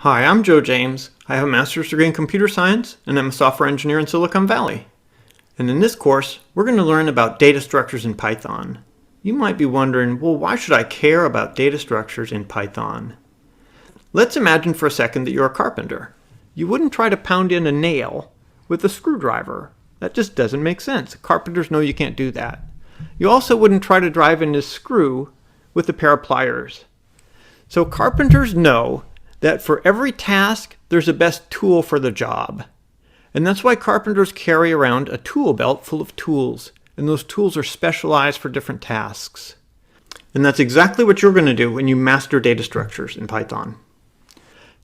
Hi, I'm Joe James. I have a master's degree in computer science, and I'm a software engineer in Silicon Valley. And in this course, we're going to learn about data structures in Python. You might be wondering, well, why should I care about data structures in Python? Let's imagine for a second that you're a carpenter. You wouldn't try to pound in a nail with a screwdriver. That just doesn't make sense. Carpenters know you can't do that. You also wouldn't try to drive in a screw with a pair of pliers. So carpenters know that for every task, there's a best tool for the job. And that's why carpenters carry around a tool belt full of tools. And those tools are specialized for different tasks. And that's exactly what you're going to do when you master data structures in Python.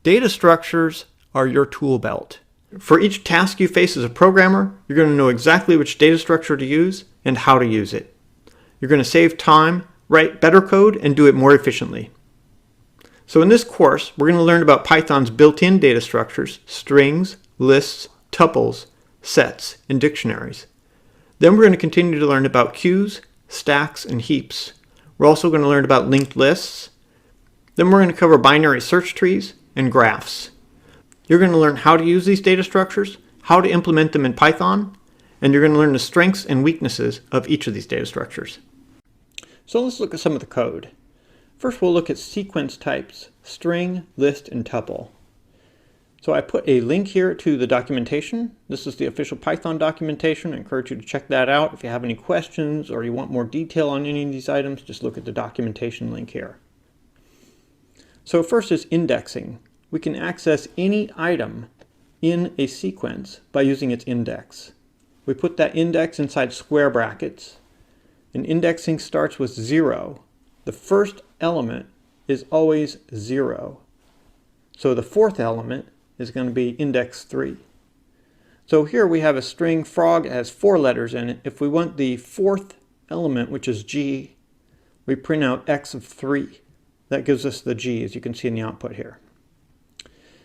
Data structures are your tool belt. For each task you face as a programmer, you're going to know exactly which data structure to use and how to use it. You're going to save time, write better code, and do it more efficiently. So in this course, we're going to learn about Python's built-in data structures, strings, lists, tuples, sets, and dictionaries. Then we're going to continue to learn about queues, stacks, and heaps. We're also going to learn about linked lists. Then we're going to cover binary search trees and graphs. You're going to learn how to use these data structures, how to implement them in Python, and you're going to learn the strengths and weaknesses of each of these data structures. So let's look at some of the code. First, we'll look at sequence types, string, list, and tuple. So I put a link here to the documentation. This is the official Python documentation. I encourage you to check that out. If you have any questions or you want more detail on any of these items, just look at the documentation link here. So first is indexing. We can access any item in a sequence by using its index. We put that index inside square brackets. And indexing starts with 0. The first element is always 0. So the fourth element is going to be index 3. So here we have a string frog that has 4 letters in it. If we want the fourth element, which is G, we print out x of 3. That gives us the G, as you can see in the output here.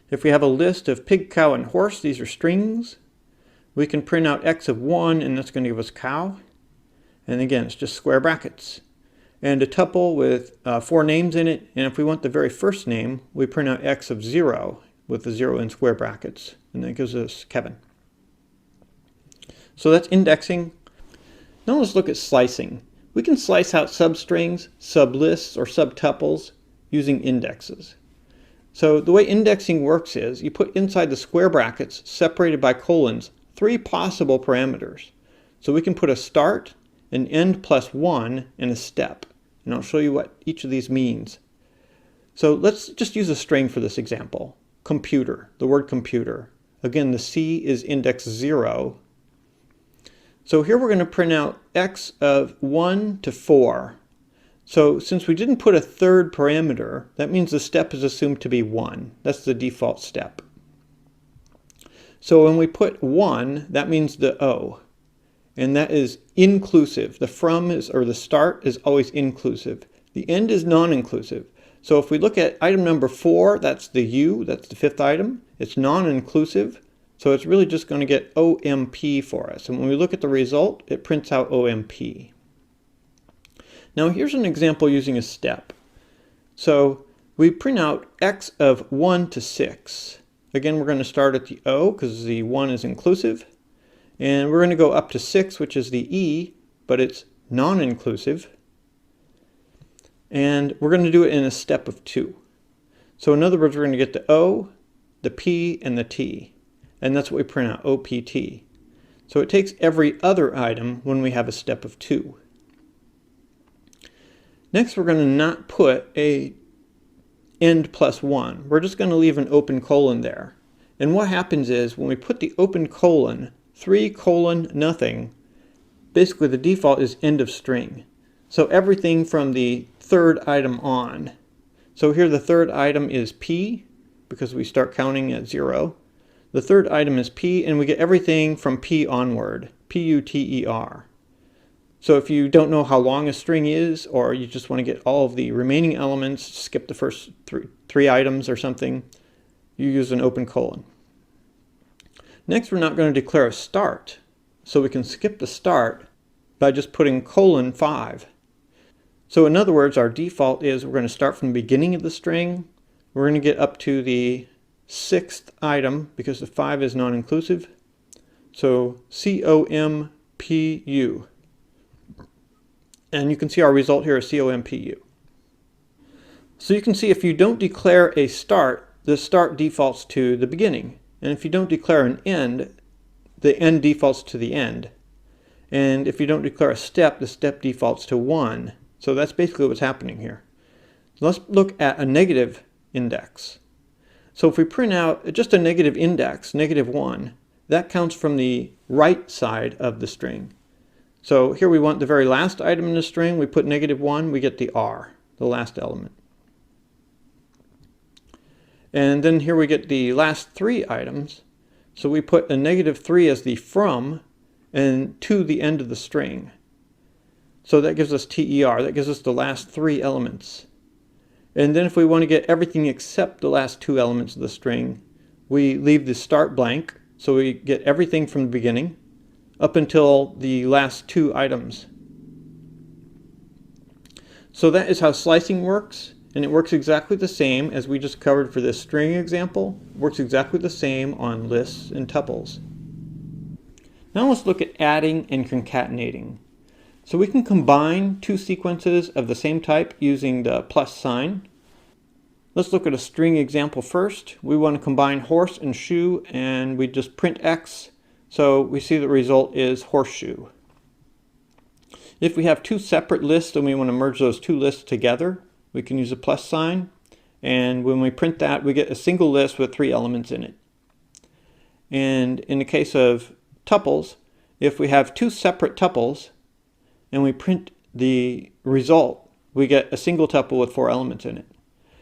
If we have a list of pig, cow, and horse, these are strings, we can print out x of 1, and that's going to give us cow. And again, it's just square brackets. And a tuple with 4 names in it, and if we want the very first name, we print out x of 0 with the 0 in square brackets, and that gives us Kevin. So that's indexing. Now let's look at slicing. We can slice out substrings, sublists, or subtuples using indexes. So the way indexing works is you put inside the square brackets, separated by colons, 3 possible parameters. So we can put a start, an end plus 1, and a step. And I'll show you what each of these means. So let's just use a string for this example. Computer, the word computer. Again, the C is index 0. So here we're going to print out x of 1 to 4. So since we didn't put a third parameter, that means the step is assumed to be 1. That's the default step. So when we put 1, that means the O. And that is inclusive. The from is, or the start is always inclusive. The end is non-inclusive. So if we look at item number 4, that's the U, that's the 5th item. It's non-inclusive. So it's really just going to get OMP for us. And when we look at the result, it prints out OMP. Now here's an example using a step. So we print out x of 1 to 6. Again, we're going to start at the O because the 1 is inclusive. And we're going to go up to 6, which is the E, but it's non-inclusive. And we're going to do it in a step of 2. So in other words, we're going to get the O, the P, and the T. And that's what we print out, OPT. So it takes every other item when we have a step of 2. Next, we're going to not put a end plus 1. We're just going to leave an open colon there. And what happens is when we put the open colon, 3 colon nothing, basically the default is end of string. So everything from the third item on. So here the third item is P, because we start counting at 0. The third item is P, and we get everything from P onward, P-U-T-E-R. So if you don't know how long a string is, or you just want to get all of the remaining elements, skip the first three items or something, you use an open colon. Next, we're not going to declare a start, so we can skip the start by just putting colon 5. So in other words, our default is we're going to start from the beginning of the string. We're going to get up to the sixth item because the 5 is non-inclusive. So COMPU. And you can see our result here is COMPU. So you can see if you don't declare a start, the start defaults to the beginning. And if you don't declare an end, the end defaults to the end. And if you don't declare a step, the step defaults to 1. So that's basically what's happening here. Let's look at a negative index. So if we print out just a negative index, -1, that counts from the right side of the string. So here we want the very last item in the string. We put -1, we get the R, the last element. And then here we get the last 3 items. So we put a -3 as the from and to the end of the string. So that gives us TER, that gives us the last 3 elements. And then if we want to get everything except the last 2 elements of the string, we leave the start blank, so we get everything from the beginning up until the last 2 items. So that is how slicing works, and it works exactly the same as we just covered for this string example. It works exactly the same on lists and tuples. Now let's look at adding and concatenating. So we can combine 2 sequences of the same type using the plus sign. Let's look at a string example first. We want to combine horse and shoe, and we just print X. So we see the result is horseshoe. If we have 2 separate lists and we want to merge those 2 lists together, we can use a plus sign. And when we print that, we get a single list with 3 elements in it. And in the case of tuples, if we have 2 separate tuples and we print the result, we get a single tuple with 4 elements in it.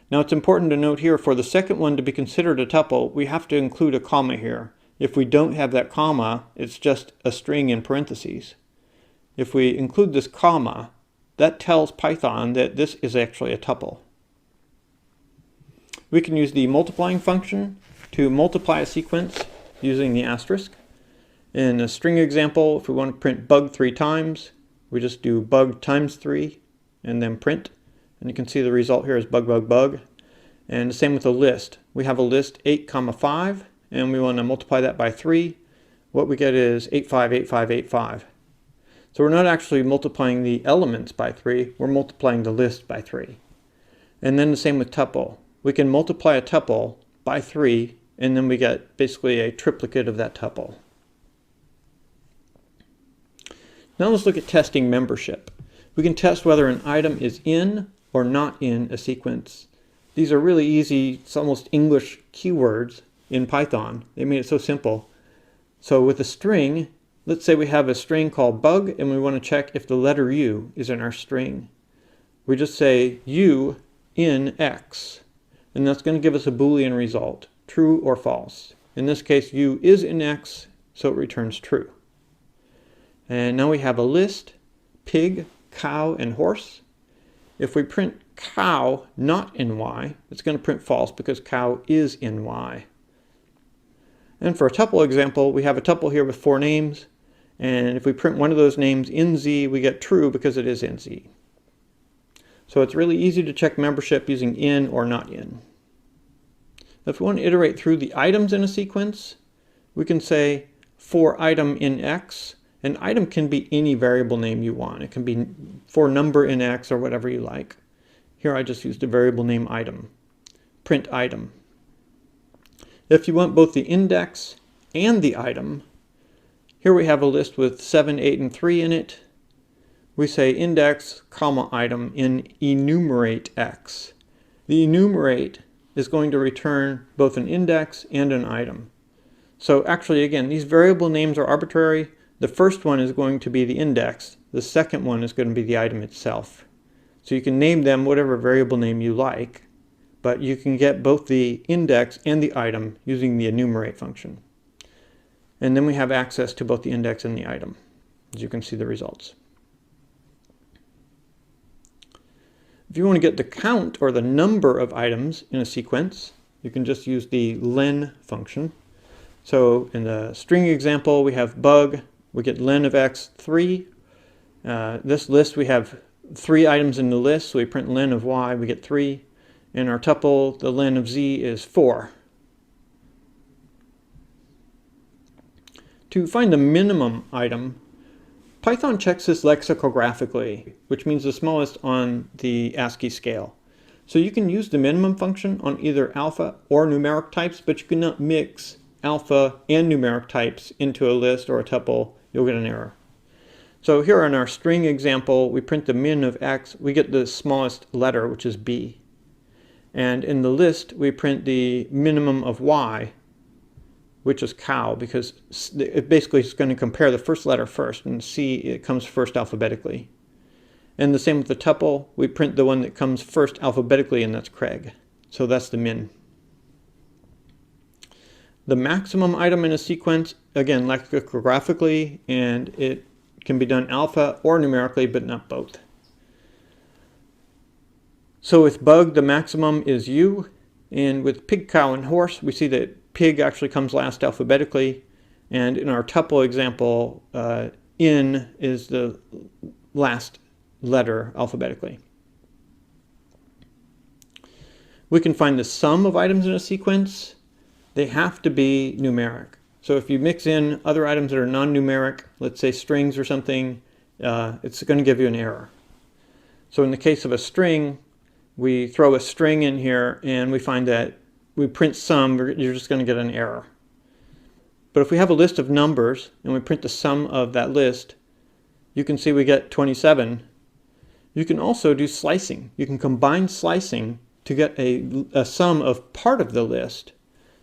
Now it's important to note here, for the second one to be considered a tuple, we have to include a comma here. If we don't have that comma, it's just a string in parentheses. If we include this comma, that tells Python that this is actually a tuple. We can use the multiplying function to multiply a sequence using the asterisk. In a string example, if we want to print bug 3 times, we just do bug times 3 and then print. And you can see the result here is bug, bug, bug. And the same with a list. We have a list 8, 5, and we want to multiply that by 3. What we get is 8, 5, 8, 5, 8, 5. So we're not actually multiplying the elements by 3, we're multiplying the list by 3. And then the same with tuple. We can multiply a tuple by 3, and then we get basically a triplicate of that tuple. Now let's look at testing membership. We can test whether an item is in or not in a sequence. These are really easy, it's almost English keywords in Python. They made it so simple. So with a string, let's say we have a string called bug and we want to check if the letter U is in our string. We just say U in X, and that's going to give us a Boolean result, true or false. In this case, U is in X, so it returns true. And now we have a list, pig, cow, and horse. If we print cow not in Y, it's going to print false because cow is in Y. And for a tuple example, we have a tuple here with 4 names, and if we print one of those names in Z, we get true because it is in Z. So it's really easy to check membership using in or not in. If we want to iterate through the items in a sequence, we can say for item in X. An item can be any variable name you want. It can be for number in X or whatever you like. Here I just used a variable name item. Print item. If you want both the index and the item, here we have a list with 7, 8, and 3 in it. We say index, comma, item in enumerate X. The enumerate is going to return both an index and an item. So actually, again, these variable names are arbitrary. The first one is going to be the index. The second one is going to be the item itself. So you can name them whatever variable name you like, but you can get both the index and the item using the enumerate function. And then we have access to both the index and the item, as you can see the results. If you want to get the count or the number of items in a sequence, you can just use the len function. So in the string example, we have bug. We get len of X 3. This list, we have 3 items in the list, so we print len of Y, we get 3. In our tuple, the len of Z is 4. To find the minimum item, Python checks this lexicographically, which means the smallest on the ASCII scale. So you can use the minimum function on either alpha or numeric types, but you cannot mix alpha and numeric types into a list or a tuple. You'll get an error. So here in our string example, we print the min of x. We get the smallest letter, which is b. And in the list, we print the minimum of y, which is cow, because it basically is going to compare the first letter first, and C, it comes first alphabetically. And the same with the tuple, we print the one that comes first alphabetically, and that's Craig. So that's the min. The maximum item in a sequence, again, lexicographically, and it can be done alpha or numerically, but not both. So with bug, the maximum is U, and with pig, cow, and horse, we see that pig actually comes last alphabetically, and in our tuple example, in is the last letter alphabetically. We can find the sum of items in a sequence. They have to be numeric. So if you mix in other items that are non-numeric, let's say strings or something, it's going to give you an error. So in the case of a string, we throw a string in here and we find that we print sum, you're just going to get an error. But if we have a list of numbers and we print the sum of that list, you can see we get 27. You can also do slicing. You can combine slicing to get a sum of part of the list.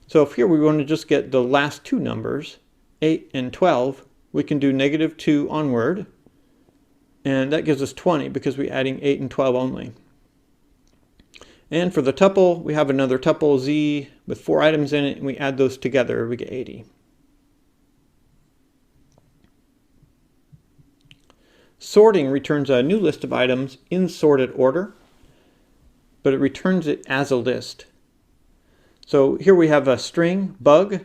So if here we want to just get the last two numbers, 8 and 12, we can do -2 onward, and that gives us 20 because we're adding 8 and 12 only. And for the tuple, we have another tuple z with 4 items in it, and we add those together, we get 80. Sorting returns a new list of items in sorted order, but it returns it as a list. So here we have a string, bug.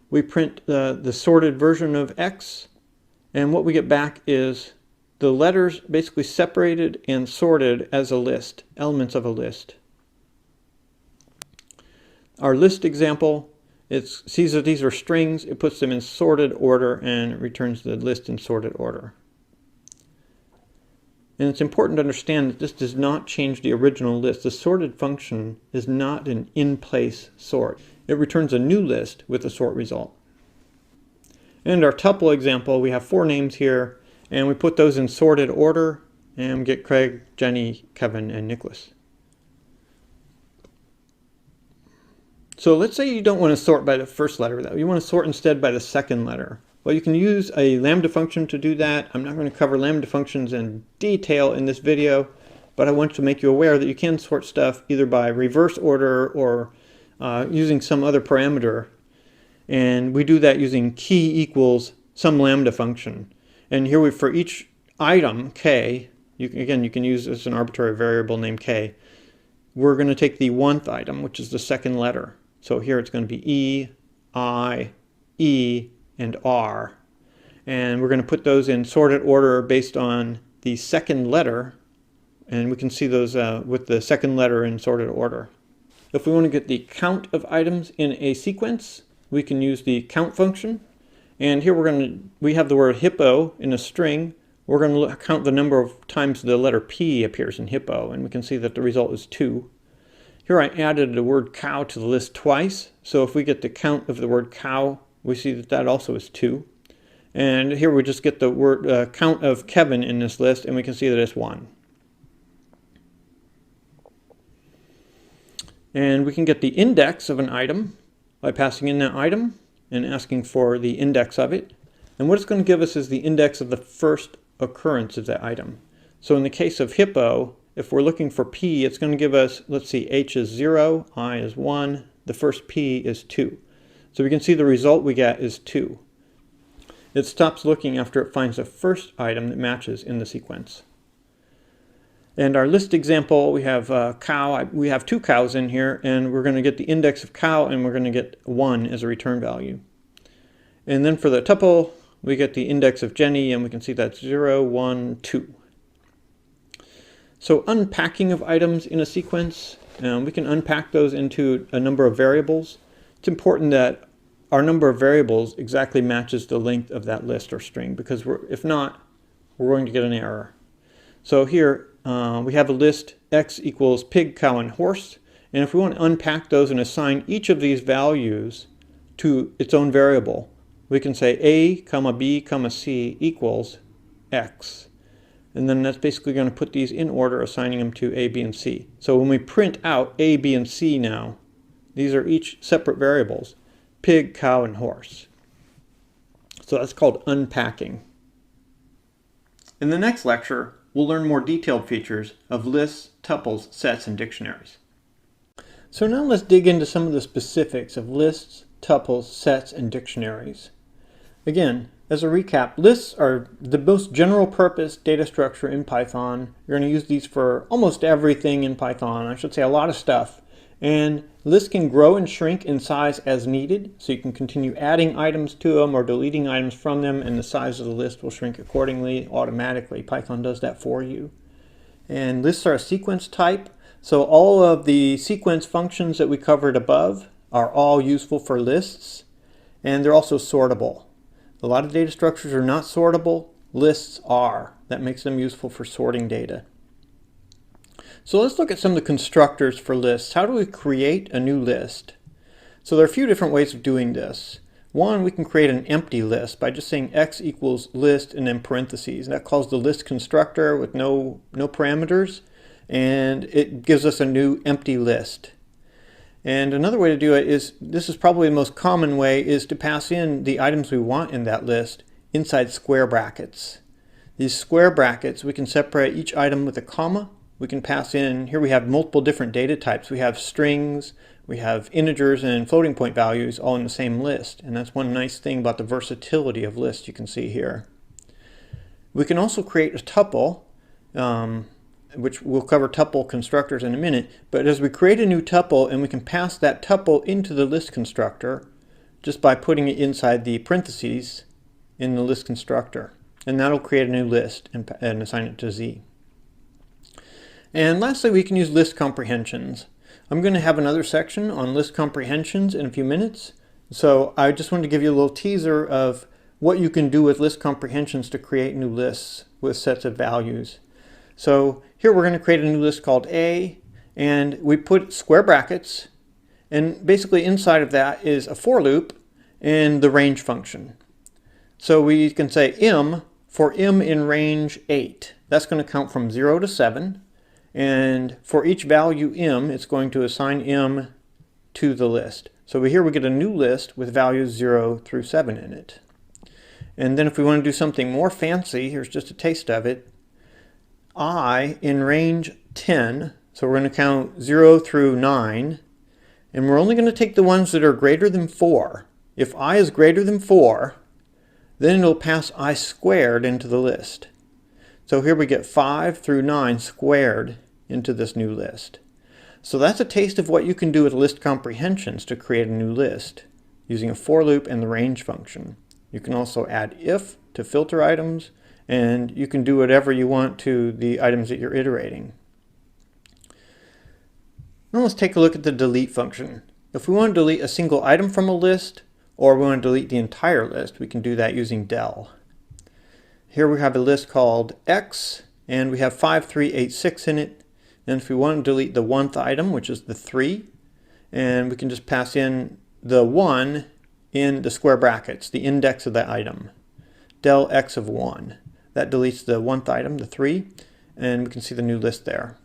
We print the sorted version of x, and what we get back is the letters basically separated and sorted as a list, elements of a list. Our list example, it sees that these are strings, it puts them in sorted order, and it returns the list in sorted order. And it's important to understand that this does not change the original list. The sorted function is not an in-place sort. It returns a new list with a sort result. And our tuple example, we have 4 names here, and we put those in sorted order, and we get Craig, Jenny, Kevin, and Nicholas. So let's say you don't want to sort by the first letter, though. You want to sort instead by the second letter. Well, you can use a lambda function to do that. I'm not going to cover lambda functions in detail in this video, but I want to make you aware that you can sort stuff either by reverse order or using some other parameter. And we do that using key equals some lambda function. And here for each item, k, you can use as an arbitrary variable named k. We're going to take the 1th item, which is the second letter. So here it's going to be E, I, E, and R. And we're going to put those in sorted order based on the second letter. And we can see those with the second letter in sorted order. If we want to get the count of items in a sequence, we can use the count function. And here we have the word hippo in a string. We're going to count the number of times the letter P appears in hippo, and we can see that the result is 2. Here I added the word cow to the list twice, so if we get the count of the word cow, we see that that also is 2. And here we just get the word count of Kevin in this list, and we can see that it's 1. And we can get the index of an item by passing in that item and asking for the index of it. And what it's going to give us is the index of the first occurrence of that item. So in the case of hippo, if we're looking for P, it's going to give us, let's see, H is 0, I is 1, the first P is 2. So we can see the result we get is 2. It stops looking after it finds the first item that matches in the sequence. And our list example, we have cow. We have 2 cows in here, and we're going to get the index of cow, and we're going to get 1 as a return value. And then for the tuple, we get the index of Jenny, and we can see that's 0, 1, 2. So unpacking of items in a sequence, we can unpack those into a number of variables. It's important that our number of variables exactly matches the length of that list or string, because if not, we're going to get an error. So here we have a list x equals pig, cow, and horse, and if we want to unpack those and assign each of these values to its own variable, we can say a, comma b, comma c equals x. And then that's basically going to put these in order, assigning them to a, b, and c. So when we print out a, b, and c now, these are each separate variables: pig, cow, and horse. So that's called unpacking. In the next lecture, we'll learn more detailed features of lists, tuples, sets, and dictionaries. So now let's dig into some of the specifics of lists, tuples, sets, and dictionaries. Again, as a recap, lists are the most general purpose data structure in Python. You're going to use these for almost everything in Python. I should say a lot of stuff. And lists can grow and shrink in size as needed, so you can continue adding items to them or deleting items from them, and the size of the list will shrink accordingly automatically. Python does that for you. And lists are a sequence type, so all of the sequence functions that we covered above are all useful for lists, and they're also sortable. A lot of data structures are not sortable. Lists are. That makes them useful for sorting data. So let's look at some of the constructors for lists. How do we create a new list? So there are a few different ways of doing this. One, we can create an empty list by just saying x equals list and then parentheses. That calls the list constructor with no parameters, and it gives us a new empty list. And another way to do it is, this is probably the most common way, is to pass in the items we want in that list inside square brackets. These square brackets, we can separate each item with a comma. We can pass in, here we have multiple different data types. We have strings, we have integers and floating point values all in the same list. And that's one nice thing about the versatility of lists you can see here. We can also create a tuple, which we'll cover tuple constructors in a minute, but as we create a new tuple, and we can pass that tuple into the list constructor just by putting it inside the parentheses in the list constructor, and that'll create a new list and assign it to Z. And lastly, we can use list comprehensions. I'm going to have another section on list comprehensions in a few minutes, so I just wanted to give you a little teaser of what you can do with list comprehensions to create new lists with sets of values. So here we're going to create a new list called A, and we put square brackets, and basically inside of that is a for loop and the range function. So we can say m for m in range 8. That's going to count from 0 to 7, and for each value m, it's going to assign m to the list. So here we get a new list with values 0 through 7 in it. And then if we want to do something more fancy, here's just a taste of it. I in range 10, so we're going to count 0 through 9, and we're only going to take the ones that are greater than 4. If I is greater than 4, then it'll pass I squared into the list. So here we get 5 through 9 squared into this new list. So that's a taste of what you can do with list comprehensions to create a new list using a for loop and the range function. You can also add if to filter items, and you can do whatever you want to the items that you're iterating. Now let's take a look at the delete function. If we want to delete a single item from a list, or we want to delete the entire list, we can do that using del. Here we have a list called X, and we have 5386 in it. And if we want to delete the 1th item, which is the 3, and we can just pass in the 1 in the square brackets, the index of that item, del x of 1. That deletes the 1th item, the 3, and we can see the new list there.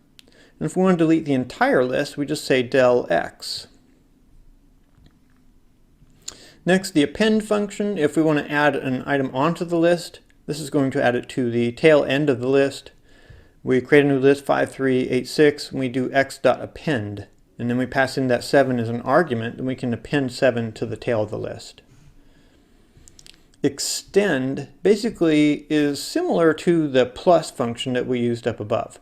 And if we want to delete the entire list, we just say del x. Next, the append function. If we want to add an item onto the list, this is going to add it to the tail end of the list. We create a new list 5386, and we do x.append, and then we pass in that 7 as an argument, and we can append 7 to the tail of the list. Extend basically is similar to the plus function that we used up above.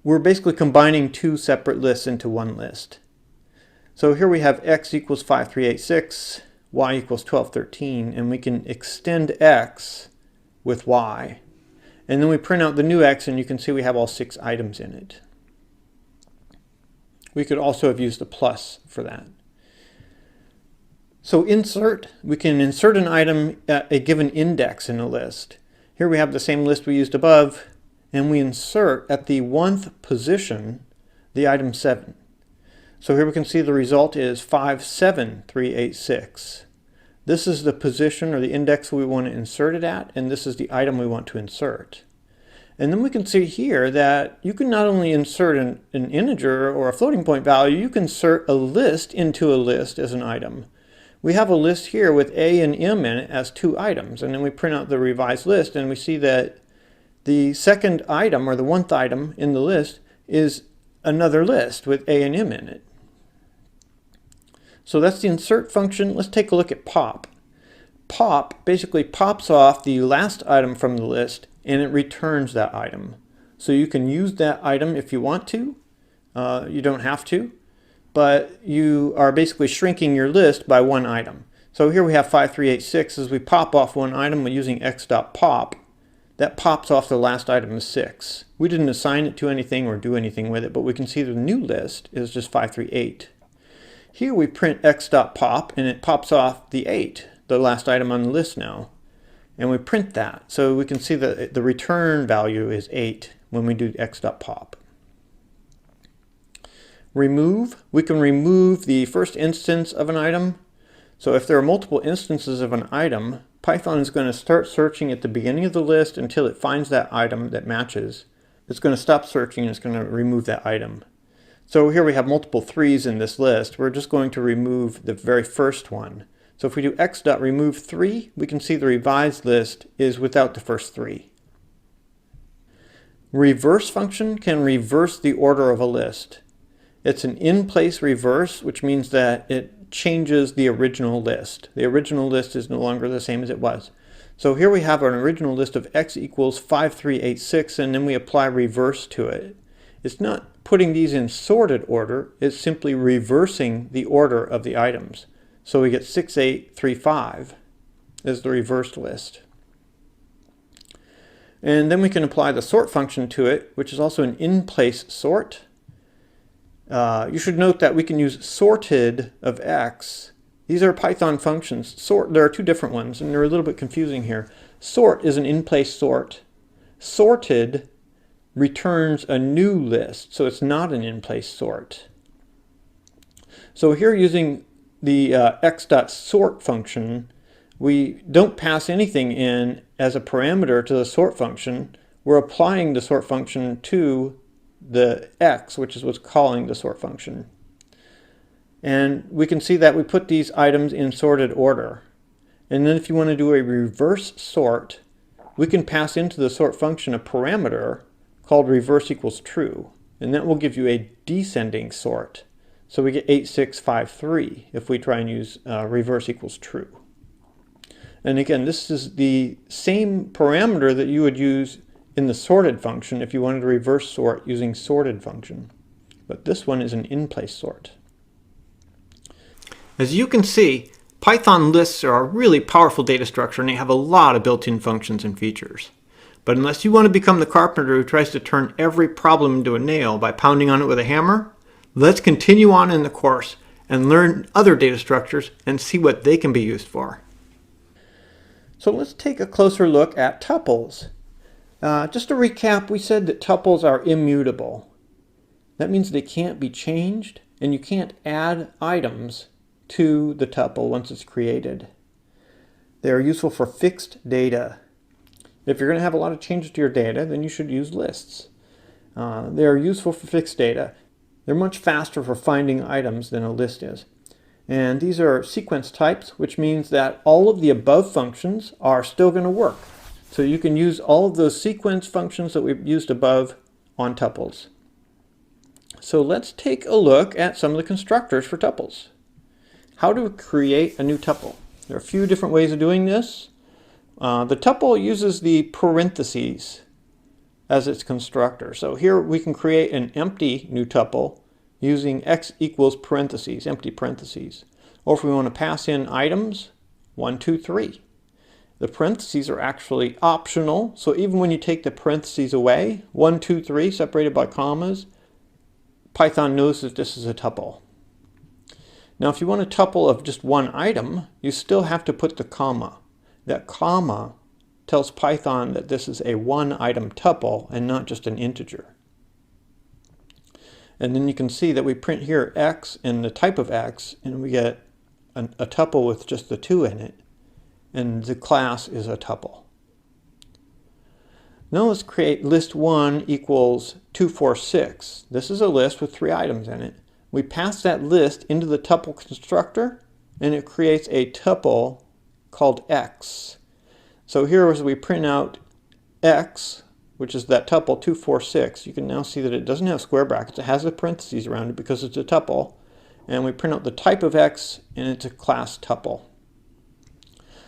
We're basically combining two separate lists into one list. So here we have x equals 5386, y equals 1213, and we can extend x with y. And then we print out the new x, and you can see we have all 6 items in it. We could also have used a plus for that. So insert, we can insert an item at a given index in a list. Here we have the same list we used above, and we insert at the 1th position the item 7. So here we can see the result is 57386. This is the position or the index we want to insert it at, and this is the item we want to insert. And then we can see here that you can not only insert an integer or a floating point value, you can insert a list into a list as an item. We have a list here with A and M in it as 2 items, and then we print out the revised list and we see that the second item or the 1th item in the list is another list with A and M in it. So that's the insert function. Let's take a look at pop. Pop basically pops off the last item from the list and it returns that item. So you can use that item if you want to. You don't have to, but you are basically shrinking your list by 1 item. So here we have 5386. As we pop off 1 item using x.pop, that pops off the last item as 6. We didn't assign it to anything or do anything with it, but we can see the new list is just 538. Here we print x.pop and it pops off the 8, the last item on the list now. And we print that. So we can see that the return value is 8 when we do x.pop. Remove, we can remove the first instance of an item. So if there are multiple instances of an item, Python is going to start searching at the beginning of the list until it finds that item that matches. It's going to stop searching and it's going to remove that item. So here we have multiple 3s in this list. We're just going to remove the very first one. So if we do x.remove 3, we can see the revised list is without the first 3. Reverse function can reverse the order of a list. It's an in-place reverse, which means that it changes the original list. The original list is no longer the same as it was. So here we have an original list of x equals 5386, and then we apply reverse to it. It's not putting these in sorted order, it's simply reversing the order of the items. So we get 6835 as the reversed list. And then we can apply the sort function to it, which is also an in-place sort. You should note that we can use sorted of x. These are Python functions. Sort, there are 2 different ones, and they're a little bit confusing here. Sort is an in-place sort. Sorted returns a new list, so it's not an in-place sort. So here using the x.sort function, we don't pass anything in as a parameter to the sort function. We're applying the sort function to the x, which is what's calling the sort function. And we can see that we put these items in sorted order. And then if you want to do a reverse sort, we can pass into the sort function a parameter called reverse equals true. And that will give you a descending sort. So we get 8653 if we try and use reverse equals true. And again, this is the same parameter that you would use in the sorted function if you wanted to reverse sort using sorted function. But this one is an in-place sort. As you can see, Python lists are a really powerful data structure and they have a lot of built-in functions and features. But unless you want to become the carpenter who tries to turn every problem into a nail by pounding on it with a hammer, let's continue on in the course and learn other data structures and see what they can be used for. So let's take a closer look at tuples. Just to recap, we said that tuples are immutable. That means they can't be changed, and you can't add items to the tuple once it's created. They are useful for fixed data. If you're going to have a lot of changes to your data, then you should use lists. They are useful for fixed data. They're much faster for finding items than a list is. And these are sequence types, which means that all of the above functions are still going to work. So you can use all of those sequence functions that we've used above on tuples. So let's take a look at some of the constructors for tuples. How to create a new tuple? There are a few different ways of doing this. The tuple uses the parentheses as its constructor. So here we can create an empty new tuple using x equals parentheses, empty parentheses. Or if we want to pass in items, 1, 2, 3. The parentheses are actually optional, so even when you take the parentheses away, 1, 2, 3 separated by commas, Python knows that this is a tuple. Now if you want a tuple of just one item, you still have to put the comma. That comma tells Python that this is a one item tuple and not just an integer. And then you can see that we print here x and the type of x, and we get a tuple with just the 2 in it, and the class is a tuple. Now let's create list1 equals 246. This is a list with 3 items in it. We pass that list into the tuple constructor, and it creates a tuple called x. So here as we print out x, which is that tuple 246, you can now see that it doesn't have square brackets. It has the parentheses around it because it's a tuple. And we print out the type of x, and it's a class tuple.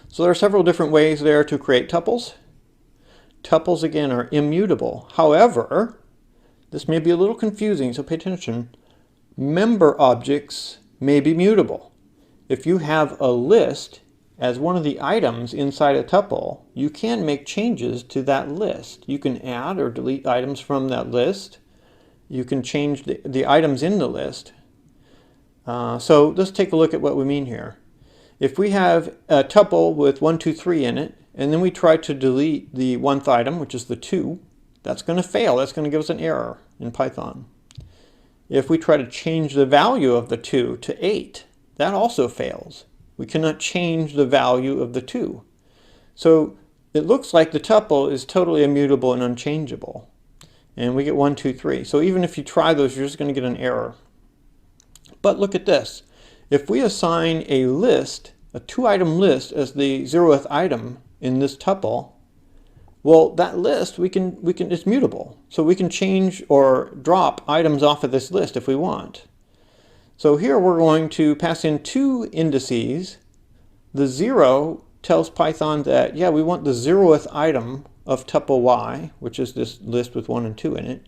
So there are several different ways there to create tuples. Tuples, again, are immutable. However, this may be a little confusing, so pay attention. Member objects may be mutable. If you have a list as one of the items inside a tuple, you can make changes to that list. You can add or delete items from that list. You can change the items in the list. So let's take a look at what we mean here. If we have a tuple with 1, 2, 3 in it, and then we try to delete the 1th item, which is the 2, that's going to fail. That's going to give us an error in Python. If we try to change the value of the 2 to 8, that also fails. We cannot change the value of the 2. So it looks like the tuple is totally immutable and unchangeable. And we get 1, 2, 3. So even if you try those, you're just going to get an error. But look at this. If we assign a list, a 2-item list, as the 0th item in this tuple, well, that list it's mutable. So we can change or drop items off of this list if we want. So here we're going to pass in 2 indices. The 0 tells Python that, yeah, we want the 0th item of tuple y, which is this list with 1 and 2 in it.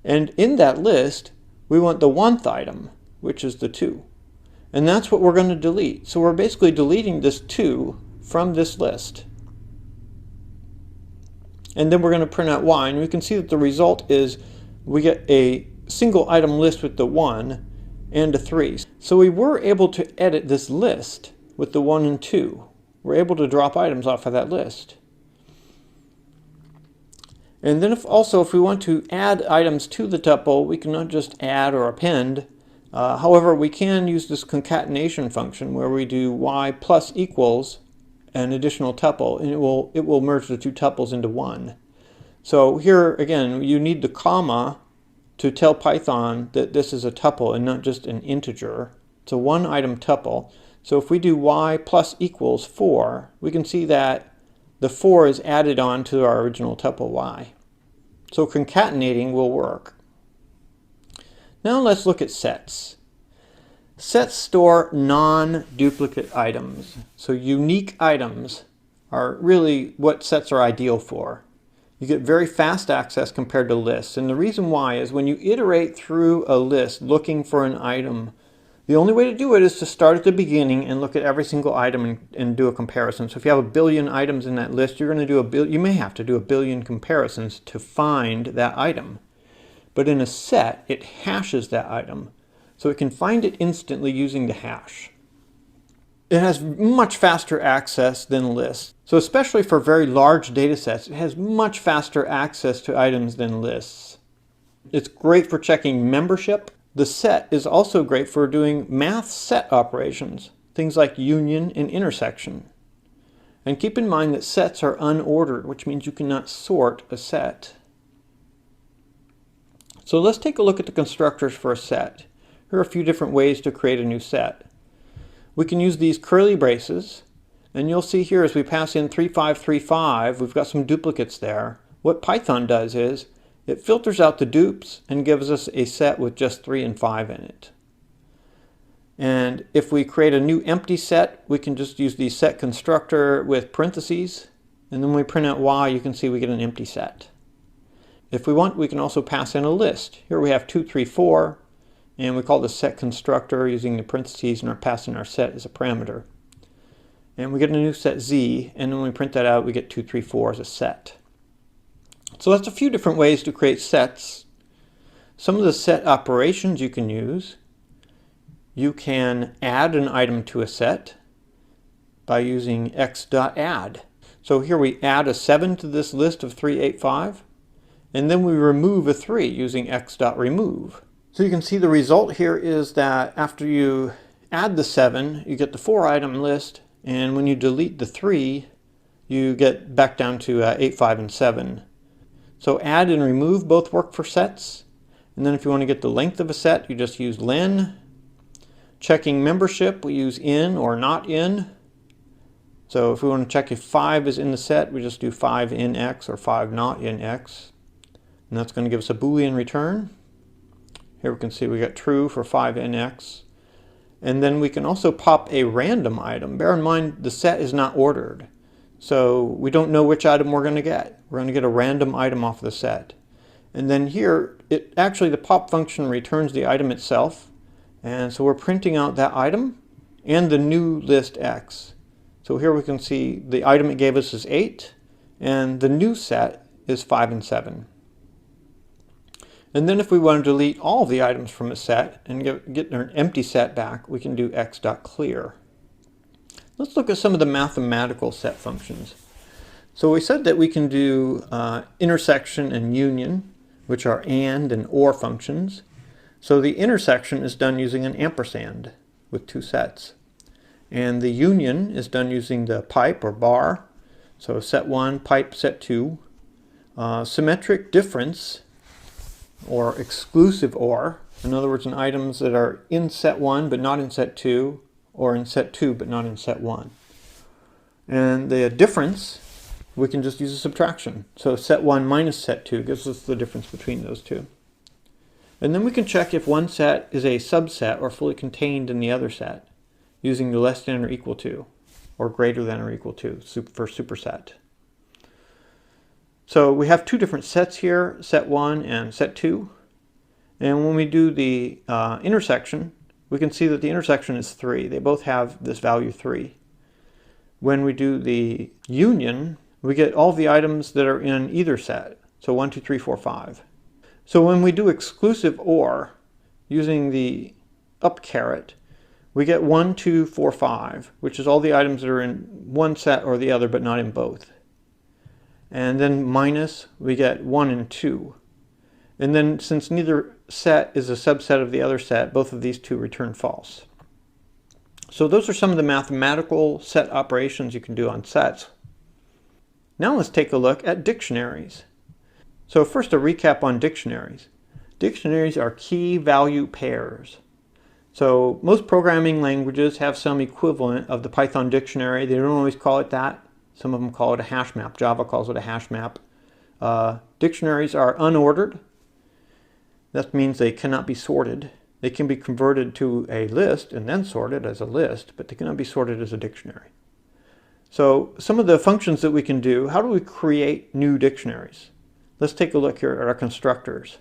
And in that list, we want the 1th item, which is the 2. And that's what we're going to delete. So we're basically deleting this 2 from this list. And then we're going to print out y, and we can see that the result is we get a single item list with the 1 and a 3. So we were able to edit this list with the 1 and 2. We're able to drop items off of that list. And then if we want to add items to the tuple, we cannot just add or append. However, we can use this concatenation function where we do y plus equals an additional tuple, and it will merge the 2 tuples into 1. So here again, you need the comma to tell Python that this is a tuple and not just an integer. It's a 1-item tuple. So if we do y plus equals 4, we can see that the 4 is added on to our original tuple y. So concatenating will work. Now let's look at sets. Sets store non-duplicate items. So unique items are really what sets are ideal for. You get very fast access compared to lists. And the reason why is when you iterate through a list looking for an item, the only way to do it is to start at the beginning and look at every single item and do a comparison. So if you have 1 billion items in that list, you're going to do you may have to do 1 billion comparisons to find that item. But in a set, it hashes that item, so it can find it instantly using the hash. It has much faster access than lists. So especially for very large data sets, it has much faster access to items than lists. It's great for checking membership. The set is also great for doing math set operations, things like union and intersection. And keep in mind that sets are unordered, which means you cannot sort a set. So let's take a look at the constructors for a set. Here are a few different ways to create a new set. We can use these curly braces, and you'll see here as we pass in 3535, we've got some duplicates there. What Python does is it filters out the dupes and gives us a set with just 3 and 5 in it. And if we create a new empty set, we can just use the set constructor with parentheses, and then when we print out y, you can see we get an empty set. If we want, we can also pass in a list. Here we have 2, 3, 4, and we call the set constructor using the parentheses and passing our set as a parameter. And we get a new set z, and when we print that out, we get 2, 3, 4 as a set. So that's a few different ways to create sets. Some of the set operations you can use. you can add an item to a set by using x.add. So here we add a 7 to this list of 3, 8, 5, and then we remove a 3 using x.remove. So you can see the result here is that after you add the 7, you get the 4 item list, and when you delete the 3, you get back down to 8, 5, and 7. So add and remove both work for sets. And then if you want to get the length of a set, you just use len. Checking membership, we use in or not in. So if we want to check if 5 is in the set, we just do 5 in x or 5 not in x. And that's going to give us a Boolean return. Here we can see we got true for 5 in x. And then we can also pop a random item. Bear in mind the set is not ordered. So we don't know which item we're going to get. We're going to get a random item off the set. And then here, actually the pop function returns the item itself. And so we're printing out that item and the new list x. So here we can see the item it gave us is 8, and the new set is 5 and 7. And then if we want to delete all the items from a set and get an empty set back, we can do x.clear. Let's look at some of the mathematical set functions. So we said that we can do intersection and union, which are and or functions. So the intersection is done using an ampersand with 2 sets. And the union is done using the pipe or bar. So set 1, pipe, set 2. Symmetric difference, or exclusive or. In other words, in items that are in set 1 but not in set 2, or in set 2 but not in set 1. And the difference, we can just use a subtraction. So set 1 minus set 2 gives us the difference between those two. And then we can check if one set is a subset or fully contained in the other set using the less than or equal to or greater than or equal to for superset. So we have 2 different sets here, set 1 and set 2. And when we do the intersection, we can see that the intersection is 3. They both have this value 3. When we do the union, we get all the items that are in either set. So 1, 2, 3, 4, 5. So when we do exclusive or, using the up caret, we get 1, 2, 4, 5, which is all the items that are in one set or the other, but not in both. And then minus, we get 1 and 2. And then since neither set is a subset of the other set, both of these two return false. So those are some of the mathematical set operations you can do on sets. Now let's take a look at dictionaries. So first a recap on dictionaries. Dictionaries are key value pairs. So most programming languages have some equivalent of the Python dictionary. They don't always call it that. Some of them call it a hash map. Java calls it a hash map. Dictionaries are unordered. That means they cannot be sorted. They can be converted to a list and then sorted as a list, but they cannot be sorted as a dictionary. So some of the functions that we can do, how do we create new dictionaries? Let's take a look here at our constructors.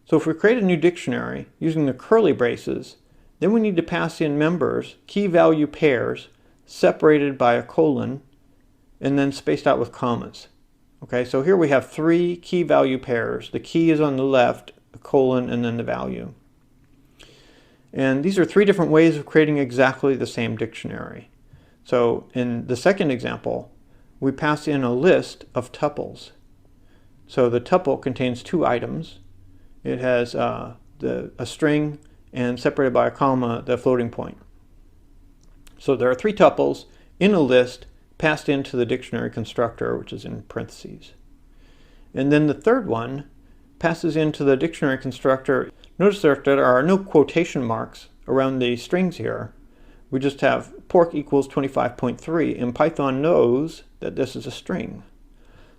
So if we create a new dictionary using the curly braces, then we need to pass in members, key value pairs, separated by a colon, and then spaced out with commas. Okay, so here we have 3 key value pairs. The key is on the left, a colon, and then the value. And these are 3 different ways of creating exactly the same dictionary. So in the second example, we pass in a list of tuples. So the tuple contains 2 items. It has a string and separated by a comma, the floating point. So there are 3 tuples in a list passed into the dictionary constructor, which is in parentheses. And then the third one passes into the dictionary constructor. Notice that there are no quotation marks around the strings here. We just have pork equals 25.3, and Python knows that this is a string.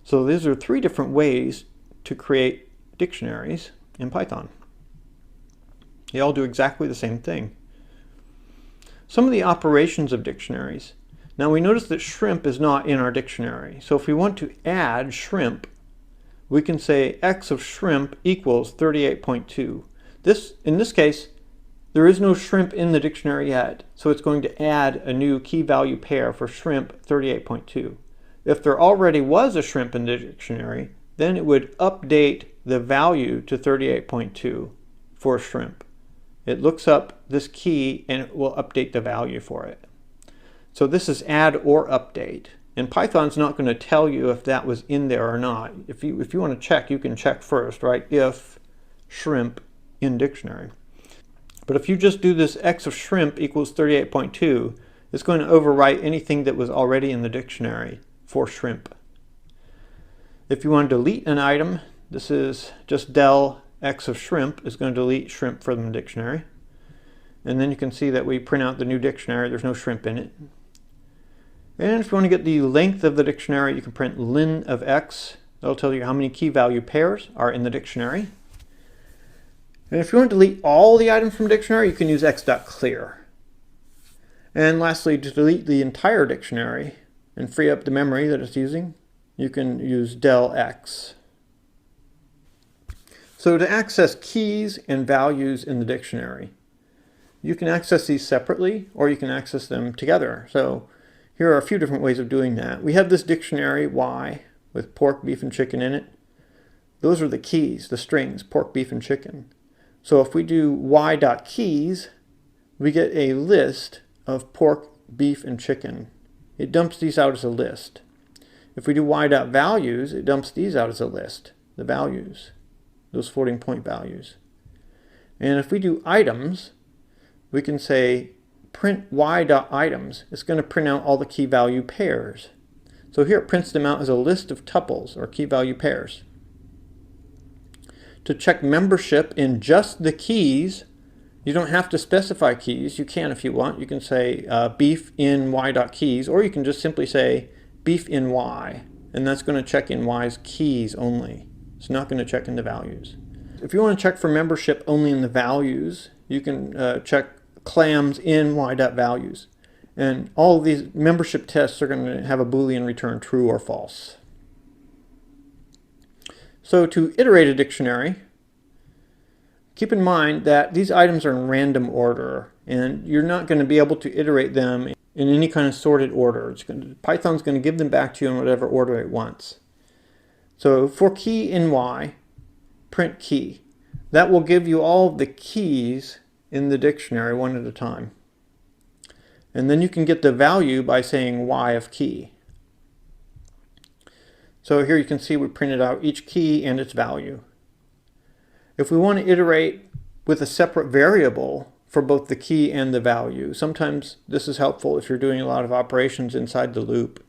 So these are 3 different ways to create dictionaries in Python. They all do exactly the same thing. Some of the operations of dictionaries. Now we notice that shrimp is not in our dictionary. So if we want to add shrimp, we can say x of shrimp equals 38.2. In this case, there is no shrimp in the dictionary yet, so it's going to add a new key value pair for shrimp 38.2. If there already was a shrimp in the dictionary, then it would update the value to 38.2 for shrimp. it looks up this key and it will update the value for it. So this is add or update. And Python's not going to tell you if that was in there or not. If you want to check, you can check first, right? If shrimp in dictionary. But if you just do this x of shrimp equals 38.2, it's going to overwrite anything that was already in the dictionary for shrimp. If you want to delete an item, this is just del x of shrimp is going to delete shrimp from the dictionary. And then you can see that we print out the new dictionary. There's no shrimp in it. And if you want to get the length of the dictionary, you can print len of x. That'll tell you how many key value pairs are in the dictionary. And if you want to delete all the items from the dictionary, you can use x.clear. And lastly, to delete the entire dictionary and free up the memory that it's using, you can use del x. So to access keys and values in the dictionary, you can access these separately or you can access them together. So here are a few different ways of doing that. We have this dictionary Y with pork, beef, and chicken in it. Those are the keys, the strings, pork, beef, and chicken. So if we do y.keys, we get a list of pork, beef, and chicken. It dumps these out as a list. If we do y.values, it dumps these out as a list, the values, those floating point values. And if we do items, we can say print y.items. It's going to print out all the key value pairs. So here it prints them out as a list of tuples or key value pairs. To check membership in just the keys, you don't have to specify keys. You can if you want. You can say beef in y.keys, or you can just simply say beef in y, and that's going to check in y's keys only. It's not going to check in the values. If you want to check for membership only in the values, you can check clams in y.values. And all of these membership tests are going to have a Boolean return true or false. So to iterate a dictionary, keep in mind that these items are in random order, and you're not going to be able to iterate them in any kind of sorted order. Python's going to give them back to you in whatever order it wants. So for key in y, print key. That will give you all of the keys in the dictionary one at a time. And then you can get the value by saying y of key. So here you can see we printed out each key and its value. If we want to iterate with a separate variable for both the key and the value, sometimes this is helpful if you're doing a lot of operations inside the loop.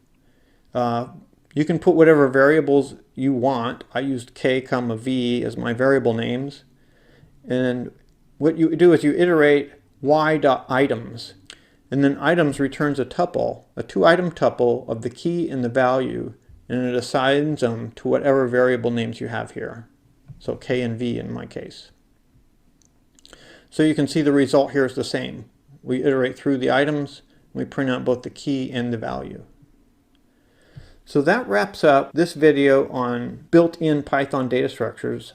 You can put whatever variables you want. I used k, v as my variable names. And what you do is you iterate y.items. And then items returns a tuple, a two-item tuple of the key and the value, and it assigns them to whatever variable names you have here. So k and v in my case. So you can see the result here is the same. We iterate through the items, we print out both the key and the value. So that wraps up this video on built-in Python data structures.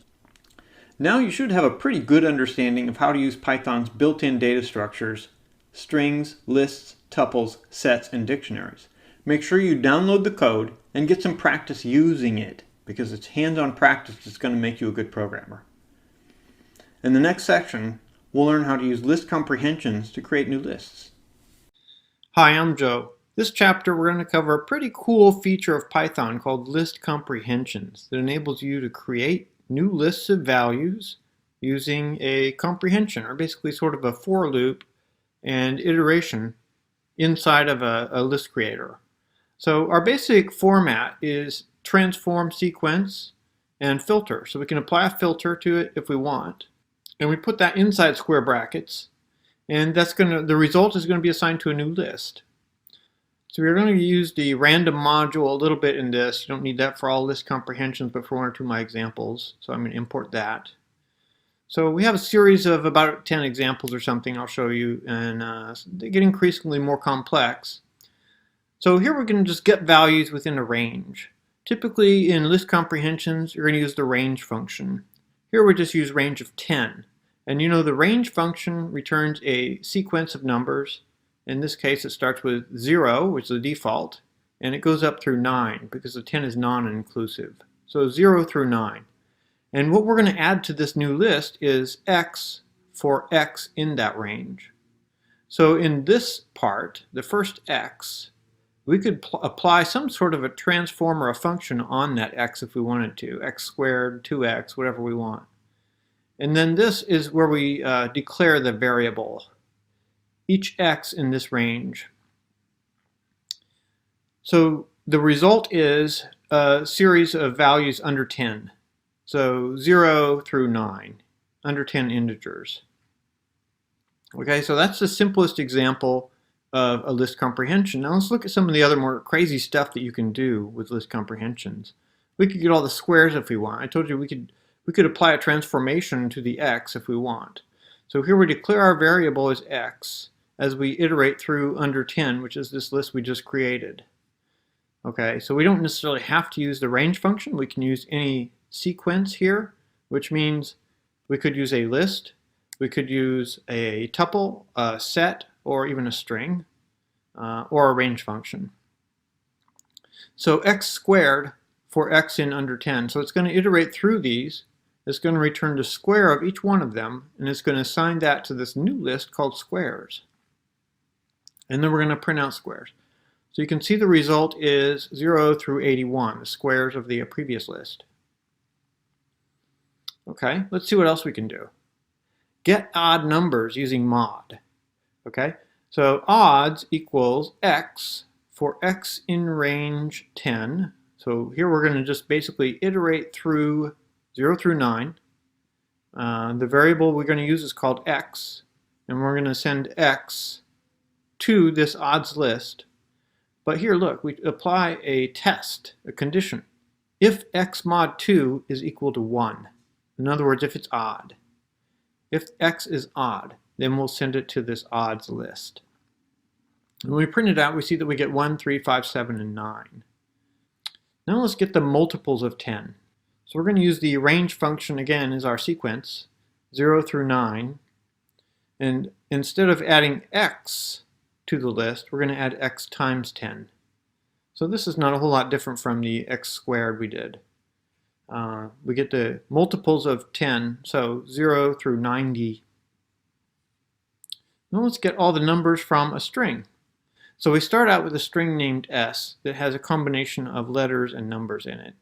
Now you should have a pretty good understanding of how to use Python's built-in data structures, strings, lists, tuples, sets, and dictionaries. Make sure you download the code and get some practice using it, because it's hands-on practice that's going to make you a good programmer. In the next section, we'll learn how to use list comprehensions to create new lists. Hi, I'm Joe. This chapter we're going to cover a pretty cool feature of Python called list comprehensions that enables you to create new lists of values using a comprehension, or basically sort of a for loop and iteration inside of a list creator. So our basic format is transform, sequence, and filter. So we can apply a filter to it if we want. And we put that inside square brackets. And the result is going to be assigned to a new list. So we're going to use the random module a little bit in this. You don't need that for all list comprehensions, but for one or two of my examples. So I'm going to import that. So we have a series of about 10 examples or something I'll show you, and they get increasingly more complex. So here we're going to just get values within a range. Typically in list comprehensions, you're going to use the range function. Here we just use range of 10. And you know the range function returns a sequence of numbers. In this case, it starts with 0, which is the default, and it goes up through 9 because the 10 is non-inclusive. So 0 through 9. And what we're going to add to this new list is x for x in that range. So in this part, the first x, we could apply some sort of a transform or a function on that x if we wanted to, x squared, 2x, whatever we want. And then this is where we declare the variable, each x in this range. So the result is a series of values under 10. So 0 through 9, under 10 integers. Okay, so that's the simplest example of a list comprehension. Now let's look at some of the other more crazy stuff that you can do with list comprehensions. We could get all the squares if we want. I told you we could apply a transformation to the x if we want. So here we declare our variable as x as we iterate through under 10, which is this list we just created. Okay, so we don't necessarily have to use the range function. We can use any sequence here, which means we could use a list, we could use a tuple, a set, or even a string, or a range function. So x squared for x in under 10. So it's going to iterate through these. It's going to return the square of each one of them, and it's going to assign that to this new list called squares. And then we're going to print out squares. So you can see the result is 0 through 81, the squares of the previous list. Okay, let's see what else we can do. Get odd numbers using mod. Okay, so odds equals x for x in range 10. So here we're going to just basically iterate through 0 through 9. The variable we're going to use is called x, and we're going to send x to this odds list. But here, look, we apply a test, a condition. If x mod 2 is equal to 1, in other words, if it's odd. If x is odd, then we'll send it to this odds list. And when we print it out, we see that we get 1, 3, 5, 7, and 9. Now let's get the multiples of 10. So we're going to use the range function again as our sequence, 0 through 9. And instead of adding x to the list, we're going to add x times 10. So this is not a whole lot different from the x squared we did. We get the multiples of 10, so 0 through 90. Now let's get all the numbers from a string. So we start out with a string named s that has a combination of letters and numbers in it.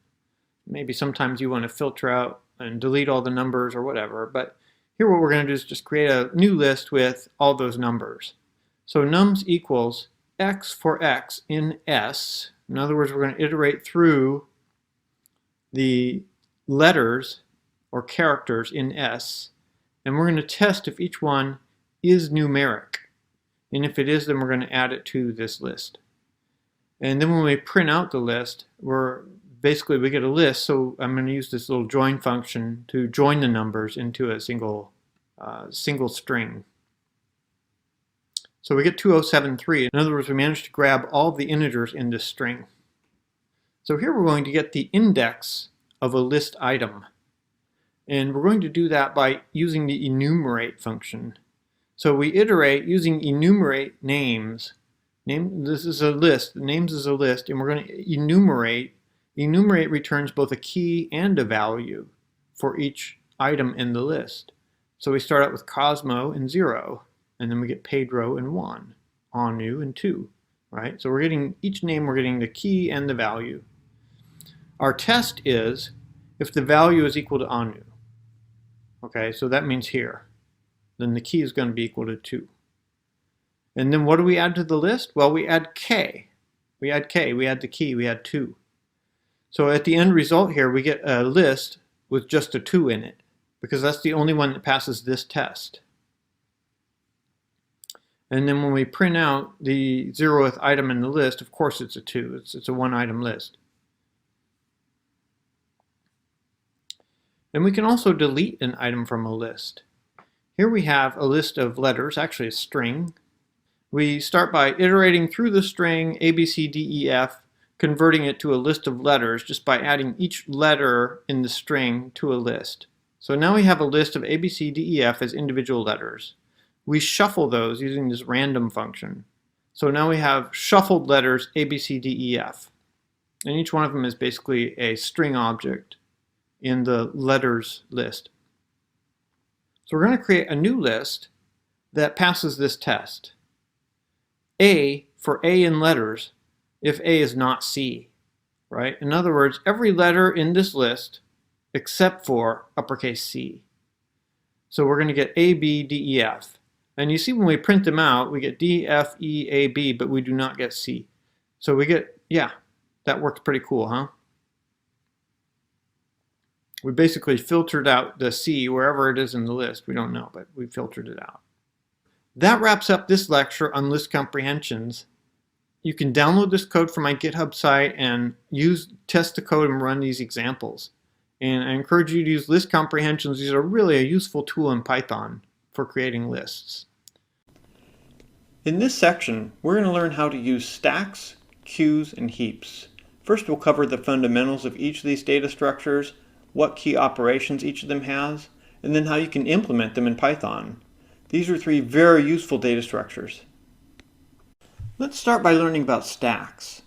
Maybe sometimes you want to filter out and delete all the numbers or whatever, but here what we're going to do is just create a new list with all those numbers. So nums equals x for x in s. In other words, we're going to iterate through the letters or characters in s, and we're going to test if each one is numeric. And if it is, then we're going to add it to this list. And then when we print out the list, we get a list, so I'm going to use this little join function to join the numbers into a single string. So we get 2073. In other words, we managed to grab all of the integers in this string. So here we're going to get the index of a list item. And we're going to do that by using the enumerate function. So we iterate using enumerate names. This is a list. Names is a list, and we're going to enumerate. Enumerate returns both a key and a value for each item in the list. So we start out with Cosmo and 0. And then we get Pedro and 1, Anu and 2, right? So we're getting each name, we're getting the key and the value. Our test is if the value is equal to Anu. Okay, so that means here. Then the key is going to be equal to 2. And then what do we add to the list? Well, we add K. We add K, we add the key, we add 2. So at the end result here, we get a list with just a 2 in it, because that's the only one that passes this test. And then when we print out the 0th item in the list, of course it's a 2. It's a 1-item list. And we can also delete an item from a list. Here we have a list of letters, actually a string. We start by iterating through the string A, B, C, D, E, F, converting it to a list of letters just by adding each letter in the string to a list. So now we have a list of A, B, C, D, E, F as individual letters. We shuffle those using this random function. So now we have shuffled letters A, B, C, D, E, F. And each one of them is basically a string object in the letters list. So we're going to create a new list that passes this test. A for A in letters if A is not C, right? In other words, every letter in this list except for uppercase C. So we're going to get A, B, D, E, F. And you see when we print them out, we get D, F, E, A, B, but we do not get C. So we get, yeah, that works pretty cool, huh? We basically filtered out the C wherever it is in the list. We don't know, but we filtered it out. That wraps up this lecture on list comprehensions. You can download this code from my GitHub site and test the code and run these examples. And I encourage you to use list comprehensions. These are really a useful tool in Python for creating lists. In this section, we're going to learn how to use stacks, queues, and heaps. First, we'll cover the fundamentals of each of these data structures, what key operations each of them has, and then how you can implement them in Python. These are three very useful data structures. Let's start by learning about stacks.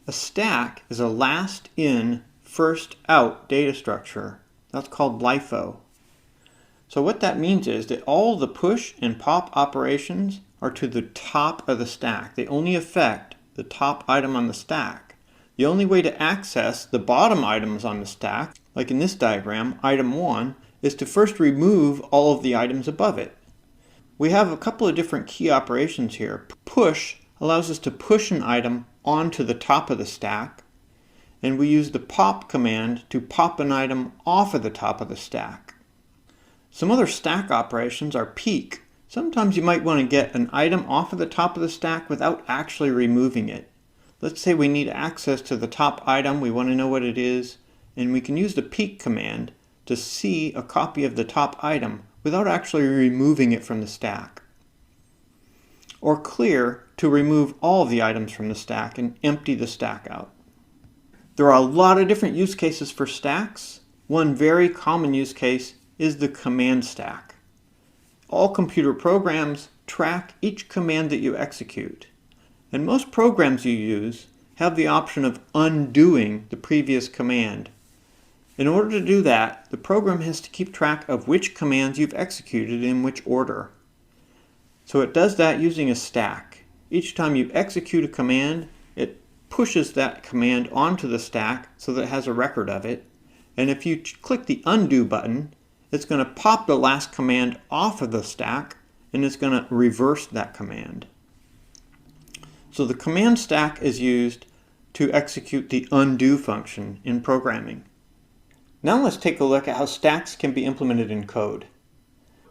A stack is a last in, first out data structure. That's called LIFO. So what that means is that all the push and pop operations are to the top of the stack. They only affect the top item on the stack. The only way to access the bottom items on the stack, like in this diagram, item 1, is to first remove all of the items above it. We have a couple of different key operations here. Push allows us to push an item onto the top of the stack, and we use the pop command to pop an item off of the top of the stack. Some other stack operations are peek. Sometimes you might want to get an item off of the top of the stack without actually removing it. Let's say we need access to the top item, we want to know what it is, and we can use the peek command to see a copy of the top item without actually removing it from the stack. Or clear to remove all of the items from the stack and empty the stack out. There are a lot of different use cases for stacks. One very common use case is the command stack. All computer programs track each command that you execute. And most programs you use have the option of undoing the previous command. In order to do that, the program has to keep track of which commands you've executed in which order. So it does that using a stack. Each time you execute a command, it pushes that command onto the stack so that it has a record of it. And if you click the undo button, it's going to pop the last command off of the stack and it's going to reverse that command. So the command stack is used to execute the undo function in programming. Now let's take a look at how stacks can be implemented in code.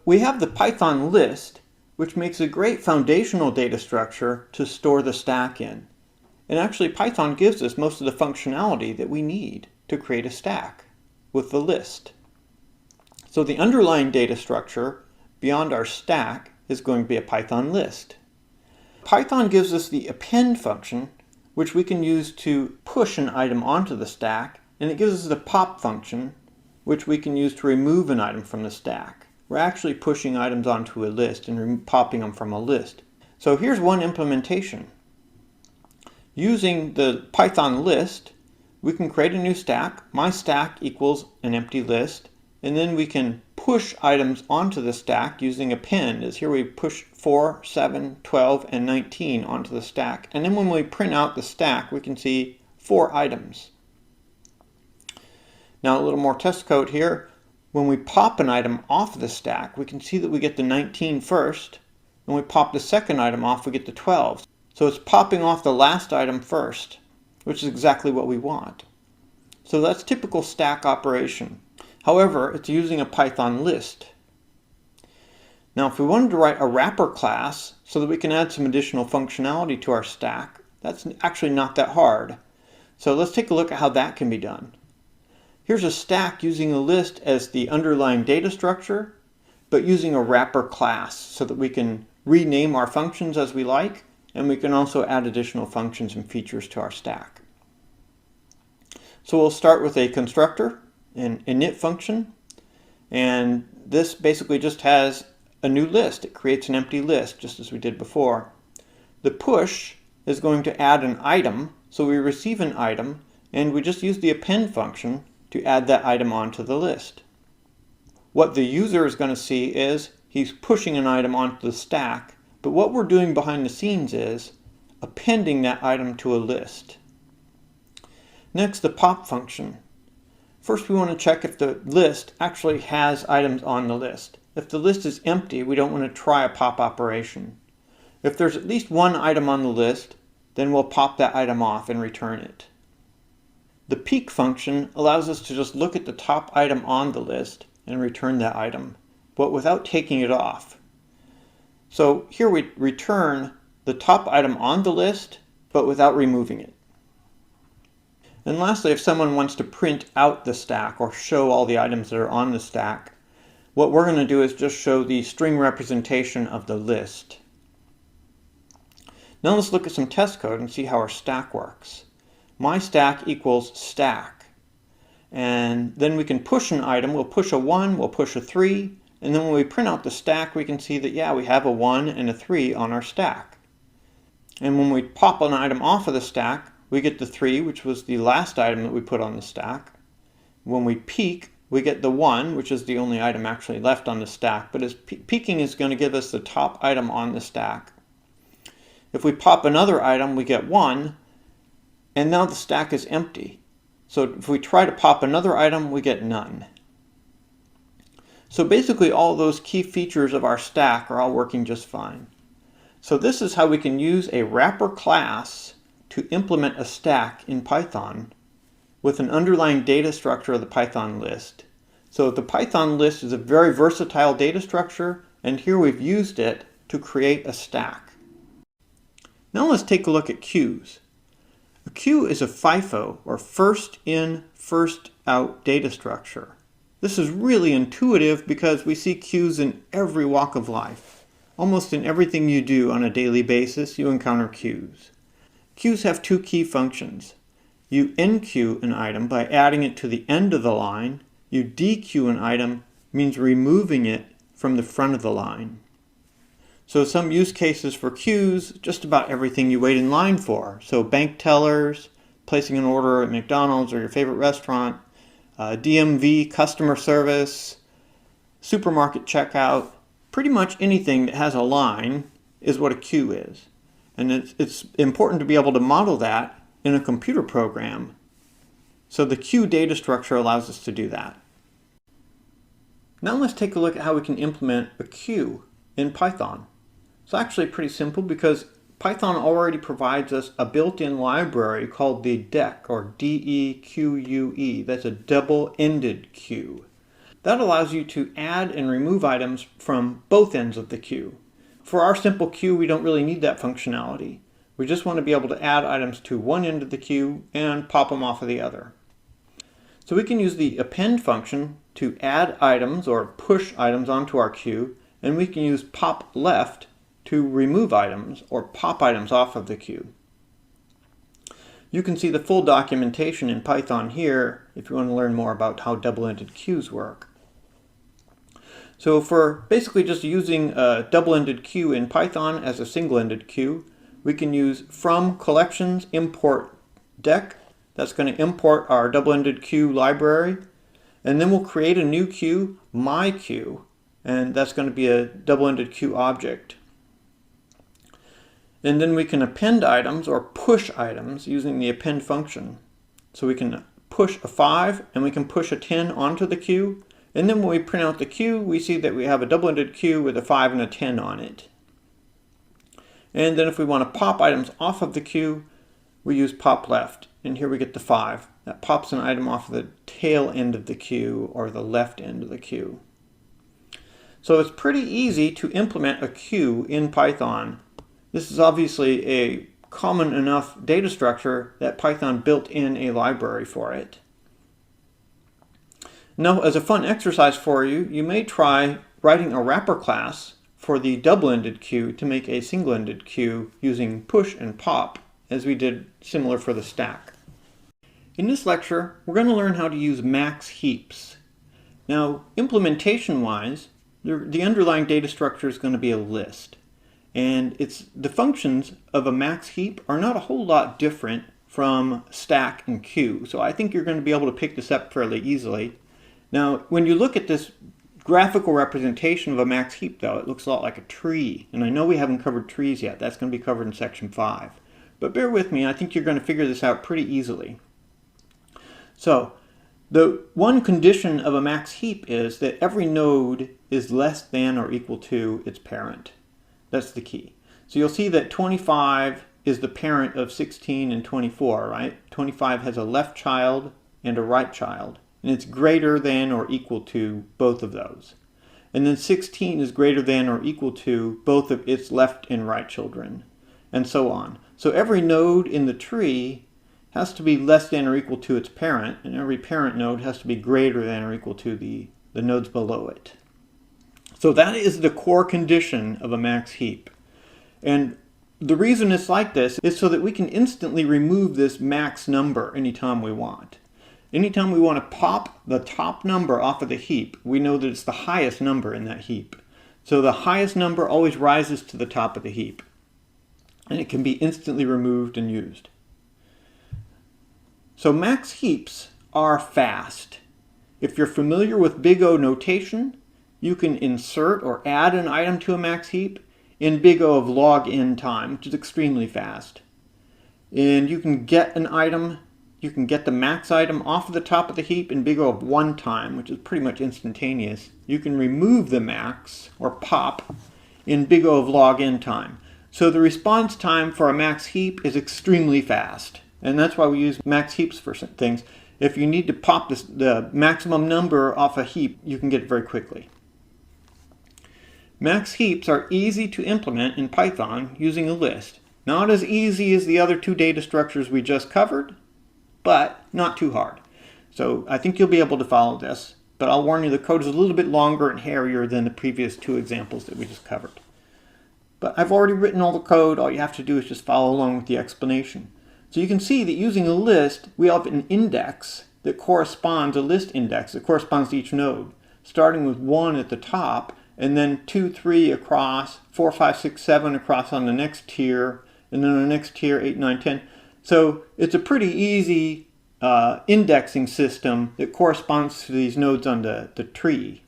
We have the Python list, which makes a great foundational data structure to store the stack in. And actually Python gives us most of the functionality that we need to create a stack with the list. So the underlying data structure beyond our stack is going to be a Python list. Python gives us the append function, which we can use to push an item onto the stack, and it gives us the pop function, which we can use to remove an item from the stack. We're actually pushing items onto a list and popping them from a list. So here's one implementation. Using the Python list, we can create a new stack. My stack equals an empty list. And then we can push items onto the stack using append. As here we push 4, 7, 12, and 19 onto the stack. And then when we print out the stack, we can see 4 items. Now a little more test code here. When we pop an item off of the stack, we can see that we get the 19 first. When we pop the second item off, we get the 12. So it's popping off the last item first, which is exactly what we want. So that's typical stack operation. However, it's using a Python list. Now if we wanted to write a wrapper class so that we can add some additional functionality to our stack, that's actually not that hard. So let's take a look at how that can be done. Here's a stack using a list as the underlying data structure, but using a wrapper class so that we can rename our functions as we like, and we can also add additional functions and features to our stack. So we'll start with a constructor, an init function, and this basically just has a new list. It creates an empty list just as we did before. The push is going to add an item, so we receive an item and we just use the append function to add that item onto the list. what the user is going to see is he's pushing an item onto the stack, but what we're doing behind the scenes is appending that item to a list. Next, the pop function. First, we want to check if the list actually has items on the list. If the list is empty, we don't want to try a pop operation. If there's at least one item on the list, then we'll pop that item off and return it. The peek function allows us to just look at the top item on the list and return that item, but without taking it off. So here we return the top item on the list, but without removing it. And lastly, if someone wants to print out the stack or show all the items that are on the stack, what we're going to do is just show the string representation of the list. Now let's look at some test code and see how our stack works. My stack equals stack. And then we can push an item. We'll push a 1, we'll push a 3, and then when we print out the stack, we can see that, yeah, we have a 1 and a 3 on our stack. And when we pop an item off of the stack, we get the 3, which was the last item that we put on the stack. When we peek, we get the 1, which is the only item actually left on the stack, but peeking is going to give us the top item on the stack. If we pop another item, we get 1, and now the stack is empty. So if we try to pop another item, we get none. So basically all those key features of our stack are all working just fine. So this is how we can use a wrapper class to implement a stack in Python with an underlying data structure of the Python list. So the Python list is a very versatile data structure, and here we've used it to create a stack. Now let's take a look at queues. A queue is a FIFO, or first in, first out data structure. This is really intuitive because we see queues in every walk of life. Almost in everything you do on a daily basis, you encounter queues. Queues have two key functions. You enqueue an item by adding it to the end of the line. You dequeue an item means removing it from the front of the line. So some use cases for queues, just about everything you wait in line for. So bank tellers, placing an order at McDonald's or your favorite restaurant, DMV, customer service, supermarket checkout, pretty much anything that has a line is what a queue is. And it's important to be able to model that in a computer program. So the queue data structure allows us to do that. Now let's take a look at how we can implement a queue in Python. It's actually pretty simple because Python already provides us a built-in library called the deque, or D-E-Q-U-E. That's a double-ended queue. That allows you to add and remove items from both ends of the queue. For our simple queue, we don't really need that functionality. We just want to be able to add items to one end of the queue and pop them off of the other. So we can use the append function to add items or push items onto our queue, and we can use pop left to remove items or pop items off of the queue. You can see the full documentation in Python here if you want to learn more about how double-ended queues work. So for basically just using a double-ended queue in Python as a single-ended queue, we can use from collections import deque. That's going to import our double-ended queue library. And then we'll create a new queue, myQueue, and that's going to be a double-ended queue object. And then we can append items or push items using the append function. So we can push a 5 and we can push a 10 onto the queue. And then when we print out the queue, we see that we have a double-ended queue with a 5 and a 10 on it. And then if we want to pop items off of the queue, we use pop left. And here we get the 5. That pops an item off of the tail end of the queue or the left end of the queue. So it's pretty easy to implement a queue in Python. This is obviously a common enough data structure that Python built in a library for it. Now, as a fun exercise for you, you may try writing a wrapper class for the double-ended queue to make a single-ended queue using push and pop, as we did similar for the stack. In this lecture, we're going to learn how to use max heaps. Now, implementation-wise, the underlying data structure is going to be a list. And the functions of a max heap are not a whole lot different from stack and queue. So I think you're going to be able to pick this up fairly easily. Now, when you look at this graphical representation of a max heap, though, it looks a lot like a tree. And I know we haven't covered trees yet. That's going to be covered in section 5. But bear with me. I think you're going to figure this out pretty easily. So the one condition of a max heap is that every node is less than or equal to its parent. That's the key. So you'll see that 25 is the parent of 16 and 24, right? 25 has a left child and a right child, and it's greater than or equal to both of those. And then 16 is greater than or equal to both of its left and right children, and so on. So every node in the tree has to be less than or equal to its parent, and every parent node has to be greater than or equal to the nodes below it. So that is the core condition of a max heap. And the reason it's like this is so that we can instantly remove this max number anytime we want. Anytime we want to pop the top number off of the heap, we know that it's the highest number in that heap. So the highest number always rises to the top of the heap, and it can be instantly removed and used. So max heaps are fast. If you're familiar with Big O notation, you can insert or add an item to a max heap in Big O of log n time, which is extremely fast. And you can get an item, you can get the max item off of the top of the heap in Big O of 1 time, which is pretty much instantaneous. You can remove the max, or pop, in Big O of log n time. So the response time for a max heap is extremely fast. And that's why we use max heaps for some things. If you need to pop the maximum number off a heap, you can get it very quickly. Max heaps are easy to implement in Python using a list. Not as easy as the other 2 data structures we just covered, but not too hard. So I think you'll be able to follow this, but I'll warn you the code is a little bit longer and hairier than the previous 2 examples that we just covered. But I've already written all the code. All you have to do is just follow along with the explanation. So you can see that using a list, we have an index that corresponds, a list index that corresponds to each node, starting with 1 at the top, and then 2, 3 across, 4, 5, 6, 7 across on the next tier, and then on the next tier, 8, 9, 10. So it's a pretty easy indexing system that corresponds to these nodes on the tree.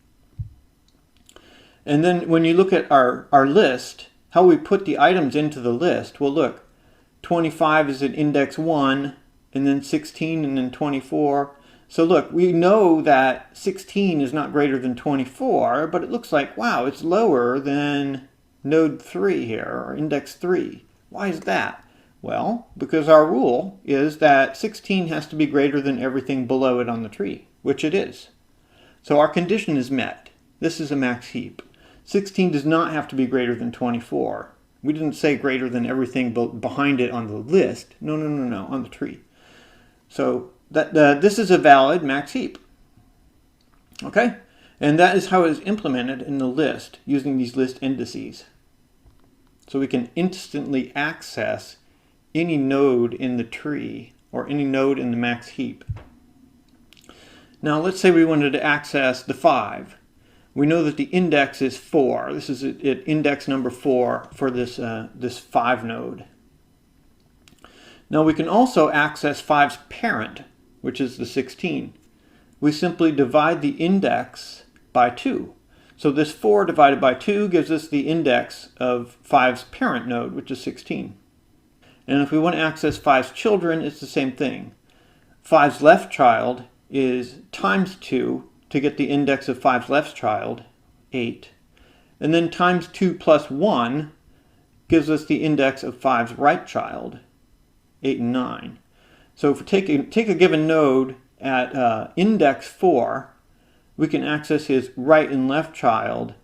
And then when you look at our list, how we put the items into the list, well look, 25 is at index 1, and then 16, and then 24. So look, we know that 16 is not greater than 24, but it looks like, wow, it's lower than node 3 here, or index 3. Why is that? Well, because our rule is that 16 has to be greater than everything below it on the tree, which it is. So our condition is met. This is a max heap. 16 does not have to be greater than 24. We didn't say greater than everything behind it on the list. No, on the tree. So this is a valid max heap. Okay? And that is how it is implemented in the list using these list indices. So we can instantly access any node in the tree or any node in the max heap. Now let's say we wanted to access the 5. We know that the index is 4. This is at index number 4 for this 5 node. Now we can also access 5's parent, which is the 16. We simply divide the index by 2. So this 4 divided by 2 gives us the index of 5's parent node, which is 16. And if we want to access 5's children, it's the same thing. 5's left child is times 2 to get the index of 5's left child, 8. And then times 2 plus 1 gives us the index of 5's right child, 8 and 9. So if we take a given node at index 4, we can access his right and left child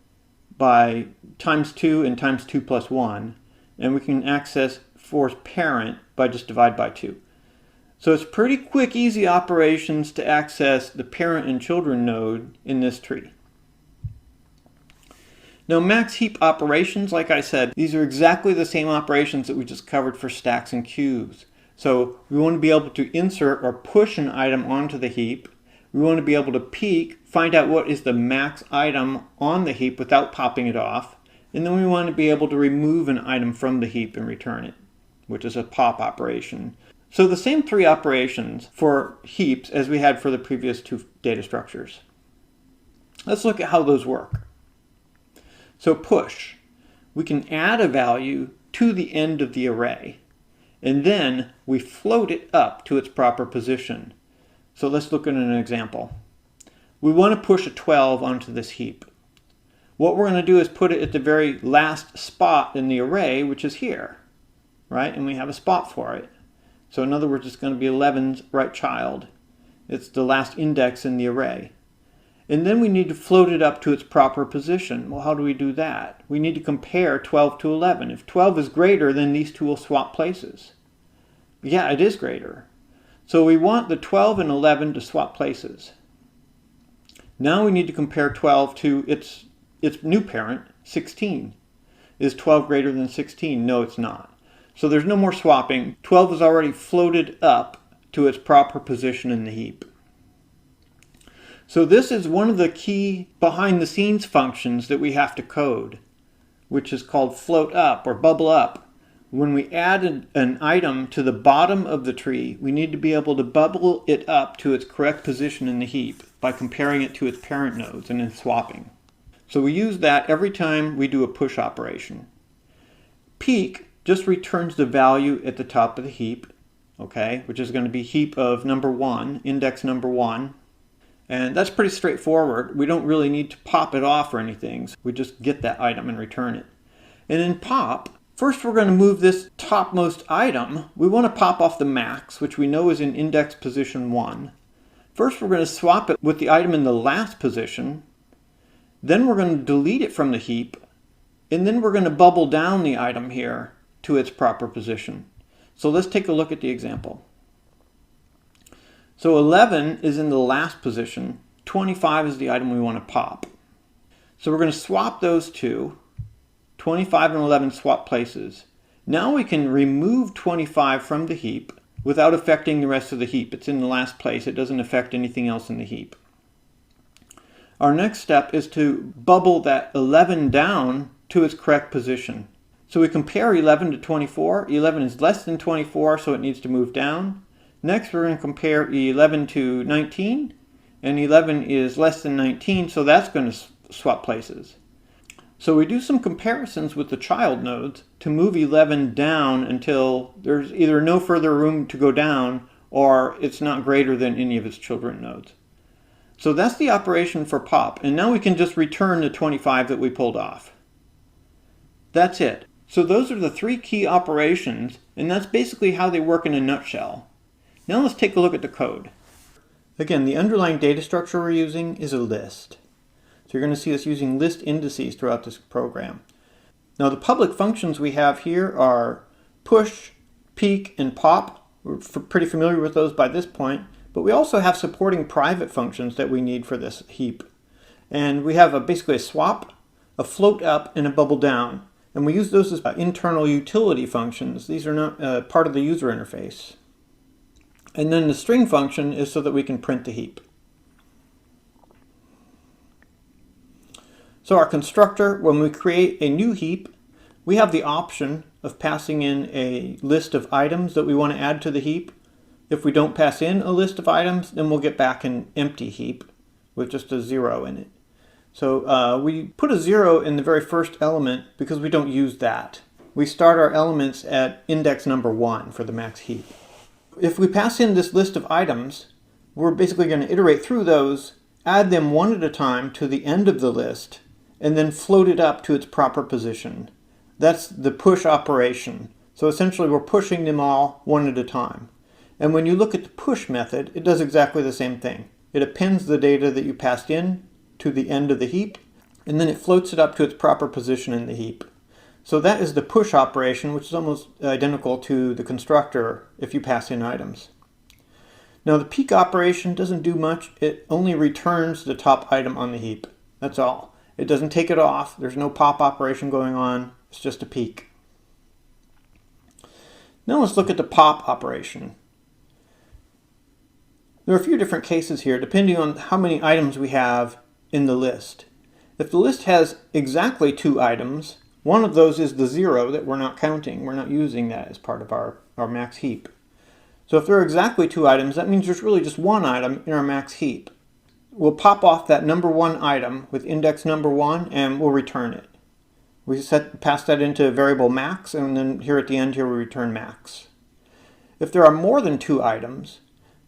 by times 2 and times 2 plus 1. And we can access 4's parent by just divide by 2. So it's pretty quick, easy operations to access the parent and children node in this tree. Now max heap operations, like I said, these are exactly the same operations that we just covered for stacks and cubes. So we want to be able to insert or push an item onto the heap. We want to be able to peek, find out what is the max item on the heap without popping it off. And then we want to be able to remove an item from the heap and return it, which is a pop operation. So the same 3 operations for heaps as we had for the previous 2 data structures. Let's look at how those work. So push. We can add a value to the end of the array, and then we float it up to its proper position. So let's look at an example. We want to push a 12 onto this heap. What we're going to do is put it at the very last spot in the array, which is here, right? And we have a spot for it. So in other words, it's going to be 11's right child. It's the last index in the array. And then we need to float it up to its proper position. Well, how do we do that? We need to compare 12 to 11. If 12 is greater, then these two will swap places. Yeah, it is greater. So we want the 12 and 11 to swap places. Now we need to compare 12 to its new parent, 16. Is 12 greater than 16? No, it's not. So there's no more swapping. 12 is already floated up to its proper position in the heap. So this is one of the key behind-the-scenes functions that we have to code, which is called float up or bubble up. When we add an item to the bottom of the tree, we need to be able to bubble it up to its correct position in the heap by comparing it to its parent nodes and then swapping. So we use that every time we do a push operation. Peek just returns the value at the top of the heap, okay, which is going to be heap of number 1, index number 1. And that's pretty straightforward. We don't really need to pop it off or anything. So we just get that item and return it. And in pop, first we're going to move this topmost item. We want to pop off the max, which we know is in index position 1. First we're going to swap it with the item in the last position. Then we're going to delete it from the heap. And then we're going to bubble down the item here to its proper position. So let's take a look at the example. So 11 is in the last position. 25 is the item we want to pop. So we're going to swap those two. 25 and 11 swap places. Now we can remove 25 from the heap without affecting the rest of the heap. It's in the last place. It doesn't affect anything else in the heap. Our next step is to bubble that 11 down to its correct position. So we compare 11 to 24. 11 is less than 24, so it needs to move down. Next, we're going to compare 11 to 19, and 11 is less than 19, so that's going to swap places. So we do some comparisons with the child nodes to move 11 down until there's either no further room to go down or it's not greater than any of its children nodes. So that's the operation for pop, and now we can just return the 25 that we pulled off. That's it. So those are the 3 key operations, and that's basically how they work in a nutshell. Now let's take a look at the code. Again, the underlying data structure we're using is a list. So you're going to see us using list indices throughout this program. Now the public functions we have here are push, peek, and pop. We're pretty familiar with those by this point, but we also have supporting private functions that we need for this heap. And we have basically a swap, a float up, and a bubble down. And we use those as internal utility functions. These are not part of the user interface. And then the string function is so that we can print the heap. So our constructor, when we create a new heap, we have the option of passing in a list of items that we want to add to the heap. If we don't pass in a list of items, then we'll get back an empty heap with just a 0 in it. So we put a 0 in the very first element because we don't use that. We start our elements at index number 1 for the max heap. If we pass in this list of items, we're basically going to iterate through those, add them one at a time to the end of the list, and then float it up to its proper position. That's the push operation. So essentially we're pushing them all one at a time. And when you look at the push method, it does exactly the same thing. It appends the data that you passed in to the end of the heap, and then it floats it up to its proper position in the heap. So that is the push operation, which is almost identical to the constructor if you pass in items. Now the peek operation doesn't do much. It only returns the top item on the heap. That's all. It doesn't take it off. There's no pop operation going on. It's just a peek. Now let's look at the pop operation. There are a few different cases here depending on how many items we have in the list. If the list has exactly 2 items, one of those is the 0 that we're not counting. We're not using that as part of our max heap. So if there are exactly 2 items, that means there's really just 1 item in our max heap. we'll pop off that number 1 item with index number 1 and we'll return it. We pass that into variable max, and then here at the end here we return max. If there are more than 2 items,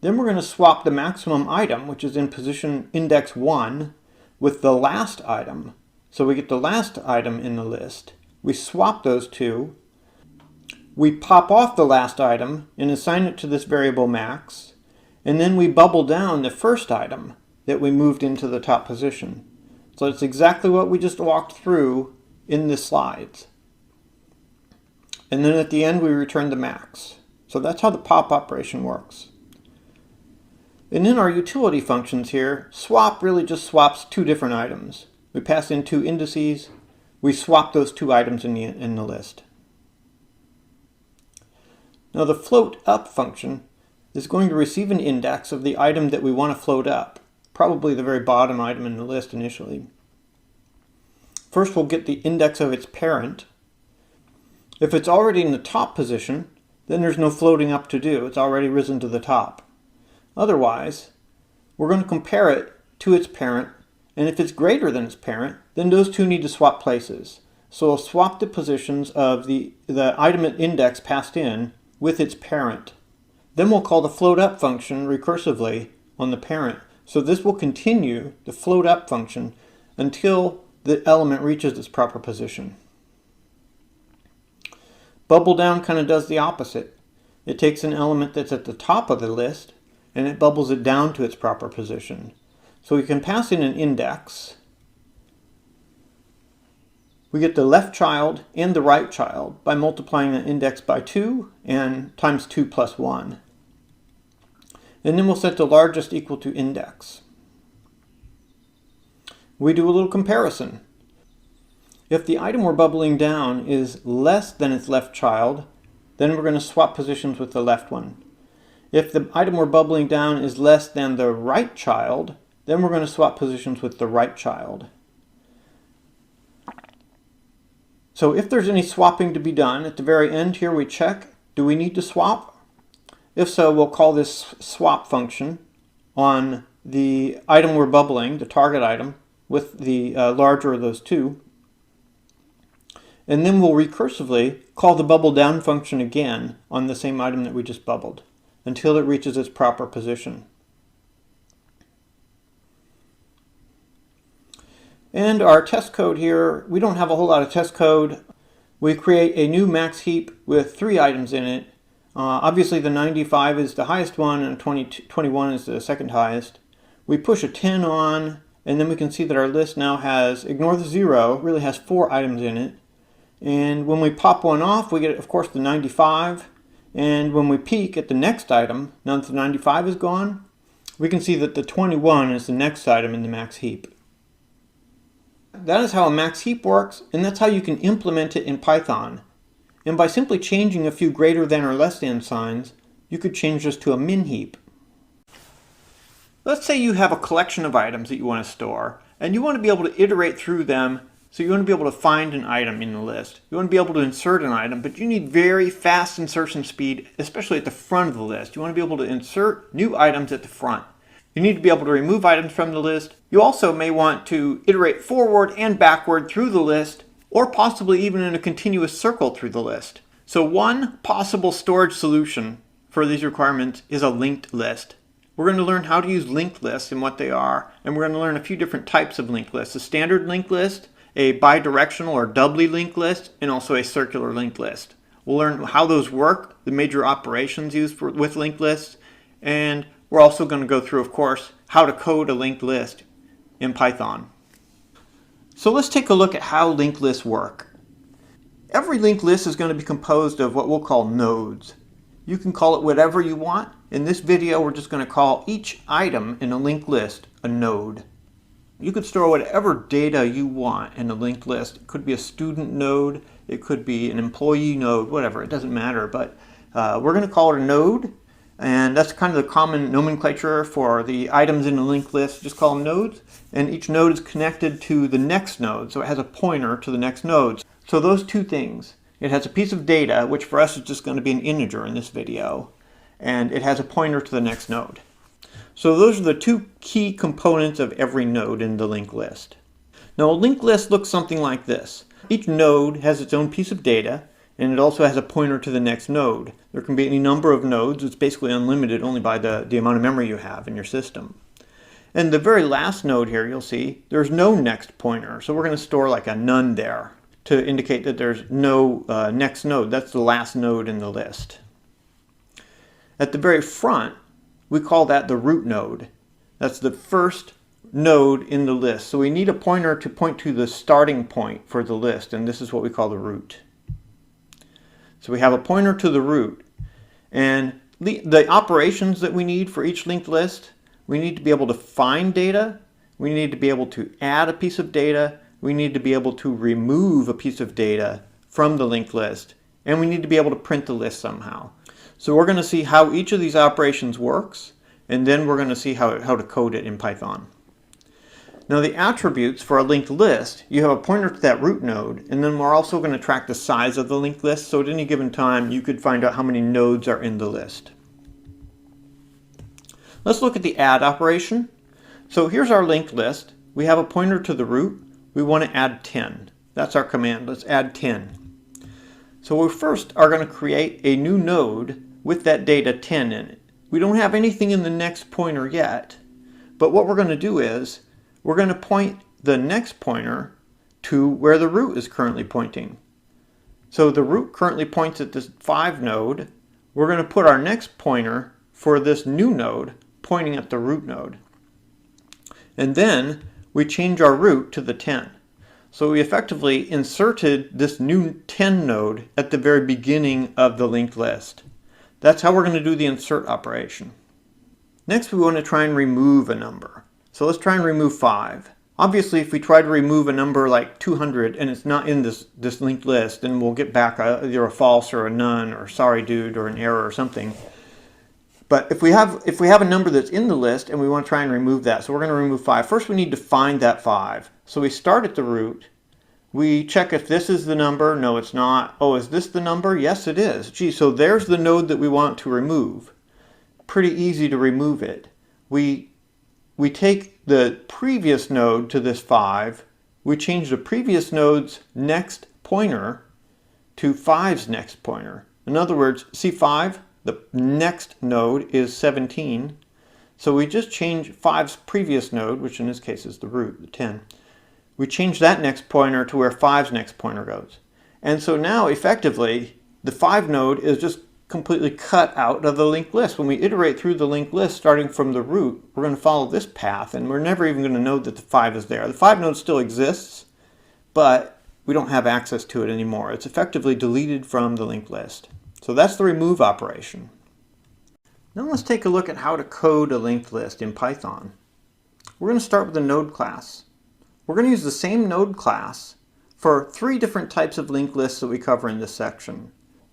then we're going to swap the maximum item, which is in position index 1, with the last item. So we get the last item in the list. We swap those two. We pop off the last item and assign it to this variable max. And then we bubble down the first item that we moved into the top position. So it's exactly what we just walked through in the slides. And then at the end we return the max. So that's how the pop operation works. And in our utility functions here, swap really just swaps 2 different items. We pass in 2 indices, we swap those 2 items in the list. Now the float up function is going to receive an index of the item that we want to float up, probably the very bottom item in the list initially. First we'll get the index of its parent. If it's already in the top position, then there's no floating up to do. It's already risen to the top. Otherwise, we're going to compare it to its parent, and if it's greater than its parent, then those two need to swap places. So we'll swap the positions of the item index passed in with its parent. Then we'll call the float up function recursively on the parent. So this will continue the float up function until the element reaches its proper position. Bubble down kind of does the opposite. It takes an element that's at the top of the list and it bubbles it down to its proper position. So we can pass in an index. We get the left child and the right child by multiplying the index by 2 and times 2 plus 1. And then we'll set the largest equal to index. We do a little comparison. If the item we're bubbling down is less than its left child, then we're going to swap positions with the left one. If the item we're bubbling down is less than the right child, then we're going to swap positions with the right child. So if there's any swapping to be done, at the very end here we check, do we need to swap? If so, we'll call this swap function on the item we're bubbling, the target item, with the larger of those two. And then we'll recursively call the bubble down function again on the same item that we just bubbled until it reaches its proper position. And our test code here, we don't have a whole lot of test code. We create a new max heap with 3 items in it. Obviously the 95 is the highest one and 21 is the second highest. We push a 10 on, and then we can see that our list now has, ignore the 0, really has 4 items in it. And when we pop one off, we get, of course, the 95. And when we peek at the next item, now that the 95 is gone, we can see that the 21 is the next item in the max heap. That is how a max heap works, and that's how you can implement it in Python. And by simply changing a few greater than or less than signs, you could change this to a min heap. Let's say you have a collection of items that you want to store, and you want to be able to iterate through them. So you want to be able to find an item in the list. You want to be able to insert an item, but you need very fast insertion speed, especially at the front of the list. You want to be able to insert new items at the front. You need to be able to remove items from the list. You also may want to iterate forward and backward through the list, or possibly even in a continuous circle through the list. So one possible storage solution for these requirements is a linked list. We're going to learn how to use linked lists and what they are, and we're going to learn a few different types of linked lists. A standard linked list, a bidirectional or doubly linked list, and also a circular linked list. We'll learn how those work, the major operations used with linked lists, and we're also going to go through, of course, how to code a linked list in Python. So let's take a look at how linked lists work. Every linked list is going to be composed of what we'll call nodes. You can call it whatever you want. In this video, we're just going to call each item in a linked list a node. You could store whatever data you want in a linked list. It could be a student node, it could be an employee node, whatever, it doesn't matter. But we're going to call it a node, and that's kind of the common nomenclature for the items in a linked list. Just call them nodes, and each node is connected to the next node, so it has a pointer to the next node. So those two things. It has a piece of data, which for us is just going to be an integer in this video, and it has a pointer to the next node. So those are the two key components of every node in the linked list. Now a linked list looks something like this. Each node has its own piece of data, and it also has a pointer to the next node. There can be any number of nodes. It's basically unlimited only by the amount of memory you have in your system. And the very last node here, you'll see, there's no next pointer. So we're going to store like a none there to indicate that there's no next node. That's the last node in the list. At the very front, we call that the root node. That's the first node in the list. So we need a pointer to point to the starting point for the list, and this is what we call the root. So we have a pointer to the root, and the operations that we need for each linked list, we need to be able to find data, we need to be able to add a piece of data, we need to be able to remove a piece of data from the linked list, and we need to be able to print the list somehow. So we're going to see how each of these operations works, and then we're going to see how to code it in Python. Now the attributes for a linked list, you have a pointer to that root node, and then we're also going to track the size of the linked list, so at any given time you could find out how many nodes are in the list. Let's look at the add operation. So here's our linked list. We have a pointer to the root. We want to add 10. That's our command. Let's add 10. So we first are going to create a new node with that data 10 in it. We don't have anything in the next pointer yet, but what we're going to do is we're going to point the next pointer to where the root is currently pointing. So the root currently points at this 5 node. We're going to put our next pointer for this new node pointing at the root node. And then we change our root to the 10. So we effectively inserted this new 10 node at the very beginning of the linked list. That's how we're going to do the insert operation. Next we want to try and remove a number. So let's try and remove 5. Obviously if we try to remove a number like 200 and it's not in this linked list, then we'll get back either a false or a none or sorry dude or an error or something. But if we have a number that's in the list and we want to try and remove that, so we're going to remove 5. First we need to find that 5. So we start at the root. We check if this is the number. No, it's not. Oh, is this the number? Yes, it is. Gee, so there's the node that we want to remove. Pretty easy to remove it. We take the previous node to this 5. We change the previous node's next pointer to 5's next pointer. In other words, see 5? The next node is 17. So we just change 5's previous node, which in this case is the root, the 10. We change that next pointer to where 5's next pointer goes. And so now effectively the 5 node is just completely cut out of the linked list. When we iterate through the linked list starting from the root, we're going to follow this path and we're never even going to know that the 5 is there. The 5 node still exists, but we don't have access to it anymore. It's effectively deleted from the linked list. So that's the remove operation. Now let's take a look at how to code a linked list in Python. We're going to start with the node class. We're going to use the same node class for 3 different types of linked lists that we cover in this section.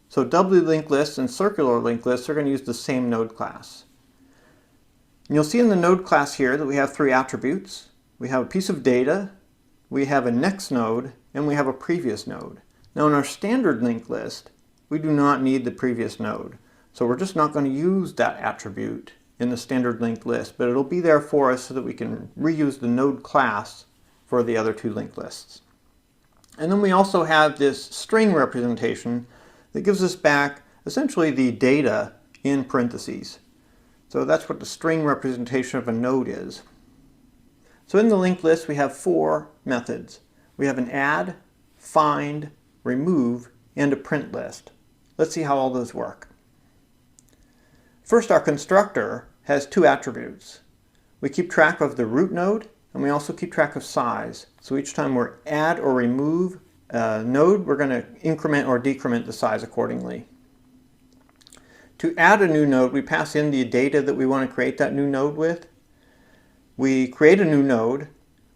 So doubly linked lists and circular linked lists are going to use the same node class. And you'll see in the node class here that we have 3 attributes. We have a piece of data, we have a next node, and we have a previous node. Now in our standard linked list, we do not need the previous node. So we're just not going to use that attribute in the standard linked list, but it'll be there for us so that we can reuse the node class for the other 2 linked lists. And then we also have this string representation that gives us back essentially the data in parentheses. So that's what the string representation of a node is. So in the linked list we have 4 methods. We have an add, find, remove, and a print list. Let's see how all those work. First, our constructor has 2 attributes. We keep track of the root node, and we also keep track of size. So each time we add or remove a node, we're going to increment or decrement the size accordingly. To add a new node, we pass in the data that we want to create that new node with. We create a new node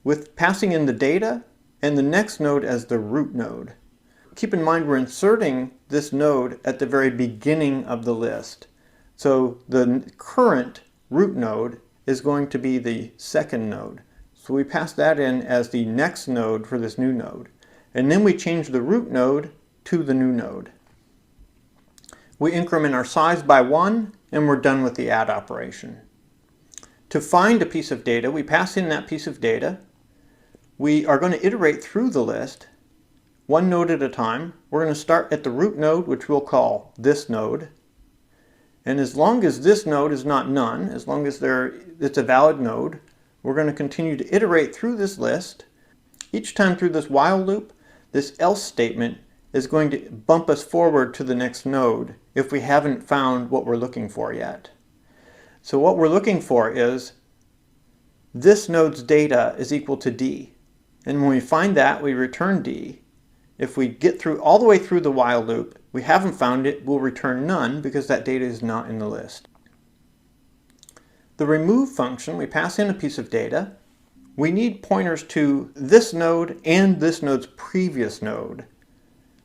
with passing in the data and the next node as the root node. Keep in mind we're inserting this node at the very beginning of the list. So the current root node is going to be the second node. So we pass that in as the next node for this new node. And then we change the root node to the new node. We increment our size by 1 and we're done with the add operation. To find a piece of data, we pass in that piece of data. We are going to iterate through the list, one node at a time. We're going to start at the root node, which we'll call this node. And as long as this node is not none, as long as it's a valid node, we're going to continue to iterate through this list. Each time through this while loop, this else statement is going to bump us forward to the next node if we haven't found what we're looking for yet. So what we're looking for is this node's data is equal to D. And when we find that, we return D. If we get through all the way through the while loop, we haven't found it, we'll return none because that data is not in the list. The remove function, we pass in a piece of data. We need pointers to this node and this node's previous node.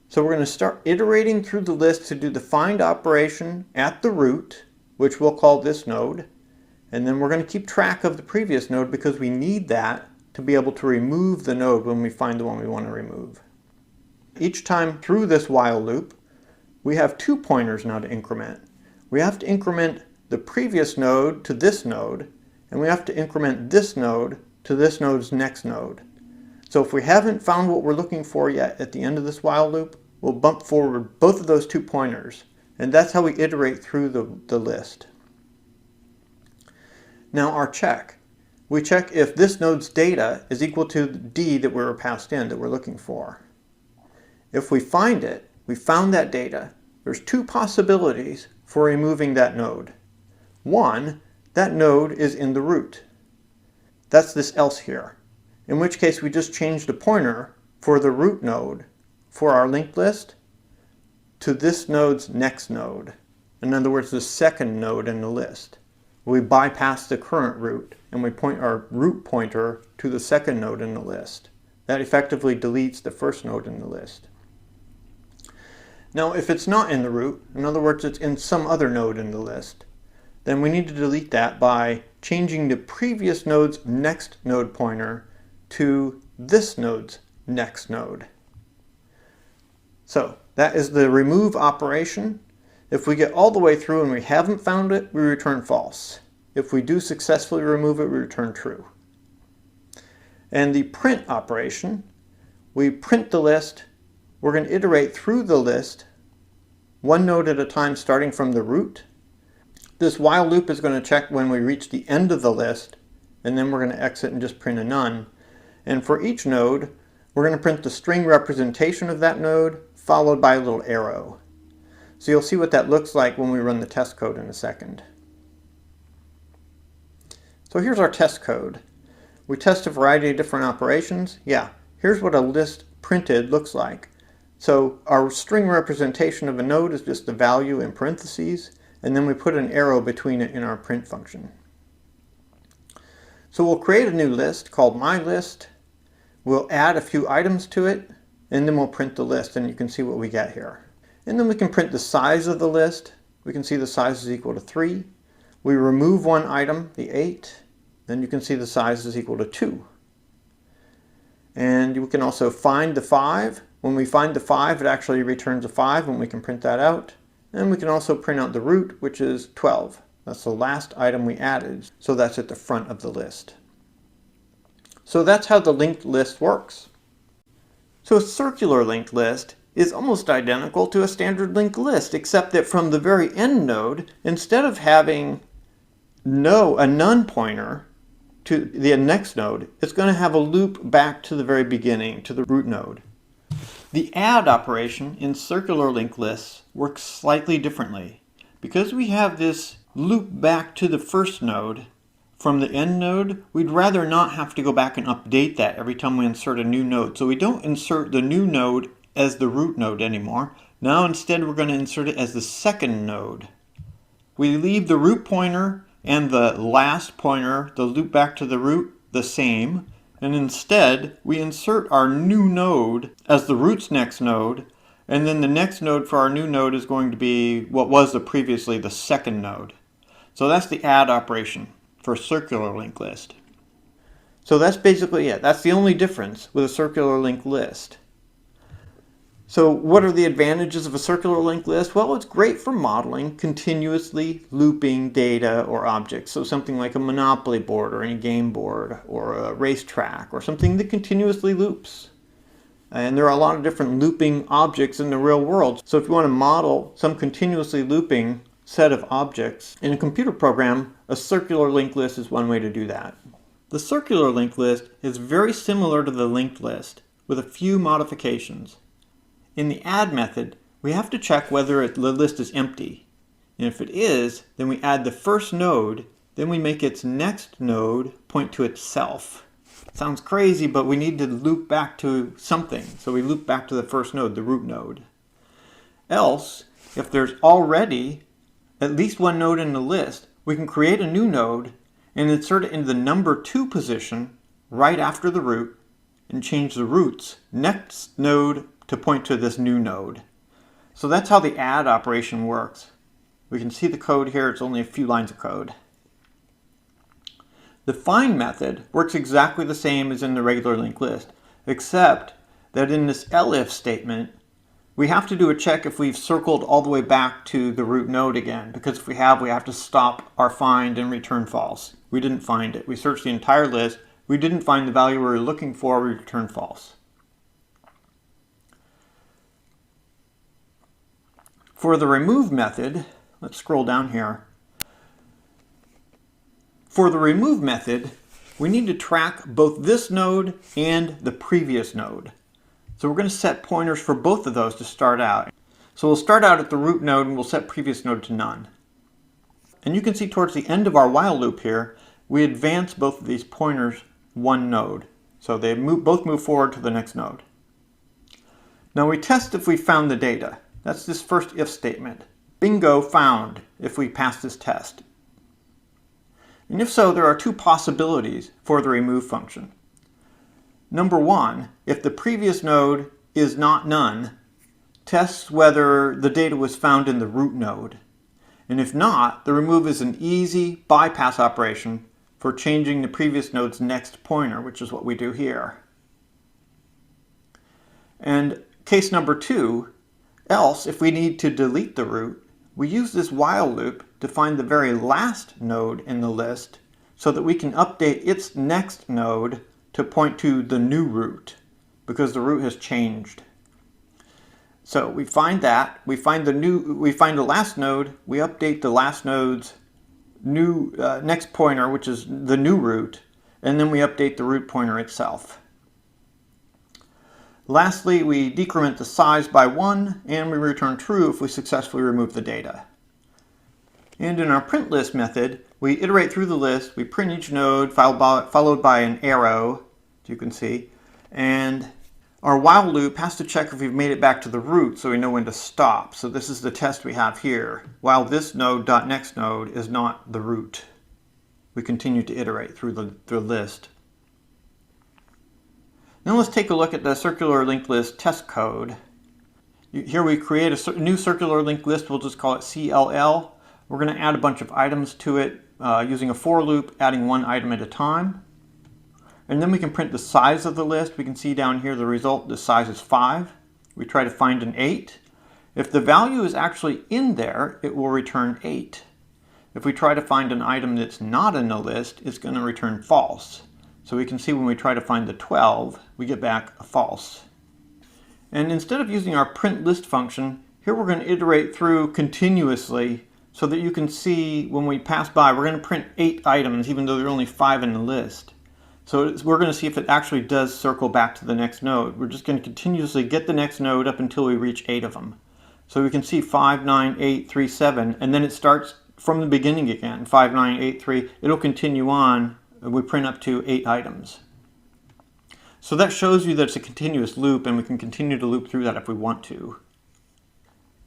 So we're going to start iterating through the list to do the find operation at the root, which we'll call this node. And then we're going to keep track of the previous node because we need that to be able to remove the node when we find the one we want to remove. Each time through this while loop, we have two pointers now to increment. We have to increment the previous node to this node, and we have to increment this node to this node's next node. So if we haven't found what we're looking for yet at the end of this while loop, we'll bump forward both of those two pointers. And that's how we iterate through the list. Now our check. We check if this node's data is equal to the D that we were passed in that we're looking for. If we find it, we found that data, there's two possibilities for removing that node. One, that node is in the root. That's this else here. In which case we just change the pointer for the root node for our linked list to this node's next node. In other words, the second node in the list. We bypass the current root and we point our root pointer to the second node in the list. That effectively deletes the first node in the list. Now if it's not in the root, in other words it's in some other node in the list, then we need to delete that by changing the previous node's next node pointer to this node's next node. So that is the remove operation. If we get all the way through and we haven't found it, we return false. If we do successfully remove it, we return true. And the print operation, we print the list. We're going to iterate through the list, one node at a time starting from the root. This while loop is going to check when we reach the end of the list, and then we're going to exit and just print a none. And for each node, we're going to print the string representation of that node, followed by a little arrow. So you'll see what that looks like when we run the test code in a second. So here's our test code. We test a variety of different operations. Yeah, here's what a list printed looks like. So our string representation of a node is just the value in parentheses, and then we put an arrow between it in our print function. So we'll create a new list called myList. We'll add a few items to it, and then we'll print the list, and you can see what we get here. And then we can print the size of the list. We can see the size is equal to 3. We remove one item, the 8, then you can see the size is equal to 2. And we can also find the 5. When we find the 5, it actually returns a 5, and we can print that out. And we can also print out the root, which is 12. That's the last item we added, so that's at the front of the list. So that's how the linked list works. So a circular linked list is almost identical to a standard linked list, except that from the very end node, instead of having a none pointer to the next node, it's going to have a loop back to the very beginning, to the root node. The add operation in circular linked lists works slightly differently. Because we have this loop back to the first node from the end node, we'd rather not have to go back and update that every time we insert a new node. So we don't insert the new node as the root node anymore. Now instead we're going to insert it as the second node. We leave the root pointer and the last pointer, the loop back to the root, the same. And instead we insert our new node as the root's next node. And then the next node for our new node is going to be what was previously the second node. So that's the add operation for a circular linked list. So that's basically it. That's the only difference with a circular linked list. So what are the advantages of a circular linked list? Well, it's great for modeling continuously looping data or objects. So something like a Monopoly board or any game board or a racetrack or something that continuously loops. And there are a lot of different looping objects in the real world. So if you want to model some continuously looping set of objects in a computer program, a circular linked list is one way to do that. The circular linked list is very similar to the linked list with a few modifications. In the add method, we have to check whether the list is empty. And if it is, then we add the first node, then we make its next node point to itself. Sounds crazy, but we need to loop back to something. So we loop back to the first node, the root node. Else, if there's already at least one node in the list, we can create a new node and insert it into the number 2 position right after the root and change the root's next node to point to this new node. So that's how the add operation works. We can see the code here. It's only a few lines of code. The find method works exactly the same as in the regular linked list, except that in this elif statement, we have to do a check if we've circled all the way back to the root node again, because if we have to stop our find and return false. We didn't find it. We searched the entire list. We didn't find the value we were looking for. We returned false. For the remove method, let's scroll down here. For the remove method, we need to track both this node and the previous node. So we're going to set pointers for both of those to start out. So we'll start out at the root node and we'll set previous node to none. And you can see towards the end of our while loop here, we advance both of these pointers one node. So they both move forward to the next node. Now we test if we found the data. That's this first if statement. Bingo, found, if we pass this test. And if so, there are two possibilities for the remove function. Number one, if the previous node is not none, tests whether the data was found in the root node. And if not, the remove is an easy bypass operation for changing the previous node's next pointer, which is what we do here. And case number two, else, if we need to delete the root, we use this while loop to find the very last node in the list so that we can update its next node to point to the new root because the root has changed. So we find that, we find the last node, we update the last node's new next pointer, which is the new root, and then we update the root pointer itself. Lastly, we decrement the size by 1 and we return true if we successfully remove the data. And in our print list method, we iterate through the list, we print each node followed by an arrow, as you can see, and our while loop has to check if we've made it back to the root so we know when to stop. So this is the test we have here. While this node dot next node is not the root, we continue to iterate through the list. Now let's take a look at the circular linked list test code. Here we create a new circular linked list. We'll just call it CLL. We're going to add a bunch of items to it using a for loop, adding one item at a time. And then we can print the size of the list. We can see down here the result, the size is 5. We try to find an 8. If the value is actually in there, it will return 8. If we try to find an item that's not in the list, it's going to return false. So we can see when we try to find the 12, we get back a false. And instead of using our print list function, here we're going to iterate through continuously so that you can see when we pass by, we're going to print 8 items even though there are only 5 in the list. So we're going to see if it actually does circle back to the next node. We're just going to continuously get the next node up until we reach 8 of them. So we can see 5, 9, 8, 3, 7, and then it starts from the beginning again. 5, 9, 8, 3. It'll continue on. We print up to 8 items. So that shows you that it's a continuous loop and we can continue to loop through that if we want to.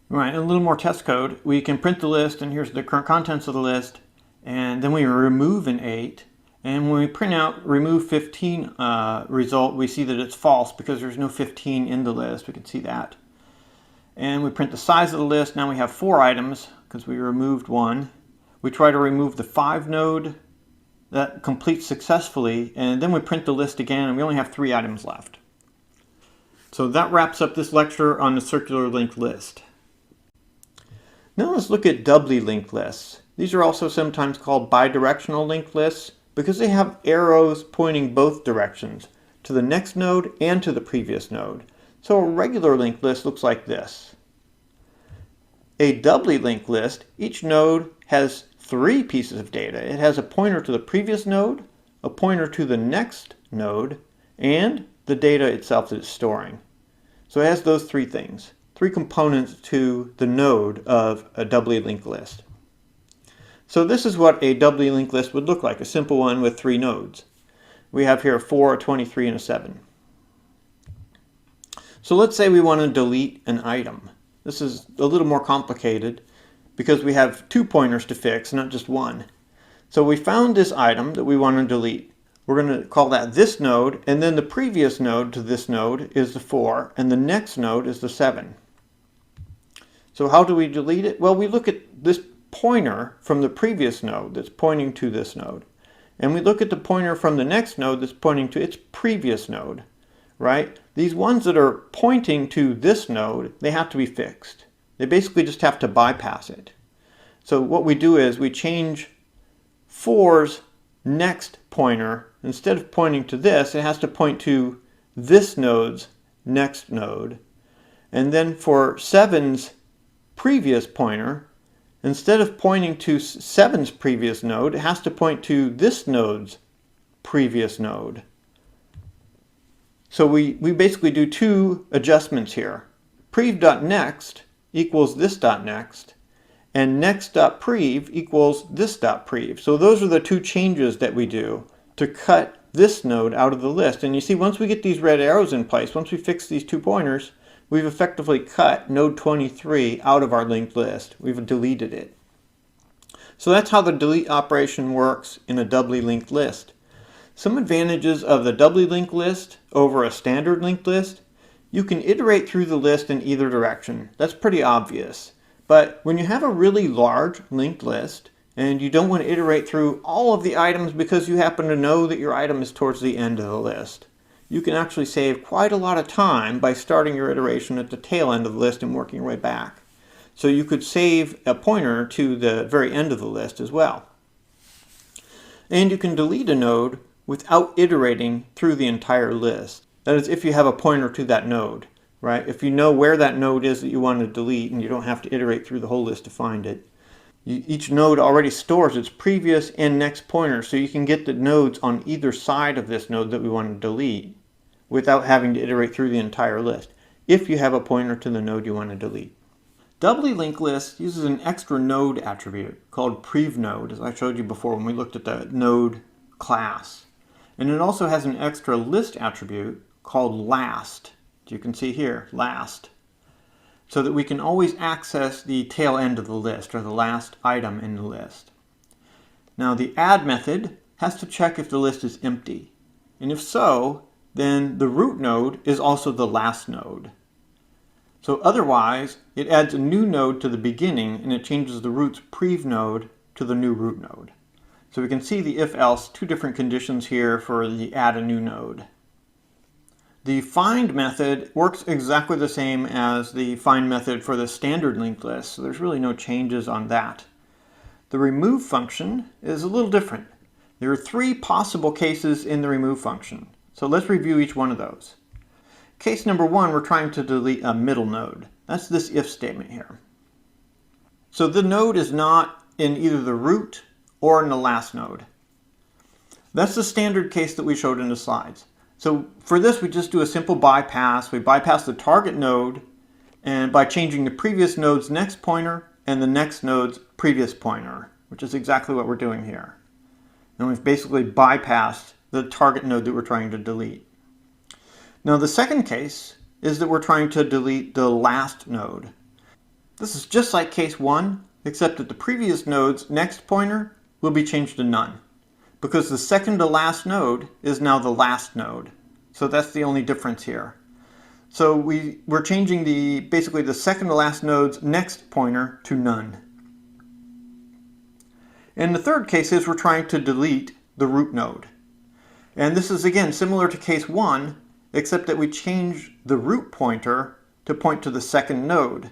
Right, a little more test code. We can print the list and here's the current contents of the list and then we remove an 8 and when we print out remove 15 result we see that it's false because there's no 15 in the list. We can see that. And we print the size of the list. Now we have 4 items because we removed 1. We try to remove the 5 node. That completes successfully, and then we print the list again, and we only have 3 items left. So that wraps up this lecture on the circular linked list. Now let's look at doubly linked lists. These are also sometimes called bidirectional linked lists because they have arrows pointing both directions, to the next node and to the previous node. So a regular linked list looks like this. A doubly linked list, each node has 3 pieces of data. It has a pointer to the previous node, a pointer to the next node, and the data itself that it's storing. So it has those 3 things, 3 components to the node of a doubly linked list. So this is what a doubly linked list would look like, a simple one with 3 nodes. We have here a 4, a 23, and a 7. So let's say we want to delete an item. This is a little more complicated because we have 2 pointers to fix, not just 1. So we found this item that we want to delete. We're going to call that this node, and then the previous node to this node is the 4, and the next node is the 7. So how do we delete it? Well, we look at this pointer from the previous node that's pointing to this node. And we look at the pointer from the next node that's pointing to its previous node, right? These ones that are pointing to this node, they have to be fixed. They basically just have to bypass it. So what we do is we change 4's next pointer. Instead of pointing to this, it has to point to this node's next node. And then for 7's previous pointer, instead of pointing to 7's previous node, it has to point to this node's previous node. So we basically do 2 adjustments here. Prev.next equals this.next, and next.prev equals this.prev. So those are the 2 changes that we do to cut this node out of the list. And you see, once we get these red arrows in place, once we fix these 2 pointers, we've effectively cut node 23 out of our linked list. We've deleted it. So that's how the delete operation works in a doubly linked list. Some advantages of the doubly linked list over a standard linked list: you can iterate through the list in either direction. That's pretty obvious. But when you have a really large linked list and you don't want to iterate through all of the items because you happen to know that your item is towards the end of the list, you can actually save quite a lot of time by starting your iteration at the tail end of the list and working your way back. So you could save a pointer to the very end of the list as well. And you can delete a node without iterating through the entire list. That is, if you have a pointer to that node, right? If you know where that node is that you want to delete and you don't have to iterate through the whole list to find it. Each node already stores its previous and next pointer, so you can get the nodes on either side of this node that we want to delete without having to iterate through the entire list, if you have a pointer to the node you want to delete. Doubly linked list uses an extra node attribute called prevNode, as I showed you before when we looked at the node class. And it also has an extra list attribute called last. You can see here, last. So that we can always access the tail end of the list, or the last item in the list. Now the add method has to check if the list is empty. And if so, then the root node is also the last node. So otherwise, it adds a new node to the beginning and it changes the root's prev node to the new root node. So we can see the if-else, 2 different conditions here for the add a new node. The find method works exactly the same as the find method for the standard linked list, so there's really no changes on that. The remove function is a little different. There are 3 possible cases in the remove function, so let's review each one of those. Case number 1, we're trying to delete a middle node. That's this if statement here. So the node is not in either the root or in the last node. That's the standard case that we showed in the slides. So for this, we just do a simple bypass. We bypass the target node, and by changing the previous node's next pointer and the next node's previous pointer, which is exactly what we're doing here. And we've basically bypassed the target node that we're trying to delete. Now the second case is that we're trying to delete the last node. This is just like case 1, except that the previous node's next pointer will be changed to none, because the second to last node is now the last node. So that's the only difference here. So we're changing basically the second to last node's next pointer to none. And the third case is we're trying to delete the root node. And this is again similar to case 1, except that we change the root pointer to point to the second node.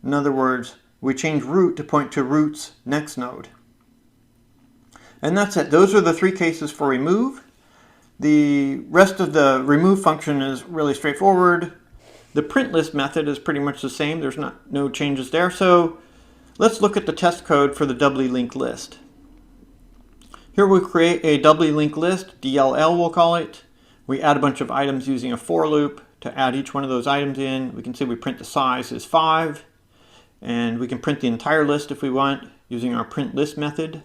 In other words, we change root to point to root's next node. And that's it. Those are the three cases for remove. The rest of the remove function is really straightforward. The print list method is pretty much the same. There's no changes there. So let's look at the test code for the doubly linked list. Here we create a doubly linked list, DLL we'll call it. We add a bunch of items using a for loop to add each one of those items in. We can see we print the size is 5. And we can print the entire list if we want using our print list method.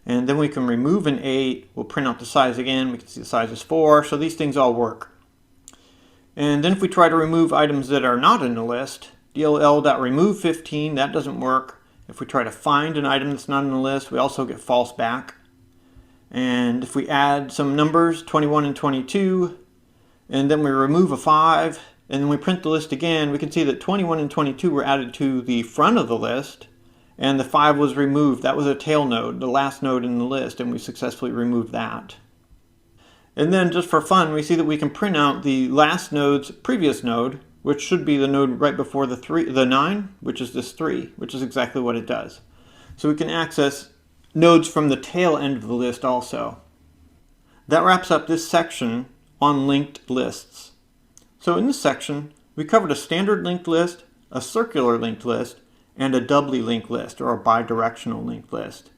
And then we can remove an 8. We'll print out the size again. We can see the size is 4. So these things all work. And then if we try to remove items that are not in the list, DLL.remove 15, that doesn't work. If we try to find an item that's not in the list, we also get false back. And if we add some numbers, 21 and 22, and then we remove a 5, and then we print the list again, we can see that 21 and 22 were added to the front of the list, and the 5 was removed. That was a tail node, the last node in the list, and we successfully removed that. And then just for fun, we see that we can print out the last node's previous node, which should be the node right before the 9, which is this 3, which is exactly what it does. So we can access nodes from the tail end of the list also. That wraps up this section on linked lists. So in this section, we covered a standard linked list, a circular linked list, and a doubly linked list, or a bidirectional linked list.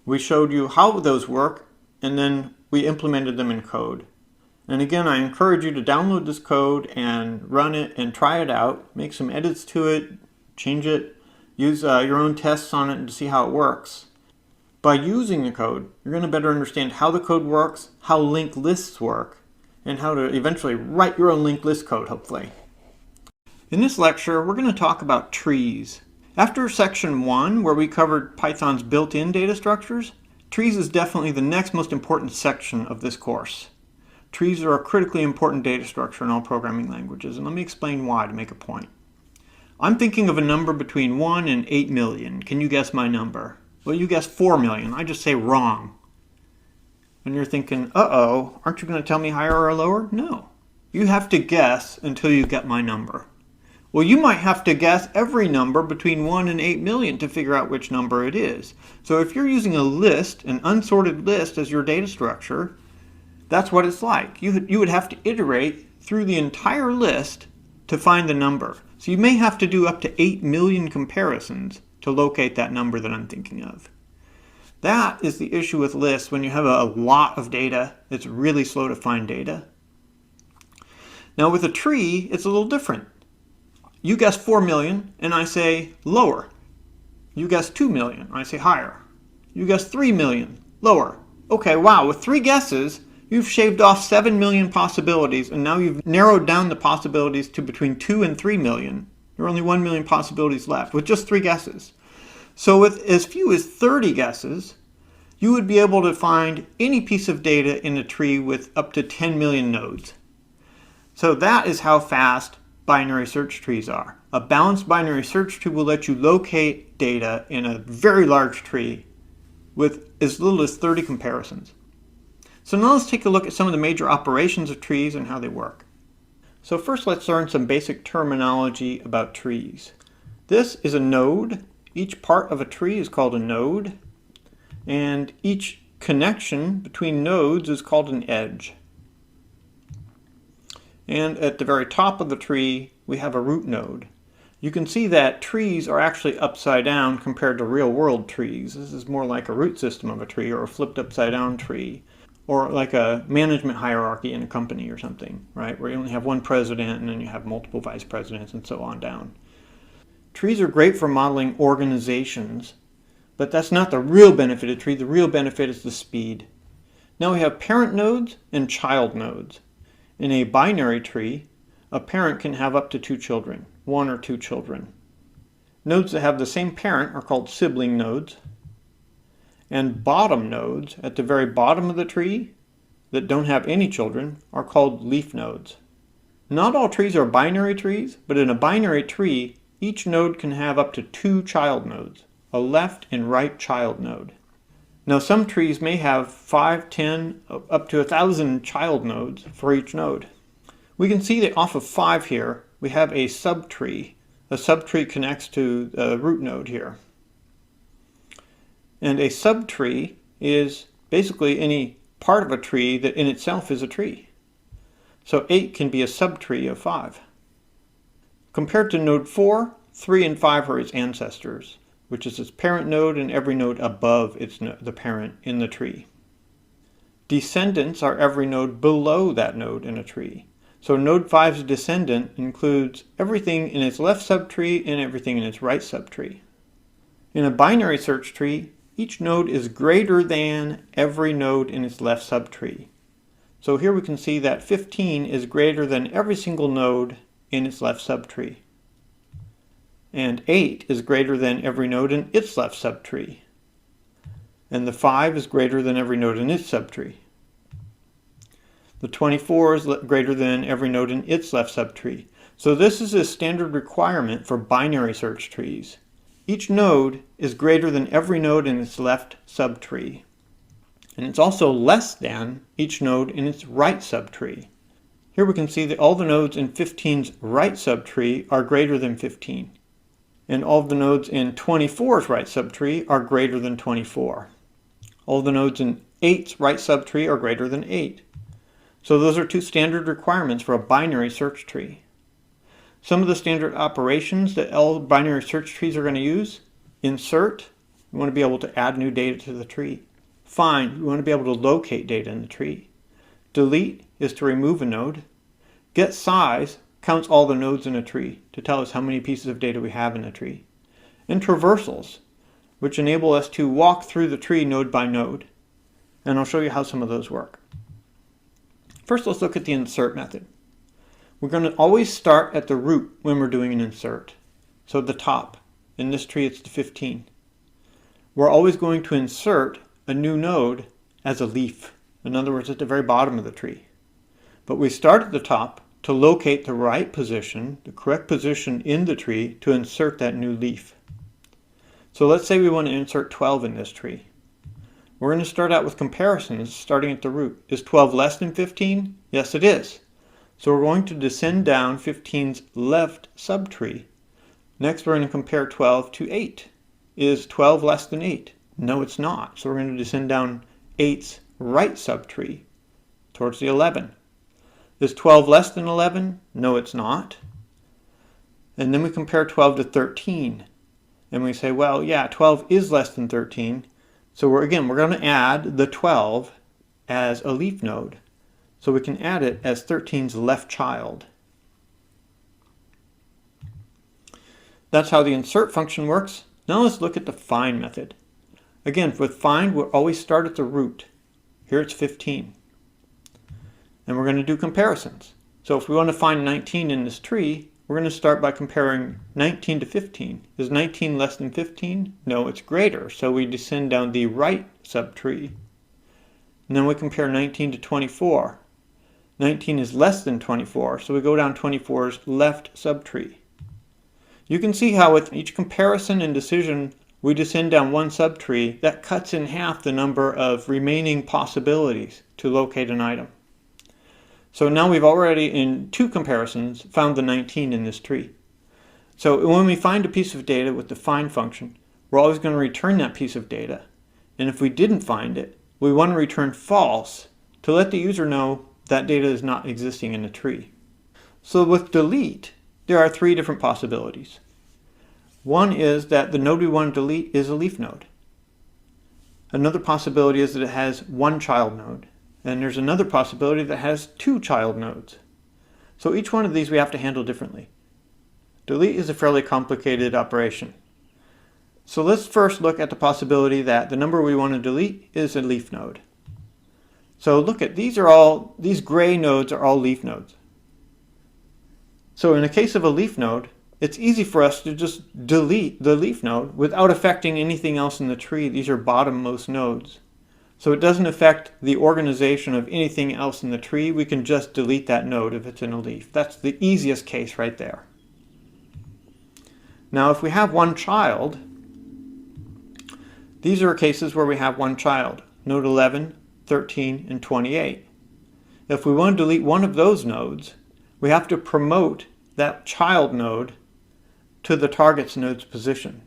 We showed you how those work, and then we implemented them in code. And again, I encourage you to download this code and run it and try it out. Make some edits to it, change it, use your own tests on it to see how it works. By using the code, you're going to better understand how the code works, how linked lists work, and how to eventually write your own linked list code, hopefully. In this lecture, we're going to talk about trees. After section 1, where we covered Python's built-in data structures, trees is definitely the next most important section of this course. Trees are a critically important data structure in all programming languages, and let me explain why to make a point. I'm thinking of a number between 1 and 8 million. Can you guess my number? Well, you guess 4 million. I just say wrong. And you're thinking, uh-oh, aren't you going to tell me higher or lower? No. You have to guess until you get my number. Well, you might have to guess every number between 1 and 8 million to figure out which number it is. So if you're using a list, an unsorted list as your data structure, that's what it's like. You would have to iterate through the entire list to find the number. So you may have to do up to 8 million comparisons to locate that number that I'm thinking of. That is the issue with lists. When you have a lot of data, it's really slow to find data. Now with a tree, it's a little different. You guess 4 million, and I say lower. You guess 2 million, I say higher. You guess 3 million, lower. Okay, wow, with 3 guesses, you've shaved off 7 million possibilities, and now you've narrowed down the possibilities to between 2 and 3 million. There are only 1 million possibilities left with just 3 guesses. So with as few as 30 guesses, you would be able to find any piece of data in a tree with up to 10 million nodes. So that is how fast binary search trees are. A balanced binary search tree will let you locate data in a very large tree with as little as 30 comparisons. So now let's take a look at some of the major operations of trees and how they work. So first let's learn some basic terminology about trees. This is a node. Each part of a tree is called a node, and each connection between nodes is called an edge. And at the very top of the tree, we have a root node. You can see that trees are actually upside down compared to real-world trees. This is more like a root system of a tree, or a flipped upside-down tree, or like a management hierarchy in a company or something, right? Where you only have one president and then you have multiple vice presidents and so on down. Trees are great for modeling organizations, but that's not the real benefit of a tree. The real benefit is the speed. Now we have parent nodes and child nodes. In a binary tree, a parent can have up to 2 children, 1 or 2 children. Nodes that have the same parent are called sibling nodes. And bottom nodes at the very bottom of the tree that don't have any children are called leaf nodes. Not all trees are binary trees, but in a binary tree, each node can have up to 2 child nodes, a left and right child node. Now some trees may have 5, 10, up to 1,000 child nodes for each node. We can see that off of 5 here, we have a subtree. A subtree connects to the root node here. And a subtree is basically any part of a tree that in itself is a tree. So 8 can be a subtree of 5. Compared to node 4, 3 and 5 are its ancestors, which is its parent node and every node above the parent in the tree. Descendants are every node below that node in a tree. So node 5's descendant includes everything in its left subtree and everything in its right subtree. In a binary search tree, each node is greater than every node in its left subtree. So here we can see that 15 is greater than every single node in its left subtree. And 8 is greater than every node in its left subtree. And the 5 is greater than every node in its subtree. The 24 is greater than every node in its left subtree. So this is a standard requirement for binary search trees. Each node is greater than every node in its left subtree. And it's also less than each node in its right subtree. Here we can see that all the nodes in 15's right subtree are greater than 15. And all the nodes in 24's right subtree are greater than 24. All the nodes in 8's right subtree are greater than 8. So those are two standard requirements for a binary search tree. Some of the standard operations that all binary search trees are going to use: insert, you want to be able to add new data to the tree. Find, you want to be able to locate data in the tree. Delete is to remove a node. Get size counts all the nodes in a tree to tell us how many pieces of data we have in a tree. And traversals, which enable us to walk through the tree node by node. And I'll show you how some of those work. First, let's look at the insert method. We're going to always start at the root when we're doing an insert. So the top. In this tree, it's the 15. We're always going to insert a new node as a leaf. In other words, at the very bottom of the tree. But we start at the top to locate the right position, the correct position in the tree to insert that new leaf. So let's say we want to insert 12 in this tree. We're going to start out with comparisons starting at the root. Is 12 less than 15? Yes, it is. So we're going to descend down 15's left subtree. Next, we're going to compare 12 to 8. Is 12 less than 8? No, it's not. So we're going to descend down 8's right subtree towards the 11. Is 12 less than 11? No, it's not. And then we compare 12 to 13. And we say, well, yeah, 12 is less than 13. So we're going to add the 12 as a leaf node. So we can add it as 13's left child. That's how the insert function works. Now let's look at the find method. Again, with find, we'll always start at the root. Here it's 15. And we're going to do comparisons. So if we want to find 19 in this tree, we're going to start by comparing 19 to 15. Is 19 less than 15? No, it's greater. So we descend down the right subtree. And then we compare 19 to 24. 19 is less than 24, so we go down 24's left subtree. You can see how with each comparison and decision we descend down one subtree, that cuts in half the number of remaining possibilities to locate an item. So now we've already, in 2 comparisons, found the 19 in this tree. So when we find a piece of data with the find function, we're always going to return that piece of data. And if we didn't find it, we want to return false to let the user know that data is not existing in the tree. So with delete, there are 3 different possibilities. One is that the node we want to delete is a leaf node. Another possibility is that it has one child node. And there's another possibility that has 2 child nodes. So each one of these we have to handle differently. Delete is a fairly complicated operation. So let's first look at the possibility that the number we want to delete is a leaf node. So look at, these gray nodes are all leaf nodes. So in the case of a leaf node, it's easy for us to just delete the leaf node without affecting anything else in the tree. These are bottommost nodes. So it doesn't affect the organization of anything else in the tree. We can just delete that node if it's in a leaf. That's the easiest case right there. Now if we have one child, these are cases where we have one child, node 11, 13, and 28. If we want to delete one of those nodes, we have to promote that child node to the target's node's position.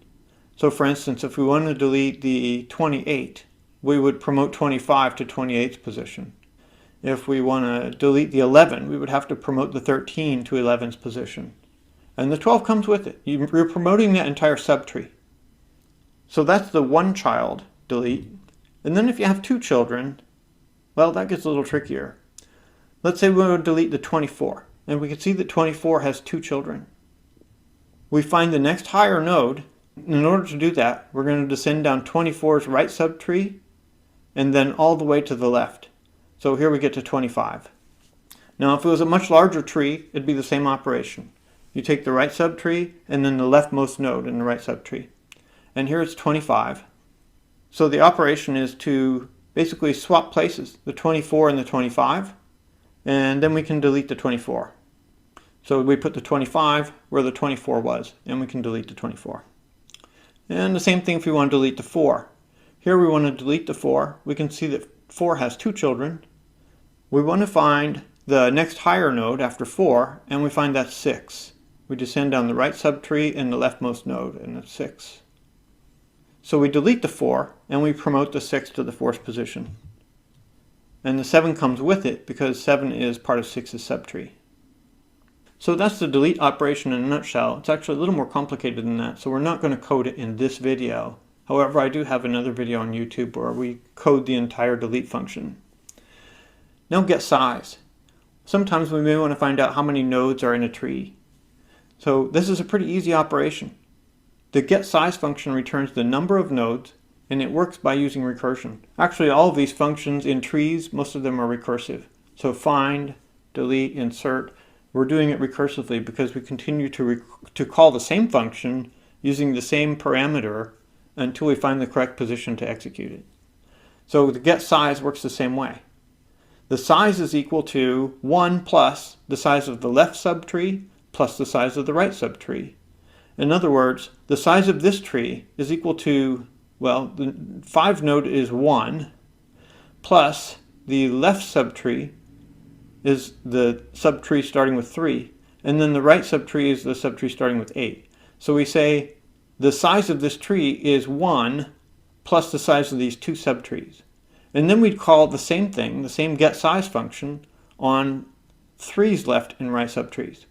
So for instance, if we want to delete the 28, we would promote 25 to 28's position. If we want to delete the 11, we would have to promote the 13 to 11's position. And the 12 comes with it. You're promoting that entire subtree. So that's the one child delete. And then if you have two children, well, that gets a little trickier. Let's say we want to delete the 24, and we can see that 24 has two children. We find the next higher node. In order to do that, we're going to descend down 24's right subtree and then all the way to the left. So here we get to 25. Now if it was a much larger tree, it'd be the same operation. You take the right subtree and then the leftmost node in the right subtree. And here it's 25. So the operation is to basically swap places, the 24 and the 25, and then we can delete the 24. So we put the 25 where the 24 was, and we can delete the 24. And the same thing if we want to delete the 4. Here we want to delete the 4. We can see that 4 has two children. We want to find the next higher node after 4, and we find that's 6. We descend down the right subtree and the leftmost node, and it's 6. So we delete the 4, and we promote the 6 to the 4th position. And the 7 comes with it because 7 is part of 6's subtree. So that's the delete operation in a nutshell. It's actually a little more complicated than that, so we're not going to code it in this video. However, I do have another video on YouTube where we code the entire delete function. Now get size. Sometimes we may want to find out how many nodes are in a tree. So this is a pretty easy operation. The getSize function returns the number of nodes, and it works by using recursion. Actually, all of these functions in trees, most of them are recursive. So find, delete, insert, we're doing it recursively because we continue to call the same function using the same parameter until we find the correct position to execute it. So the getSize works the same way. The size is equal to 1 plus the size of the left subtree plus the size of the right subtree. In other words, the size of this tree is equal to, well, the 5 node is 1 plus the left subtree is the subtree starting with 3, and then the right subtree is the subtree starting with 8. So we say the size of this tree is 1 plus the size of these two subtrees. And then we'd call the same thing, the same getSize function, on 3's left and right subtrees.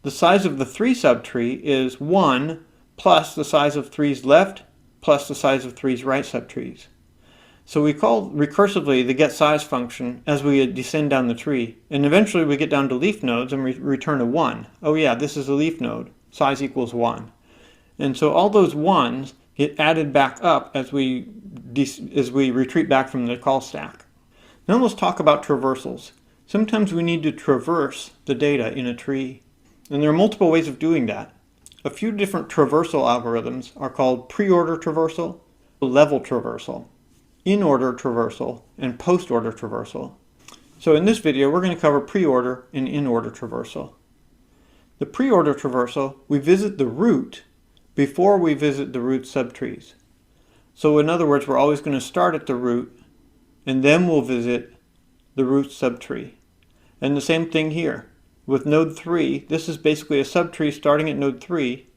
The size of the 3 subtree is 1 plus the size of 3's left plus the size of 3's right subtrees. So we call recursively the getSize function as we descend down the tree, and eventually we get down to leaf nodes and we return a 1. Oh yeah, this is a leaf node, size equals 1. And so all those 1s get added back up as we retreat back from the call stack. Now let's talk about traversals. Sometimes we need to traverse the data in a tree, and there are multiple ways of doing that. A few different traversal algorithms are called pre-order traversal, level traversal, in-order traversal, and post-order traversal. So in this video, we're going to cover pre-order and in-order traversal. The pre-order traversal, we visit the root before we visit the root subtrees. So in other words, we're always going to start at the root, and then we'll visit the root subtree. And the same thing here. With node 3, this is basically a subtree starting at node 3.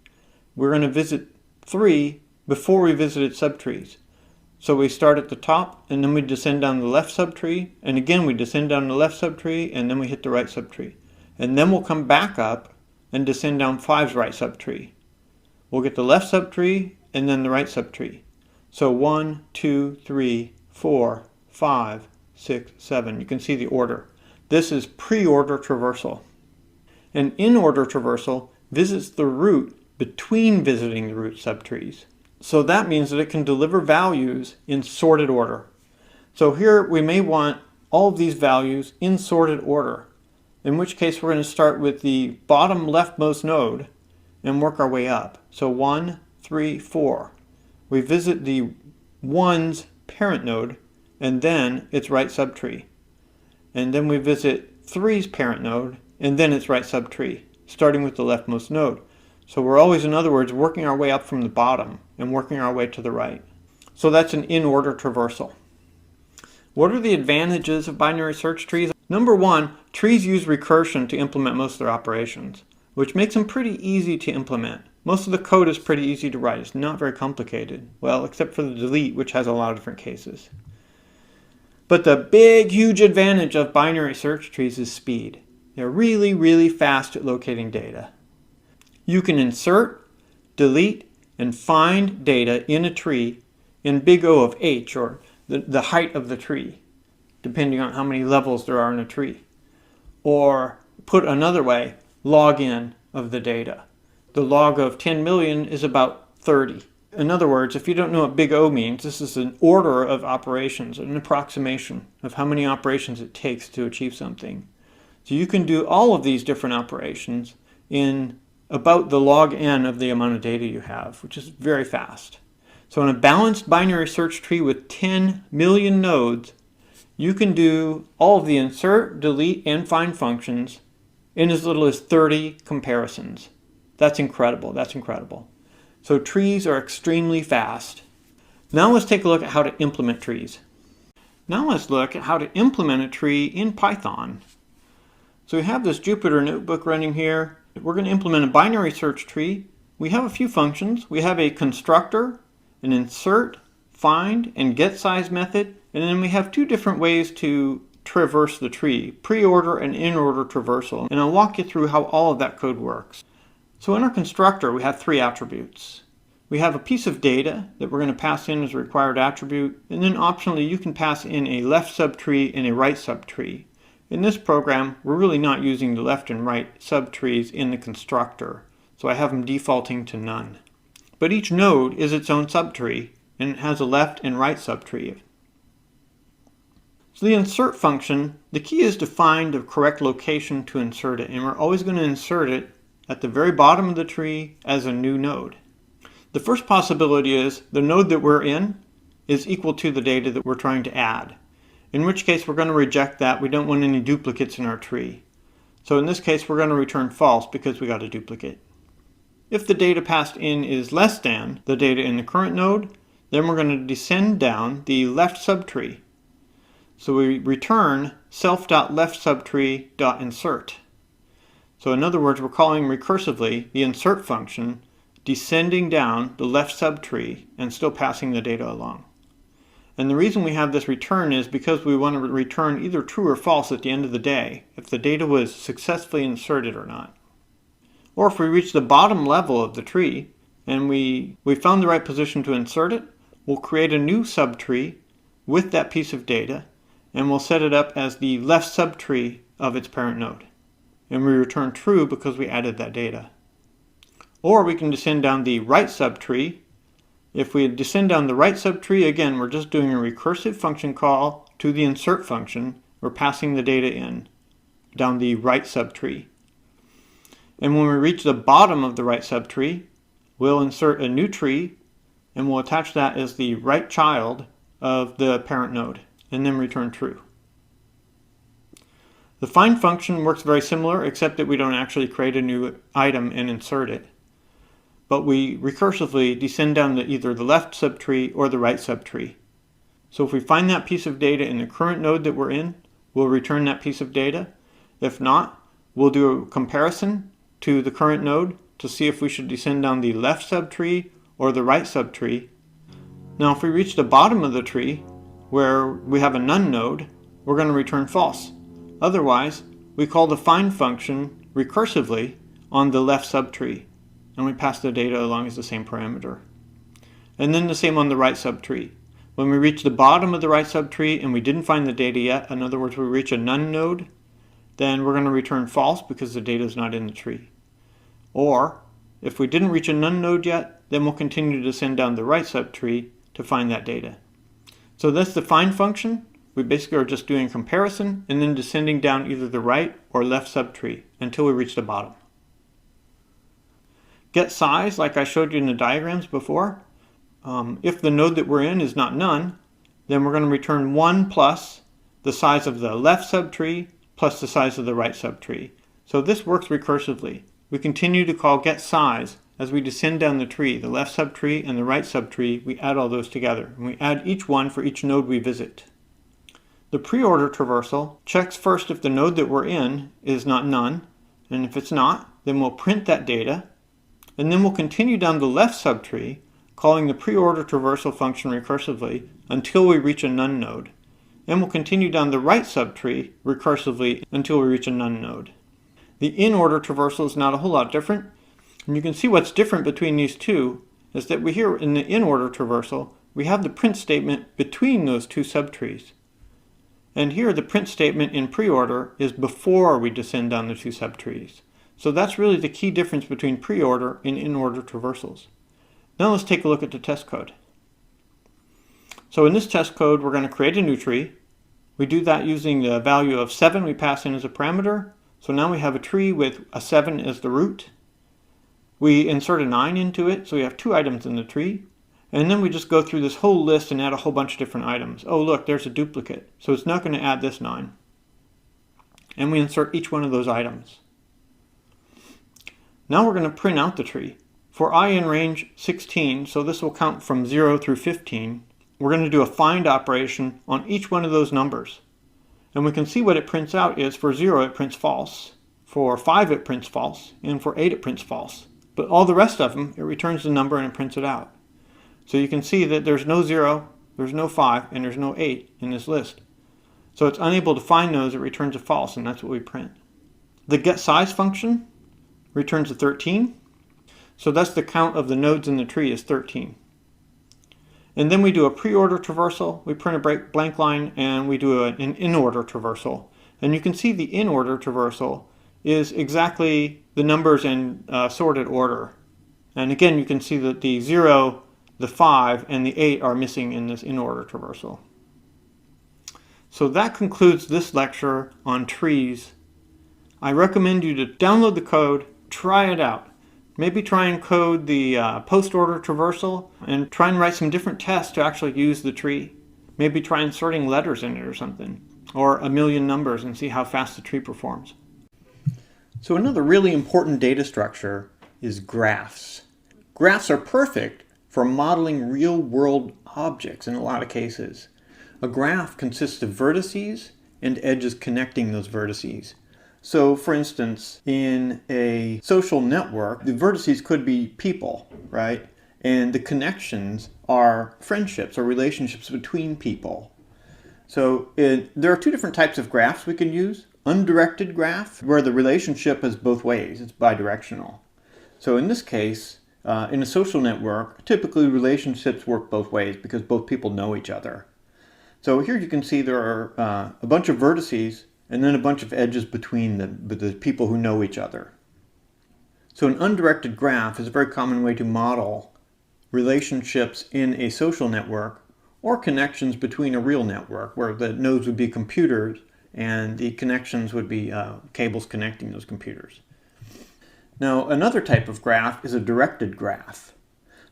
We're going to visit 3 before we visited subtrees. So we start at the top, and then we descend down the left subtree, and again we descend down the left subtree, and then we hit the right subtree. And then we'll come back up and descend down 5's right subtree. We'll get the left subtree, and then the right subtree. So 1, 2, 3, 4, 5, 6, 7. You can see the order. This is pre-order traversal. An in-order traversal visits the root between visiting the root subtrees. So that means that it can deliver values in sorted order. So here we may want all of these values in sorted order, in which case we're going to start with the bottom leftmost node and work our way up. So 1, 3, 4. We visit the 1's parent node and then its right subtree. And then we visit 3's parent node and then its right subtree, starting with the leftmost node. So we're always, in other words, working our way up from the bottom and working our way to the right. So that's an in-order traversal. What are the advantages of binary search trees? Number one, trees use recursion to implement most of their operations, which makes them pretty easy to implement. Most of the code is pretty easy to write. It's not very complicated. Well, except for the delete, which has a lot of different cases. But the big, huge advantage of binary search trees is speed. They're really, really fast at locating data. You can insert, delete, and find data in a tree in big O of h, or the height of the tree, depending on how many levels there are in a tree. Or, put another way, log n of the data. The log of 10 million is about 30. In other words, if you don't know what big O means, this is an order of operations, an approximation of how many operations it takes to achieve something. So you can do all of these different operations in about the log n of the amount of data you have, which is very fast. So in a balanced binary search tree with 10 million nodes, you can do all of the insert, delete, and find functions in as little as 30 comparisons. That's incredible. That's incredible. So trees are extremely fast. Now let's take a look at how to implement trees. Now let's look at how to implement a tree in Python. So we have this Jupyter notebook running here. We're going to implement a binary search tree. We have a few functions. We have a constructor, an insert, find, and get size method. And then we have two different ways to traverse the tree, pre-order and in-order traversal. And I'll walk you through how all of that code works. So in our constructor, we have three attributes. We have a piece of data that we're going to pass in as a required attribute, and then optionally you can pass in a left subtree and a right subtree. In this program, we're really not using the left and right subtrees in the constructor, so I have them defaulting to none. But each node is its own subtree, and it has a left and right subtree. So the insert function, the key is to find the correct location to insert it, and we're always going to insert it at the very bottom of the tree as a new node. The first possibility is the node that we're in is equal to the data that we're trying to add, in which case we're going to reject that. We don't want any duplicates in our tree. So in this case we're going to return false because we got a duplicate. If the data passed in is less than the data in the current node, then we're going to descend down the left subtree. So we return self.leftSubtree.insert. So in other words, we're calling recursively the insert function, descending down the left subtree and still passing the data along. And the reason we have this return is because we want to return either true or false at the end of the day, if the data was successfully inserted or not. Or if we reach the bottom level of the tree and we found the right position to insert it, we'll create a new subtree with that piece of data, and we'll set it up as the left subtree of its parent node. And we return true because we added that data. Or we can descend down the right subtree. If we descend down the right subtree, again, we're just doing a recursive function call to the insert function. We're passing the data in down the right subtree. And when we reach the bottom of the right subtree, we'll insert a new tree and we'll attach that as the right child of the parent node and then return true. The find function works very similar, except that we don't actually create a new item and insert it. But we recursively descend down to either the left subtree or the right subtree. So if we find that piece of data in the current node that we're in, we'll return that piece of data. If not, we'll do a comparison to the current node to see if we should descend down the left subtree or the right subtree. Now if we reach the bottom of the tree, where we have a none node, we're going to return false. Otherwise, we call the find function recursively on the left subtree, and we pass the data along as the same parameter. And then the same on the right subtree. When we reach the bottom of the right subtree and we didn't find the data yet, in other words, we reach a none node, then we're going to return false because the data is not in the tree. Or, if we didn't reach a none node yet, then we'll continue to descend down the right subtree to find that data. So that's the find function. We basically are just doing a comparison and then descending down either the right or left subtree until we reach the bottom. Get size, like I showed you in the diagrams before. If the node that we're in is not none, then we're going to return 1 plus the size of the left subtree plus the size of the right subtree. So this works recursively. We continue to call get size as we descend down the tree, the left subtree and the right subtree. We add all those together, and we add each one for each node we visit. The preorder traversal checks first if the node that we're in is not none, and if it's not, then we'll print that data, and then we'll continue down the left subtree, calling the preorder traversal function recursively until we reach a none node. And we'll continue down the right subtree recursively until we reach a none node. The in-order traversal is not a whole lot different, and you can see what's different between these two is that we here in the in-order traversal, we have the print statement between those two subtrees. And here the print statement in preorder is before we descend down the two subtrees. So that's really the key difference between preorder and in-order traversals. Now let's take a look at the test code. So in this test code, we're going to create a new tree. We do that using the value of 7 we pass in as a parameter. So now we have a tree with a 7 as the root. We insert a 9 into it, so we have 2 items in the tree. And then we just go through this whole list and add a whole bunch of different items. Oh look, there's a duplicate. So it's not going to add this 9. And we insert each one of those items. Now we're going to print out the tree. For I in range 16, so this will count from 0 through 15, we're going to do a find operation on each one of those numbers. And we can see what it prints out is for 0 it prints false, for 5 it prints false, and for 8 it prints false. But all the rest of them, it returns the number and it prints it out. So you can see that there's no 0, there's no 5, and there's no 8 in this list. So it's unable to find those, it returns a false, and that's what we print. The getSize function returns a 13. So that's the count of the nodes in the tree is 13. And then we do a preorder traversal, we print a blank line, and we do an in-order traversal. And you can see the in-order traversal is exactly the numbers in sorted order. And again, you can see that the 0, the 5, and the 8 are missing in this in-order traversal. So that concludes this lecture on trees. I recommend you to download the code, try it out. Maybe try and code the post-order traversal and try and write some different tests to actually use the tree. Maybe try inserting letters in it or something, or a million numbers and see how fast the tree performs. So another really important data structure is graphs. Graphs are perfect for modeling real-world objects in a lot of cases. A graph consists of vertices and edges connecting those vertices. So, for instance, in a social network, the vertices could be people, right? And the connections are friendships or relationships between people. So there are 2 different types of graphs we can use. Undirected graph, where the relationship is both ways, it's bidirectional. So in this case, in a social network, typically relationships work both ways because both people know each other. So here you can see there are a bunch of vertices and then a bunch of edges between the people who know each other. So an undirected graph is a very common way to model relationships in a social network or connections between a real network where the nodes would be computers and the connections would be cables connecting those computers. Now another type of graph is a directed graph.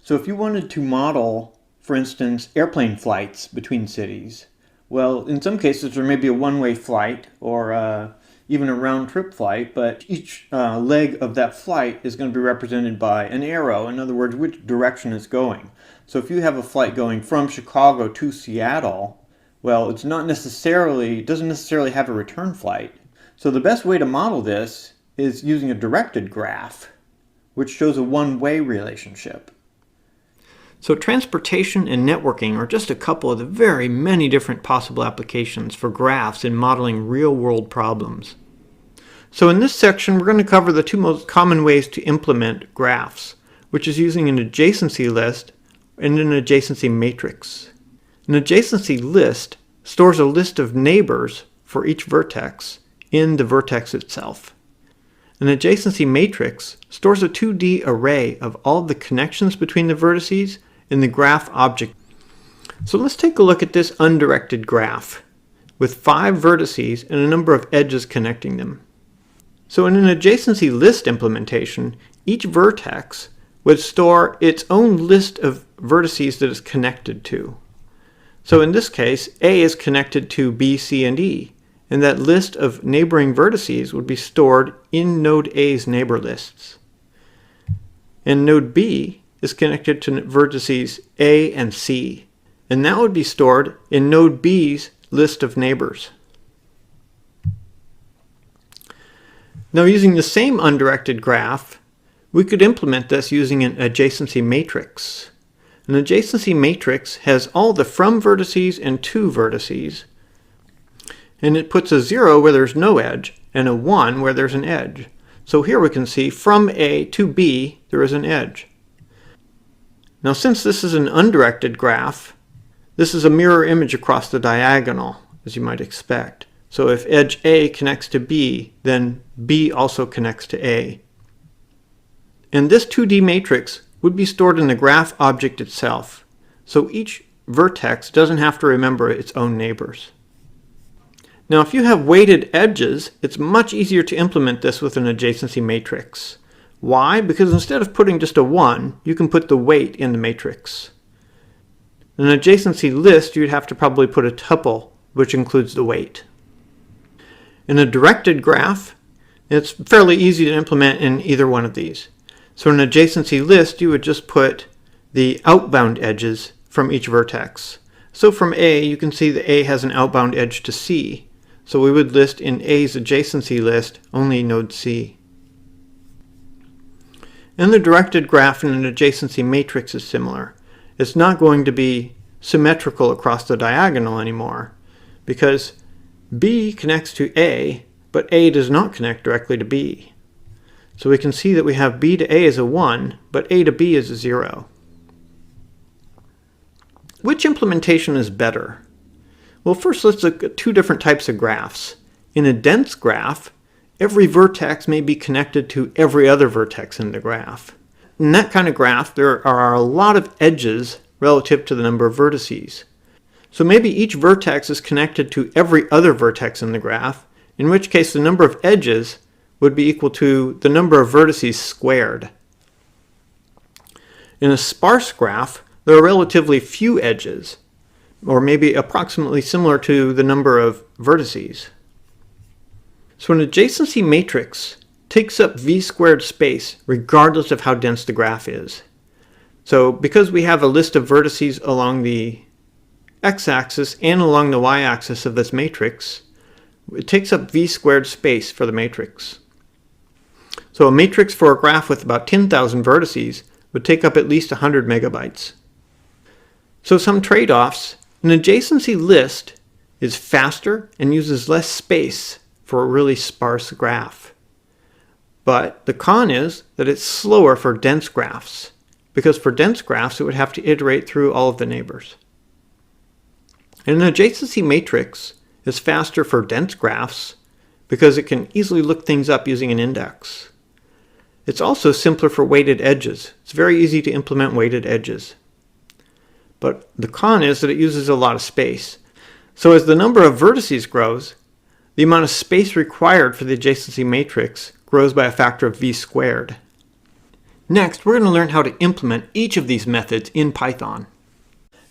So if you wanted to model, for instance, airplane flights between cities, well, in some cases there may be a one-way flight or even a round-trip flight, but each leg of that flight is going to be represented by an arrow, in other words, which direction it's going. So if you have a flight going from Chicago to Seattle, well, it doesn't necessarily have a return flight. So the best way to model this is using a directed graph, which shows a one-way relationship. So transportation and networking are just a couple of the very many different possible applications for graphs in modeling real-world problems. So in this section, we're going to cover the 2 most common ways to implement graphs, which is using an adjacency list and an adjacency matrix. An adjacency list stores a list of neighbors for each vertex in the vertex itself. An adjacency matrix stores a 2D array of all of the connections between the vertices in the graph object. So let's take a look at this undirected graph with 5 vertices and a number of edges connecting them. So in an adjacency list implementation, each vertex would store its own list of vertices that it's connected to. So in this case, A is connected to B, C, and E, and that list of neighboring vertices would be stored in node A's neighbor lists. And node B is connected to vertices A and C, and that would be stored in node B's list of neighbors. Now, using the same undirected graph, we could implement this using an adjacency matrix. An adjacency matrix has all the from vertices and to vertices, and it puts a 0 where there's no edge and a 1 where there's an edge. So here we can see from A to B there is an edge. Now, since this is an undirected graph, this is a mirror image across the diagonal, as you might expect. So if edge A connects to B, then B also connects to A. And this 2D matrix would be stored in the graph object itself, so each vertex doesn't have to remember its own neighbors. Now, if you have weighted edges, it's much easier to implement this with an adjacency matrix. Why? Because instead of putting just a 1, you can put the weight in the matrix. In an adjacency list, you'd have to probably put a tuple, which includes the weight. In a directed graph, it's fairly easy to implement in either one of these. So in an adjacency list, you would just put the outbound edges from each vertex. So from A, you can see that A has an outbound edge to C. So we would list in A's adjacency list only node C. And the directed graph in an adjacency matrix is similar. It's not going to be symmetrical across the diagonal anymore, because B connects to A, but A does not connect directly to B. So we can see that we have B to A as a 1, but A to B is a 0. Which implementation is better? Well, first let's look at two different types of graphs. In a dense graph, every vertex may be connected to every other vertex in the graph. In that kind of graph, there are a lot of edges relative to the number of vertices. So maybe each vertex is connected to every other vertex in the graph, in which case the number of edges would be equal to the number of vertices squared. In a sparse graph, there are relatively few edges, or maybe approximately similar to the number of vertices. So an adjacency matrix takes up v squared space regardless of how dense the graph is. So because we have a list of vertices along the x-axis and along the y-axis of this matrix, it takes up v squared space for the matrix. So a matrix for a graph with about 10,000 vertices would take up at least 100 megabytes. So some trade-offs. An adjacency list is faster and uses less space for a really sparse graph. But the con is that it's slower for dense graphs, because for dense graphs it would have to iterate through all of the neighbors. And an adjacency matrix is faster for dense graphs because it can easily look things up using an index. It's also simpler for weighted edges. It's very easy to implement weighted edges. But the con is that it uses a lot of space. So as the number of vertices grows, the amount of space required for the adjacency matrix grows by a factor of v squared. Next, we're going to learn how to implement each of these methods in Python.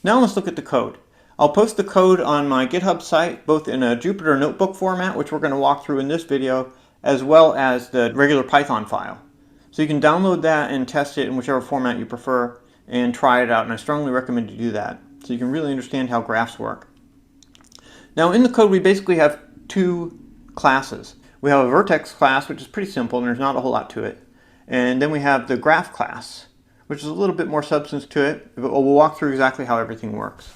Now let's look at the code. I'll post the code on my GitHub site, both in a Jupyter Notebook format, which we're going to walk through in this video, as well as the regular Python file. So you can download that and test it in whichever format you prefer and try it out, and I strongly recommend you do that so you can really understand how graphs work. Now in the code we basically have two classes. We have a vertex class, which is pretty simple and there's not a whole lot to it. And then we have the graph class, which is a little bit more substance to it, but we'll walk through exactly how everything works.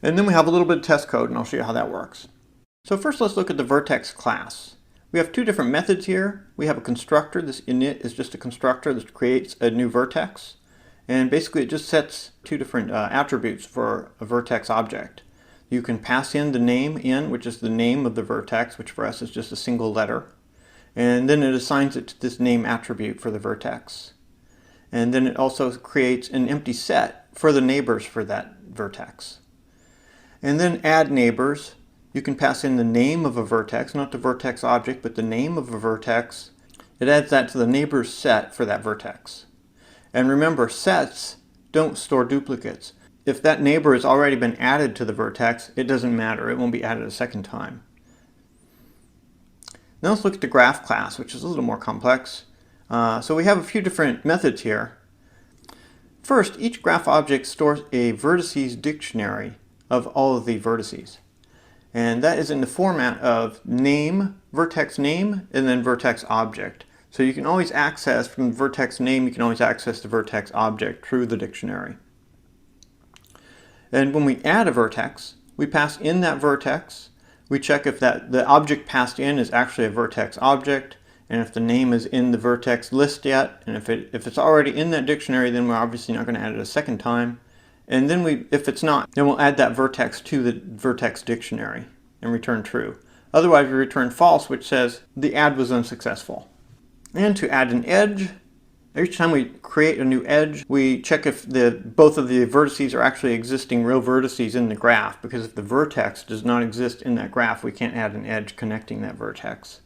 And then we have a little bit of test code and I'll show you how that works. So first let's look at the vertex class. We have two different methods here. We have a constructor. This init is just a constructor that creates a new vertex. And basically it just sets two different attributes for a vertex object. You can pass in the name in, which is the name of the vertex, which for us is just a single letter. And then it assigns it to this name attribute for the vertex. And then it also creates an empty set for the neighbors for that vertex. And then add neighbors. You can pass in the name of a vertex, not the vertex object, but the name of a vertex. It adds that to the neighbors set for that vertex. And remember, sets don't store duplicates. If that neighbor has already been added to the vertex, it doesn't matter. It won't be added a second time. Now let's look at the graph class, which is a little more complex. So we have a few different methods here. First, each graph object stores a vertices dictionary of all of the vertices. And that is in the format of name, vertex name, and then vertex object. So you can always access from the vertex name, you can always access the vertex object through the dictionary. And when we add a vertex, we pass in that vertex. We check if the object passed in is actually a vertex object, and if the name is in the vertex list yet, and if it's already in that dictionary, then we're obviously not going to add it a second time. And then if it's not, then we'll add that vertex to the vertex dictionary and return true. Otherwise, we return false, which says the add was unsuccessful. And to add an edge, each time we create a new edge, we check if both of the vertices are actually existing real vertices in the graph, because if the vertex does not exist in that graph, we can't add an edge connecting that vertex.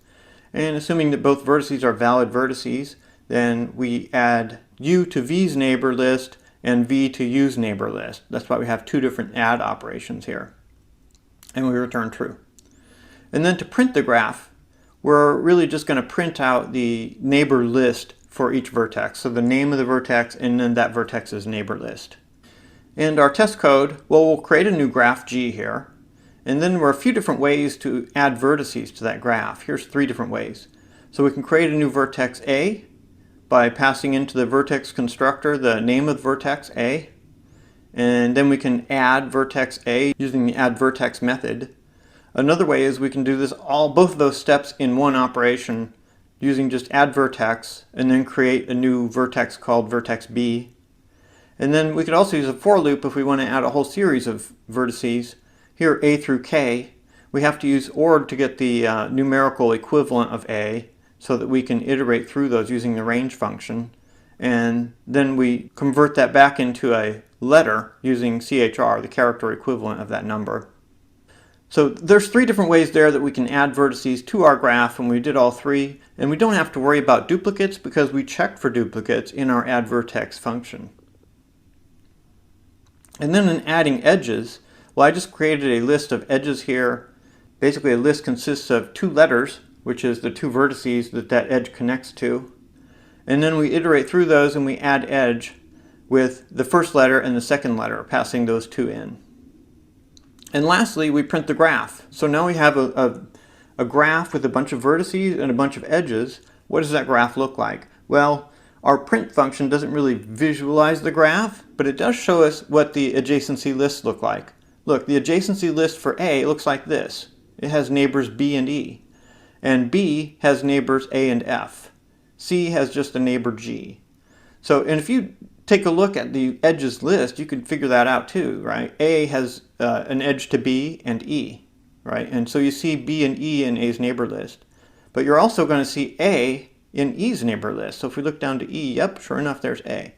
And assuming that both vertices are valid vertices, then we add U to V's neighbor list and V to U's neighbor list. That's why we have two different add operations here. And we return true. And then to print the graph, we're really just going to print out the neighbor list for each vertex. So the name of the vertex and then that vertex's neighbor list. And our test code, well, we'll create a new graph G here. And then there are a few different ways to add vertices to that graph. Here's 3 different ways. So we can create a new vertex A by passing into the vertex constructor the name of the vertex A. And then we can add vertex A using the add vertex method. Another way is we can do both of those steps in one operation using just add vertex and then create a new vertex called vertex B. And then we could also use a for loop if we want to add a whole series of vertices. Here A through K, we have to use OR to get the numerical equivalent of A so that we can iterate through those using the range function. And then we convert that back into a letter using CHR, the character equivalent of that number. So there's 3 different ways there that we can add vertices to our graph, and we did all 3. And we don't have to worry about duplicates because we checked for duplicates in our add vertex function. And then in adding edges, well, I just created a list of edges here. Basically, a list consists of 2 letters, which is the 2 vertices that edge connects to. And then we iterate through those and we add edge with the first letter and the second letter, passing those 2 in. And lastly, we print the graph. So now we have a graph with a bunch of vertices and a bunch of edges. What does that graph look like? Well, our print function doesn't really visualize the graph, but it does show us what the adjacency lists look like. Look, the adjacency list for A looks like this. It has neighbors B and E. And B has neighbors A and F. C has just a neighbor G. So, and if you take a look at the edges list, you can figure that out too, right? A has an edge to B and E, right? And so you see B and E in A's neighbor list. But you're also going to see A in E's neighbor list. So if we look down to E, yep, sure enough, there's A.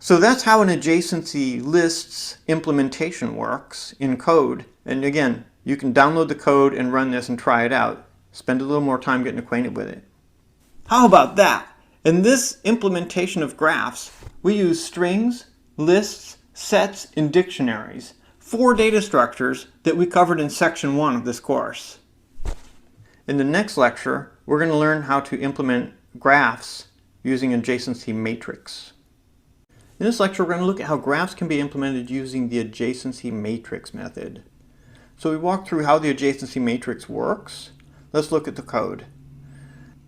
So that's how an adjacency lists implementation works in code. And again, you can download the code and run this and try it out. Spend a little more time getting acquainted with it. How about that? In this implementation of graphs, we use strings, lists, sets, and dictionaries, 4 data structures that we covered in section 1 of this course. In the next lecture, we're going to learn how to implement graphs using adjacency matrix. In this lecture, we're going to look at how graphs can be implemented using the adjacency matrix method. So we walked through how the adjacency matrix works. Let's look at the code.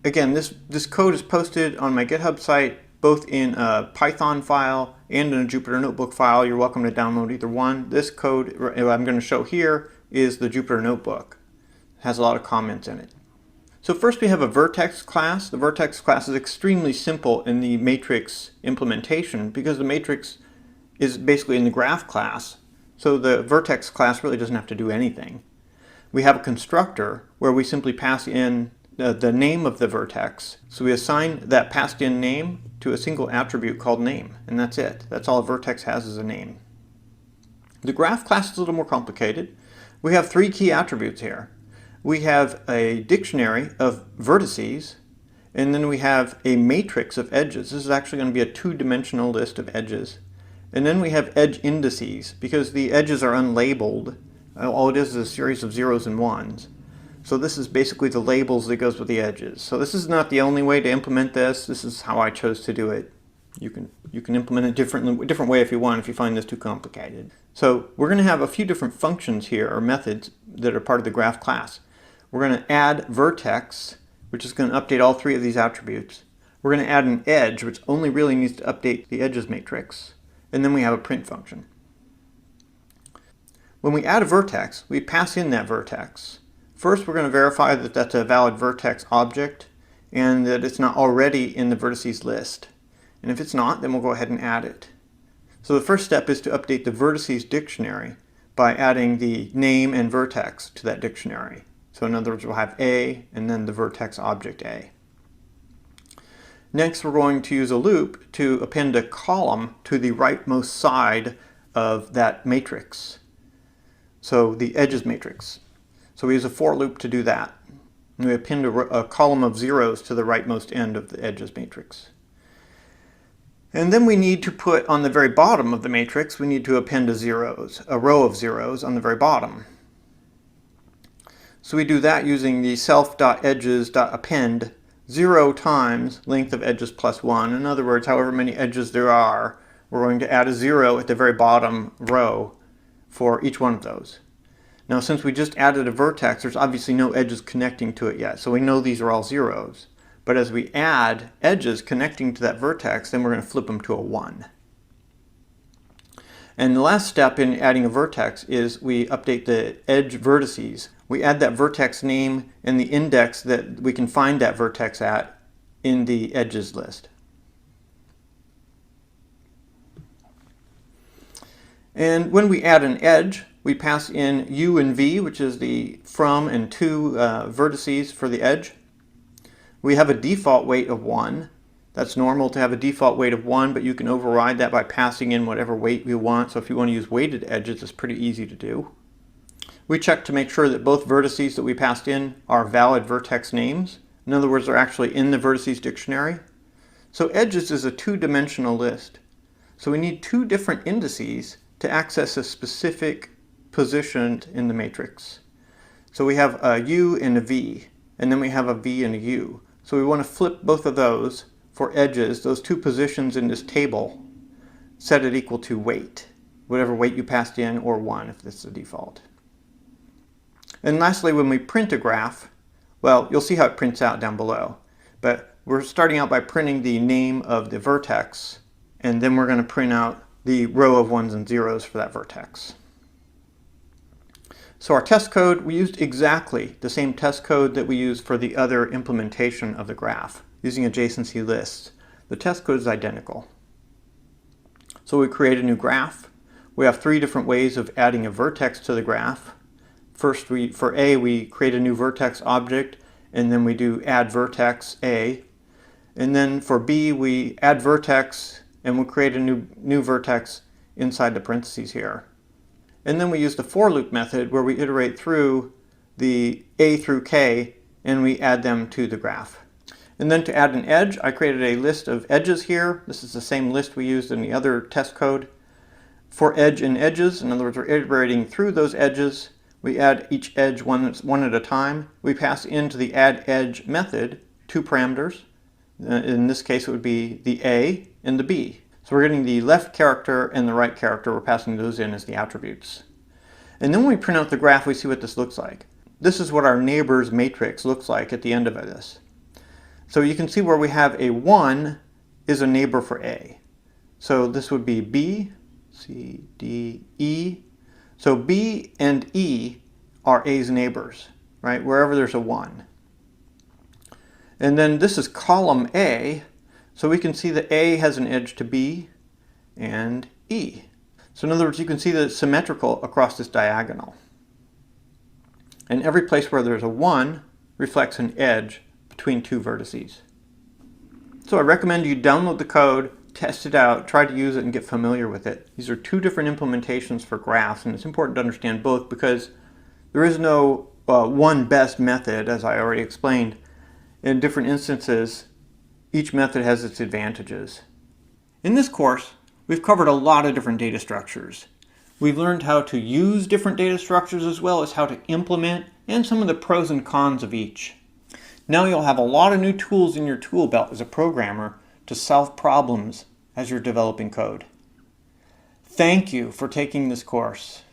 Again, this code is posted on my GitHub site, both in a Python file and in a Jupyter Notebook file. You're welcome to download either one. This code I'm going to show here is the Jupyter Notebook. It has a lot of comments in it. So first we have a vertex class. The vertex class is extremely simple in the matrix implementation because the matrix is basically in the graph class. So the vertex class really doesn't have to do anything. We have a constructor where we simply pass in the name of the vertex. So we assign that passed in name to a single attribute called name, and that's it. That's all a vertex has is a name. The graph class is a little more complicated. We have 3 key attributes here. We have a dictionary of vertices, and then we have a matrix of edges. This is actually going to be a 2-dimensional list of edges. And then we have edge indices, because the edges are unlabeled. All it is a series of 0s and 1s. So this is basically the labels that goes with the edges. So this is not the only way to implement this. This is how I chose to do it. You can implement it different way if you want, if you find this too complicated. So we're going to have a few different functions here, or methods, that are part of the graph class. We're going to add vertex, which is going to update all three of these attributes. We're going to add an edge, which only really needs to update the edges matrix. And then we have a print function. When we add a vertex, we pass in that vertex. First, we're going to verify that that's a valid vertex object and that it's not already in the vertices list. And if it's not, then we'll go ahead and add it. So the first step is to update the vertices dictionary by adding the name and vertex to that dictionary. So in other words, we'll have A and then the vertex object A. Next, we're going to use a loop to append a column to the rightmost side of that matrix. So the edges matrix. So we use a for loop to do that. And we append a column of zeros to the rightmost end of the edges matrix. And then we need to put on the very bottom of the matrix, we need to append a row of zeros on the very bottom. So we do that using the self.edges.append 0 times length of edges plus 1. In other words, however many edges there are, we're going to add a 0 at the very bottom row for each one of those. Now, since we just added a vertex, there's obviously no edges connecting to it yet, so we know these are all zeros. But as we add edges connecting to that vertex, then we're going to flip them to a 1. And the last step in adding a vertex is we update the edge vertices. We add that vertex name and the index that we can find that vertex at in the edges list. And when we add an edge, we pass in u and v, which is the from and to vertices for the edge. We have a default weight of 1. That's normal to have a default weight of 1, but you can override that by passing in whatever weight you want. So if you want to use weighted edges, it's pretty easy to do. We check to make sure that both vertices that we passed in are valid vertex names. In other words, they're actually in the vertices dictionary. So edges is a two-dimensional list. So we need two different indices to access a specific position in the matrix. So we have a u and a v, and then we have a v and a u. So we want to flip both of those for edges, those two positions in this table, set it equal to weight, whatever weight you passed in, or 1 if this is the default. And lastly, when we print a graph, well, you'll see how it prints out down below. But we're starting out by printing the name of the vertex, and then we're going to print out the row of 1s and 0s for that vertex. So our test code, we used exactly the same test code that we used for the other implementation of the graph, using adjacency lists. The test code is identical. So we create a new graph. We have 3 different ways of adding a vertex to the graph. First, for A, we create a new vertex object, and then we do add vertex A. And then for B, we add vertex, and we'll create a new vertex inside the parentheses here. And then we use the for loop method where we iterate through the A through K and we add them to the graph. And then to add an edge, I created a list of edges here. This is the same list we used in the other test code. For edge and edges, in other words, we're iterating through those edges. We add each edge one at a time. We pass into the add edge method 2 parameters. In this case, it would be the A and the B. So we're getting the left character and the right character. We're passing those in as the attributes. And then when we print out the graph, we see what this looks like. This is what our neighbors matrix looks like at the end of this. So you can see where we have a 1 is a neighbor for A. So this would be B, C, D, E. So B and E are A's neighbors, right? Wherever there's a 1. And then this is column A. So we can see that A has an edge to B and E. So in other words, you can see that it's symmetrical across this diagonal. And every place where there's a 1 reflects an edge between 2 vertices. So I recommend you download the code, test it out, try to use it, and get familiar with it. These are 2 different implementations for graphs, and it's important to understand both because there is no one best method, as I already explained. In different instances, each method has its advantages. In this course, we've covered a lot of different data structures. We've learned how to use different data structures as well as how to implement and some of the pros and cons of each. Now you'll have a lot of new tools in your tool belt as a programmer to solve problems as you're developing code. Thank you for taking this course.